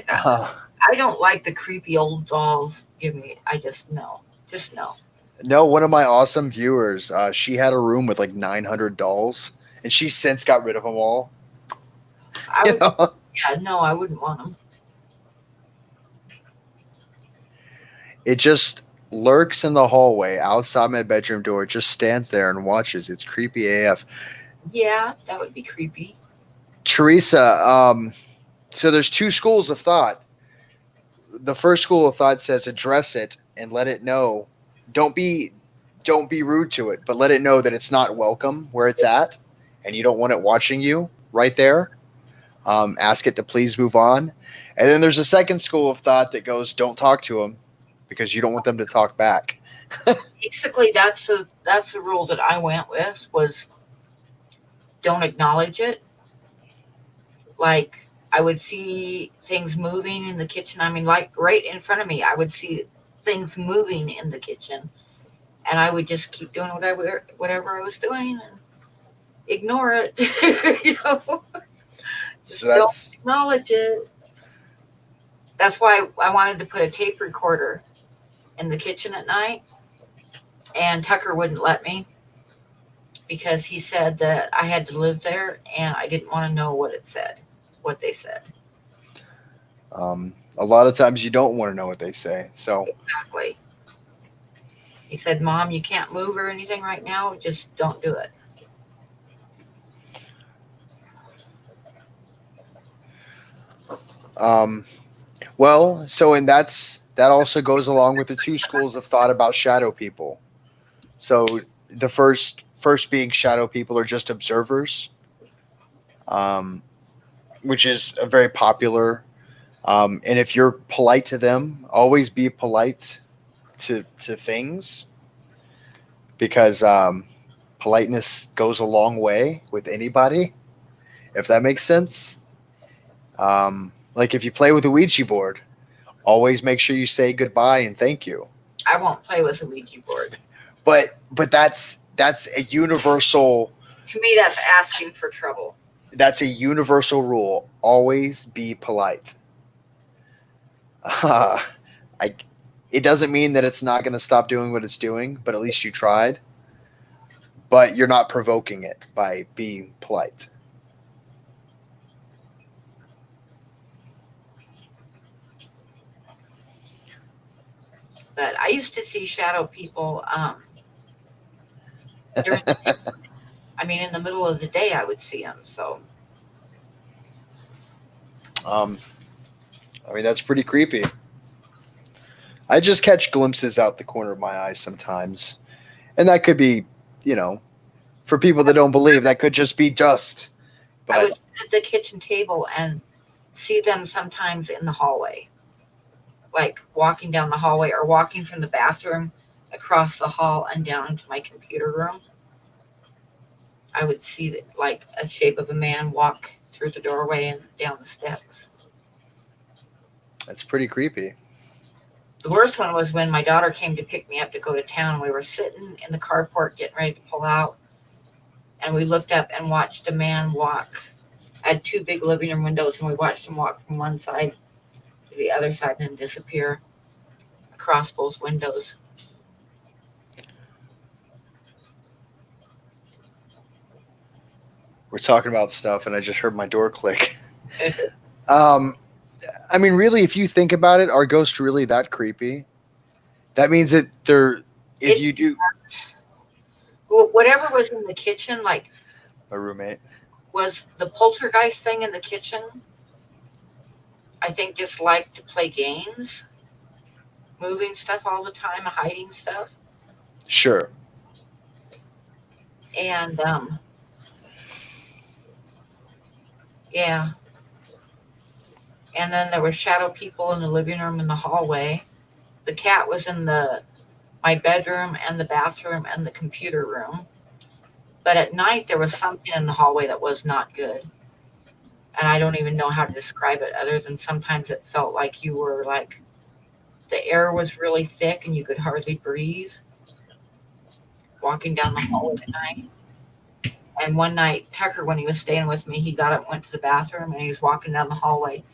Uh, I don't like the creepy old dolls. Give me, I just no, just no. no, one of my awesome viewers, she had a room with like 900 dolls, and she since got rid of them all. I You would, know, yeah, no, I wouldn't want them. it just lurks in the hallway outside my bedroom door. It just stands there and watches. It's creepy AF. Yeah, that would be creepy. Teresa, so there's two schools of thought. The first school of thought says address it and let it know. Don't be don't be rude to it, but let it know that it's not welcome where it's at, and you don't want it watching you right there. Ask it to please move on. And then there's a second school of thought that goes, don't talk to them because you don't want them to talk back. Basically, that's the rule that I went with, was don't acknowledge it. Like, I would see things moving in the kitchen. I mean, like right in front of me, I would see things moving in the kitchen, and I would just keep doing whatever I was doing and ignore it. you know, So just don't that's acknowledge it. That's why I wanted to put a tape recorder in the kitchen at night, and Tucker wouldn't let me because he said that I had to live there and I didn't want to know what it said, what they said. A lot of times you don't want to know what they say. So, Exactly. He said, Mom, you can't move or anything right now. Just don't do it. um, well, so and that also goes along with the two schools of thought about shadow people. So the first being shadow people are just observers, um, which is a very popular. And if you're polite to them, always be polite to things because politeness goes a long way with anybody. If that makes sense. Like if you play with a Ouija board, always make sure you say goodbye and thank you. I won't play with a Ouija board. But that's a universal To me, that's asking for trouble. that's a universal rule. Always be polite. I it doesn't mean that it's not going to stop doing what it's doing, but at least you tried. But you're not provoking it by being polite. But I used to see shadow people during. I mean, in the middle of the day, I would see them. So um, I mean, that's pretty creepy. I just catch glimpses out the corner of my eye sometimes, and that could be, you know, for people that don't believe, that could just be dust. I But would sit at the kitchen table and see them sometimes in the hallway, like walking down the hallway or walking from the bathroom across the hall and down into my computer room. I would see like a shape of a man walk through the doorway and down the steps. that's pretty creepy. The worst one was when my daughter came to pick me up to go to town. We were sitting in the carport getting ready to pull out, and we looked up and watched a man walk. I had two big living room windows, and we watched him walk from one side to the other side and then disappear across both windows. We're talking about stuff, and I just heard my door click. Um, I mean, really, if you think about it, are ghosts really that creepy? That means that they're. If It you do, whatever was in the kitchen, like a roommate. was the poltergeist thing in the kitchen. I think just liked to play games, moving stuff all the time, hiding stuff, Sure. and yeah. And then there were shadow people in the living room and the hallway. The cat was in the my bedroom and the bathroom and the computer room. But at night there was something in the hallway that was not good. And I don't even know how to describe it other than sometimes it felt like you were like the air was really thick and you could hardly breathe walking down the hallway at night. And one night, Tucker, when he was staying with me, he got up, went to the bathroom, and he was walking down the hallway,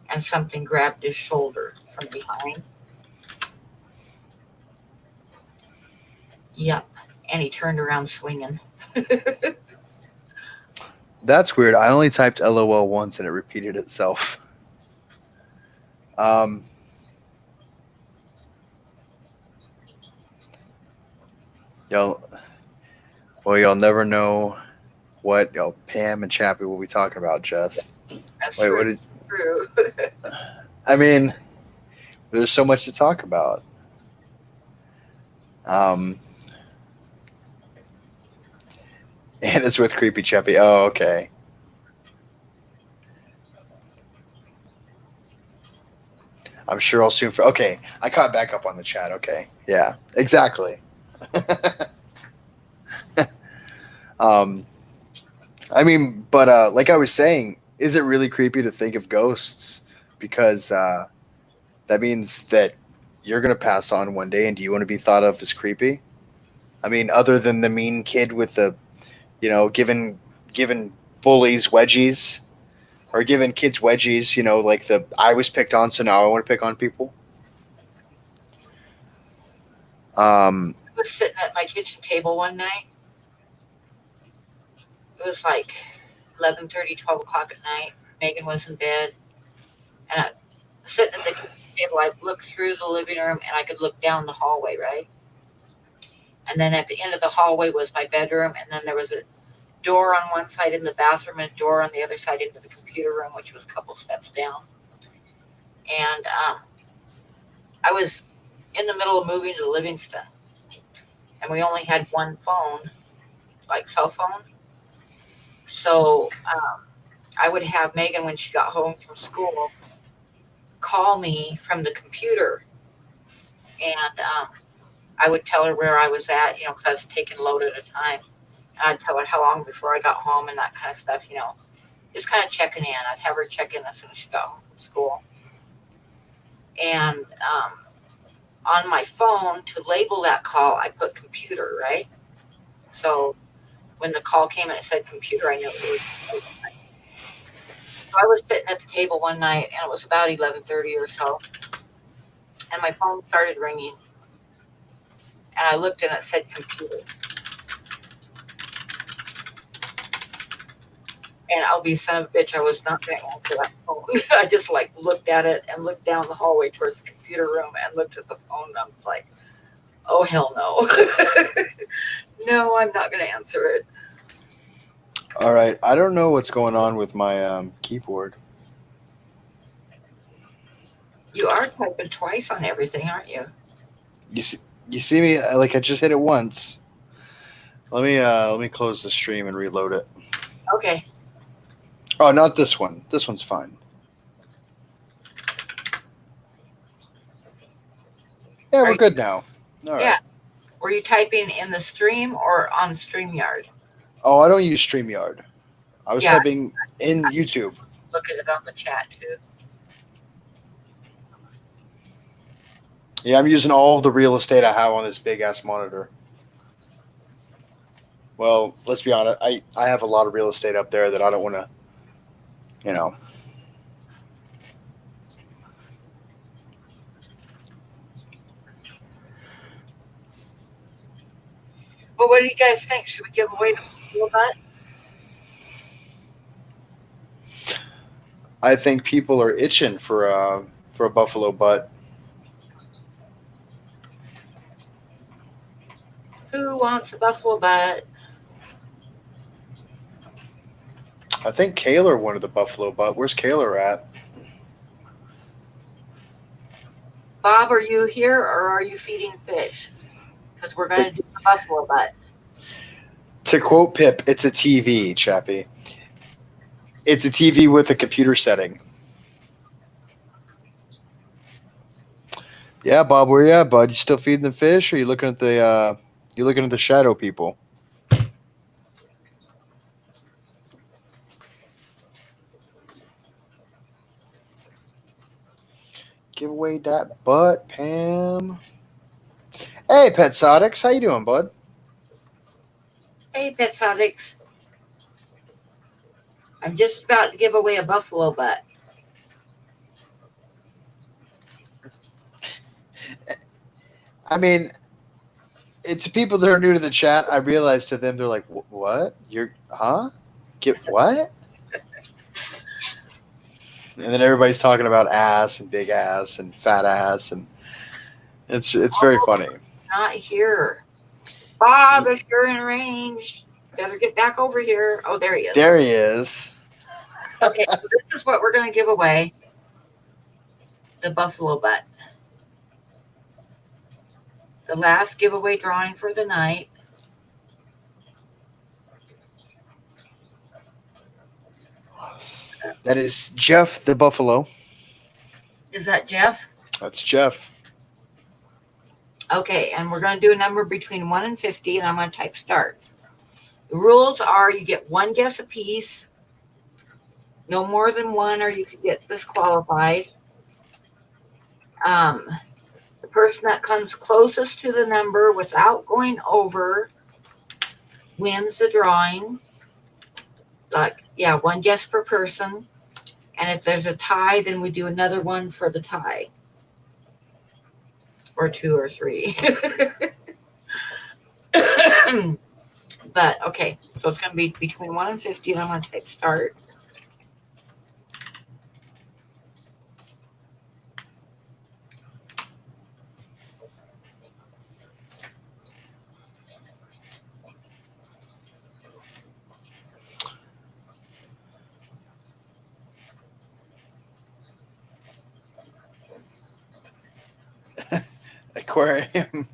and something grabbed his shoulder from behind. Yep. And he turned around swinging. That's weird. I only typed LOL once and it repeated itself. Um, y'all, well, y'all never know what y'all Pam and Chappie will be talking about. Jess, That's wait, true. what did? True. I mean, there's so much to talk about. Um, and it's with Creepy Chappy. Oh, okay. I'm sure I'll soon. Okay, I caught back up on the chat. Okay, yeah, exactly. um, I mean, but like I was saying, is it really creepy to think of ghosts? Because that means that you're gonna pass on one day, and do you want to be thought of as creepy? I mean, other than the mean kid with the, giving bullies wedgies or giving kids wedgies, like the I was picked on, so now I want to pick on people. Um, I was sitting at my kitchen table one night. It was like 11:30, 12 o'clock at night. Megan was in bed, and sitting at the kitchen table. I looked through the living room and I could look down the hallway, right? And then at the end of the hallway was my bedroom, and then there was a door on one side in the bathroom and a door on the other side into the computer room, which was a couple steps down. And I was in the middle of moving to Livingston, and we only had one phone, like cell phone. So I would have Megan, when she got home from school, call me from the computer, and I would tell her where I was at, because I was taking a load at a time. And I'd tell her how long before I got home and that kind of stuff. Just kind of checking in. I'd have her check in as soon as she got home from school. And on my phone, to label that call, I put computer, right? So when the call came and it said computer, I knew it was. So I was sitting at the table one night, and it was about 11:30 or so, and my phone started ringing, and I looked and it said computer. And I'll be son of a bitch, I was not going to answer that phone. I just looked at it and looked down the hallway towards the computer room and looked at the phone, and I was like, oh hell no. No, I'm not going to answer it. All right. I don't know what's going on with my keyboard. You are typing twice on everything, aren't you? You see me? I just hit it once. Let me close the stream and reload it. Okay. Oh, not this one. This one's fine. Yeah, we're good now. All right. Yeah. Were you typing in the stream or on StreamYard? Oh, I don't use StreamYard. I was Yeah. typing in YouTube. Look at it on the chat too. Yeah, I'm using all of the real estate I have on this big ass monitor. Well, let's be honest. I have a lot of real estate up there that I don't want to, Well, what do you guys think? Should we give away the buffalo butt? I think people are itching for a buffalo butt. Who wants a buffalo butt? I think Kaylor wanted the buffalo butt. Where's Kaylor at? Bob, are you here or are you feeding fish? Because we're going to do the buffalo butt. To quote Pip, it's a TV, Chappy. It's a TV with a computer setting. Yeah, Bob, where you at, bud? You still feeding the fish, or you looking at the shadow people? Give away that butt, Pam. Hey, Pet Sodix, how you doing, bud? Hey, Petsodix. I'm just about to give away a buffalo butt. I mean, it's people that are new to the chat. I realize to them, they're like, "What? Get what?" And then everybody's talking about ass and big ass and fat ass, and it's very funny. Not here. Bob, if you're in range, better get back over here. Oh, there he is. There he is. Okay, so this is what we're going to give away. The buffalo butt. The last giveaway drawing for the night. That is Jeff the Buffalo. Is that Jeff? That's Jeff. Okay, and we're going to do a number between 1 and 50, and I'm going to type start. The rules are you get one guess apiece, no more than one, or you could get disqualified. The person that comes closest to the number without going over wins the drawing. One guess per person. And if there's a tie, then we do another one for the tie. Or 2 or 3. But, okay. So it's going to be between 1 and 50, and I'm going to type start. aquarium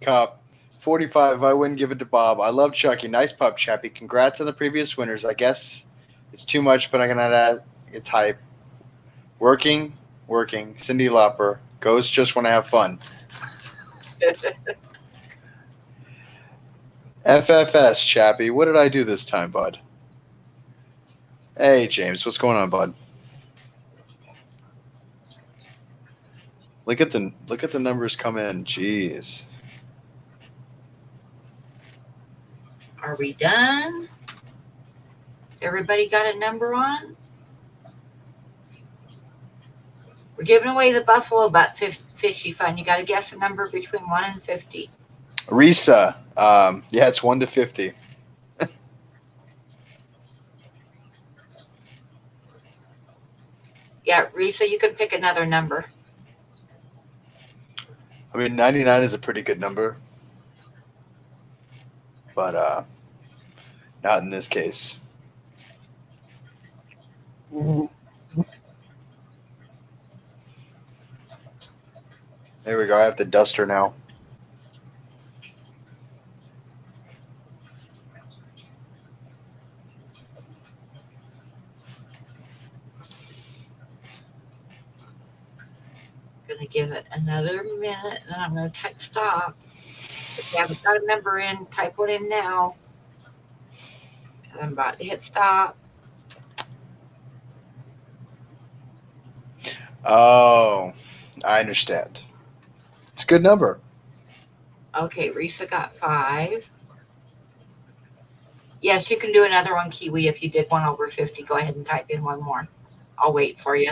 cop. 45. I wouldn't give it to Bob. I love Chucky. Nice pup, Chappy. Congrats on the previous winners. I guess it's too much, but I can add it's hype. Working. Cindy Lauper. Ghosts just want to have fun. FFS, Chappy. What did I do this time, bud? Hey, James. What's going on, bud? Look at the numbers come in. Jeez. Are we done? Has everybody got a number on? We're giving away the Buffalo Butt Fishy Fun. You got to guess a number between 1 and 50. Risa. Yeah, it's 1 to 50. Yeah, Risa, you can pick another number. I mean, 99 is a pretty good number. But not in this case. There we go. I have the duster now. Gonna give it another minute, and then I'm gonna type stop. If you haven't got a number in, type one in now. And I'm about to hit stop. Oh, I understand. It's a good number. Okay, Risa got 5. Yes, you can do another one, Kiwi. If you did one over 50, go ahead and type in one more. I'll wait for you.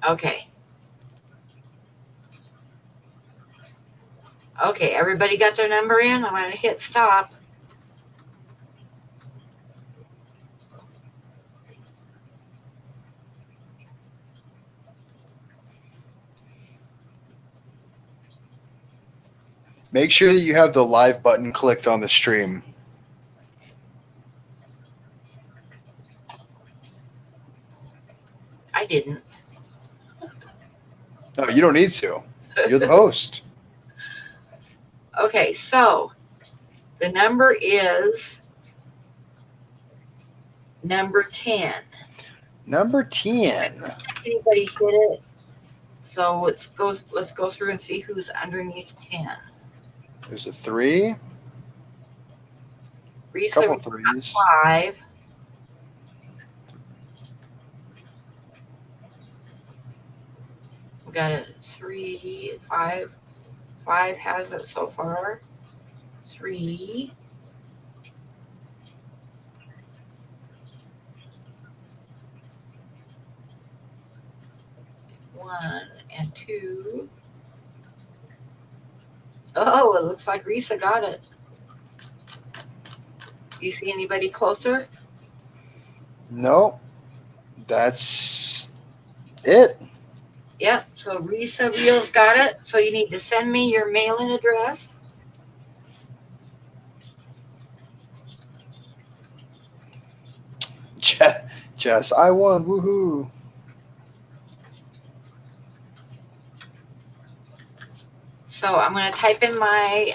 Okay. Okay, everybody got their number in? I'm going to hit stop. Make sure that you have the live button clicked on the stream. I didn't. No, you don't need to. You're the host. Okay, so the number is number 10. Number 10. Anybody hit it? So let's go through and see who's underneath 10. There's a 3. Risa Couple got threes. 5. We got a 3, 5. 5 has it so far. 3. 1 and 2. Oh, it looks like Risa got it. Do you see anybody closer? No, that's it. Yep, so Risa Reels got it. So you need to send me your mailing address. Jess, I won. Woohoo. So I'm going to type in my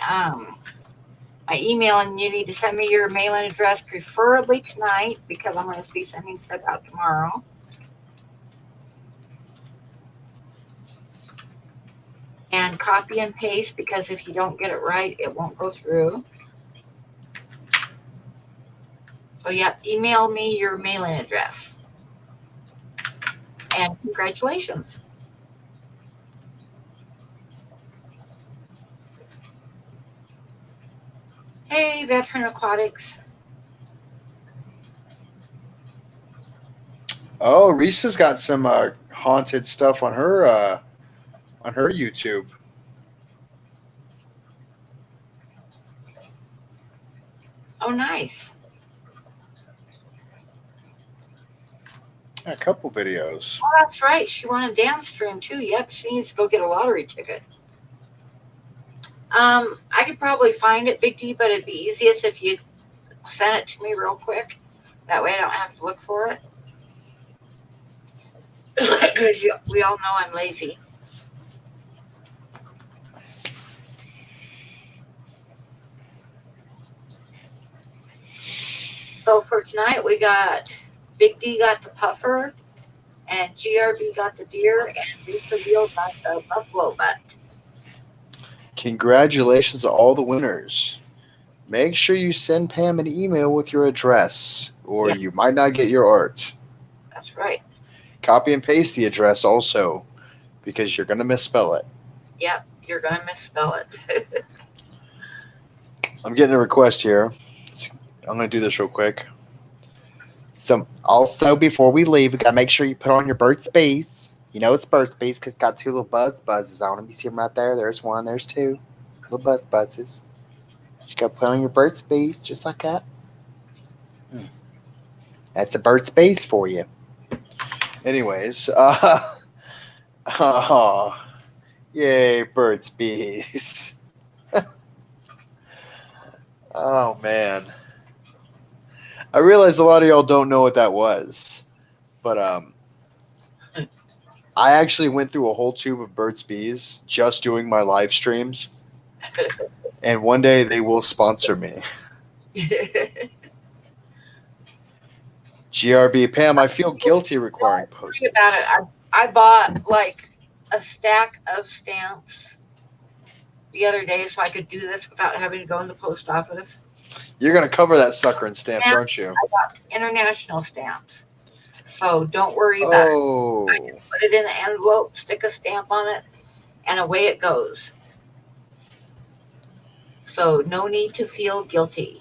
my email, and you need to send me your mailing address, preferably tonight, because I'm going to be sending stuff out tomorrow. And copy and paste, because if you don't get it right, it won't go through. So yeah, email me your mailing address. And congratulations. Hey, Veteran Aquatics. Oh, Risa's got some haunted stuff on her YouTube. Oh, nice. A couple videos. Oh, that's right. She won a dance stream too. Yep, she needs to go get a lottery ticket. I could probably find it, Big D, but it'd be easiest if you send it to me real quick. That way I don't have to look for it. Because we all know I'm lazy. So for tonight, we got Big D got the puffer, and GRB got the deer, and Lisa Beal got the buffalo butt. Congratulations to all the winners. Make sure you send Pam an email with your address, or Yeah, you might not get your art. that's right. Copy and paste the address also, because you're going to misspell it. Yep, you're going to misspell it. I'm getting a request here. I'm going to do this real quick. So, also, before we leave, we got to make sure you put on your Burt's Bees. You know it's Burt's Bees because it's got two little buzzes on them. You see them right there? There's one, there's two. Little buzzes. You got to put on your Burt's Bees just like that. That's a Burt's Bees for you. Anyways, oh, yay, Burt's Bees. Oh, man. I realize a lot of y'all don't know what that was, but I actually went through a whole tube of Burt's Bees just doing my live streams, and one day they will sponsor me. GRB Pam, I feel guilty requiring Don't worry postage. about it. I bought like a stack of stamps the other day so I could do this without having to go in the post office. You're gonna cover that sucker in stamps, aren't you? I got international stamps. So don't worry about it. Oh, I just put it in an envelope, stick a stamp on it, and away it goes. So no need to feel guilty.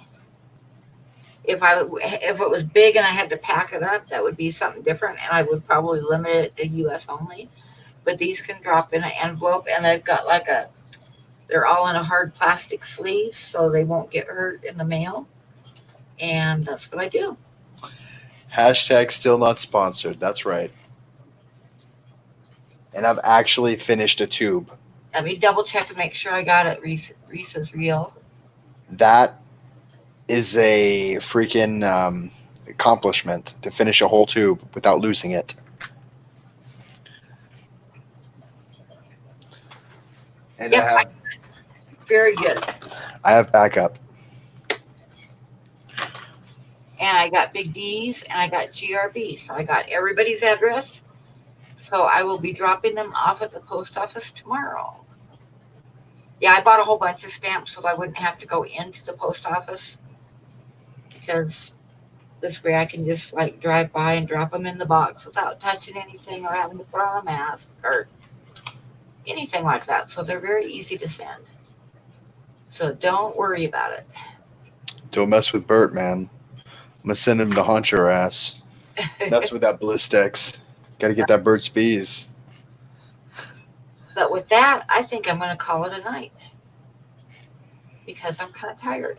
If it was big and I had to pack it up, that would be something different, and I would probably limit it to U.S. only. But these can drop in an envelope, and they've got they're all in a hard plastic sleeve, so they won't get hurt in the mail. And that's what I do. hashtag still not sponsored. That's right. And I've actually finished a tube. Let me double check to make sure I got it. Reese is real. That is a freaking accomplishment to finish a whole tube without losing it. And Yep, very good. I have backup. And I got Big D's and I got GRB. So I got everybody's address. So I will be dropping them off at the post office tomorrow. Yeah, I bought a whole bunch of stamps so I wouldn't have to go into the post office, because this way I can just like drive by and drop them in the box without touching anything or having to put on a mask or anything like that. So they're very easy to send. So don't worry about it. Don't mess with Bert, man. I'm gonna send him to haunt your ass. That's with that ballistics. Got to get that Burt's Bees. But with that, I think I'm going to call it a night because I'm kind of tired.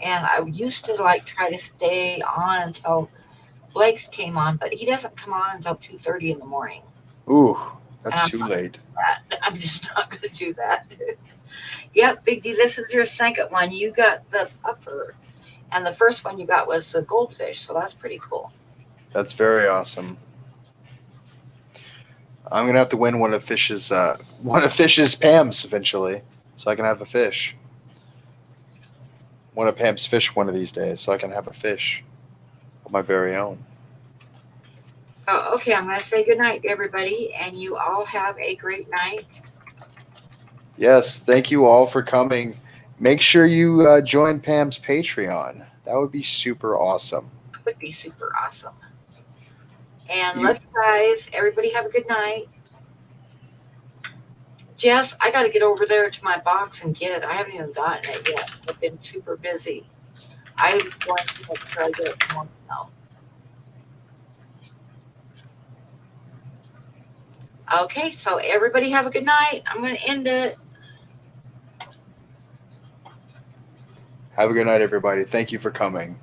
And I used to like try to stay on until Blake's came on, but he doesn't come on until 2:30 in the morning. Ooh, that's too late. I'm just not going to do that. Yep, Big D, this is your second one. You got the puffer, and the first one you got was the goldfish, so that's pretty cool. That's very awesome. I'm gonna have to win one of Fish's Pam's eventually, so I can have a fish. One of Pam's fish one of these days, so I can have a fish of my very own. Oh, okay, I'm going to say goodnight to everybody, and you all have a great night. Yes, thank you all for coming. Make sure you join Pam's Patreon. That would be super awesome. It would be super awesome. And love you guys. Everybody have a good night. Jess, I got to get over there to my box and get it. I haven't even gotten it yet. I've been super busy. I'm going to make sure I get it tomorrow. Okay, so everybody have a good night. I'm going to end it. Have a good night, everybody. Thank you for coming.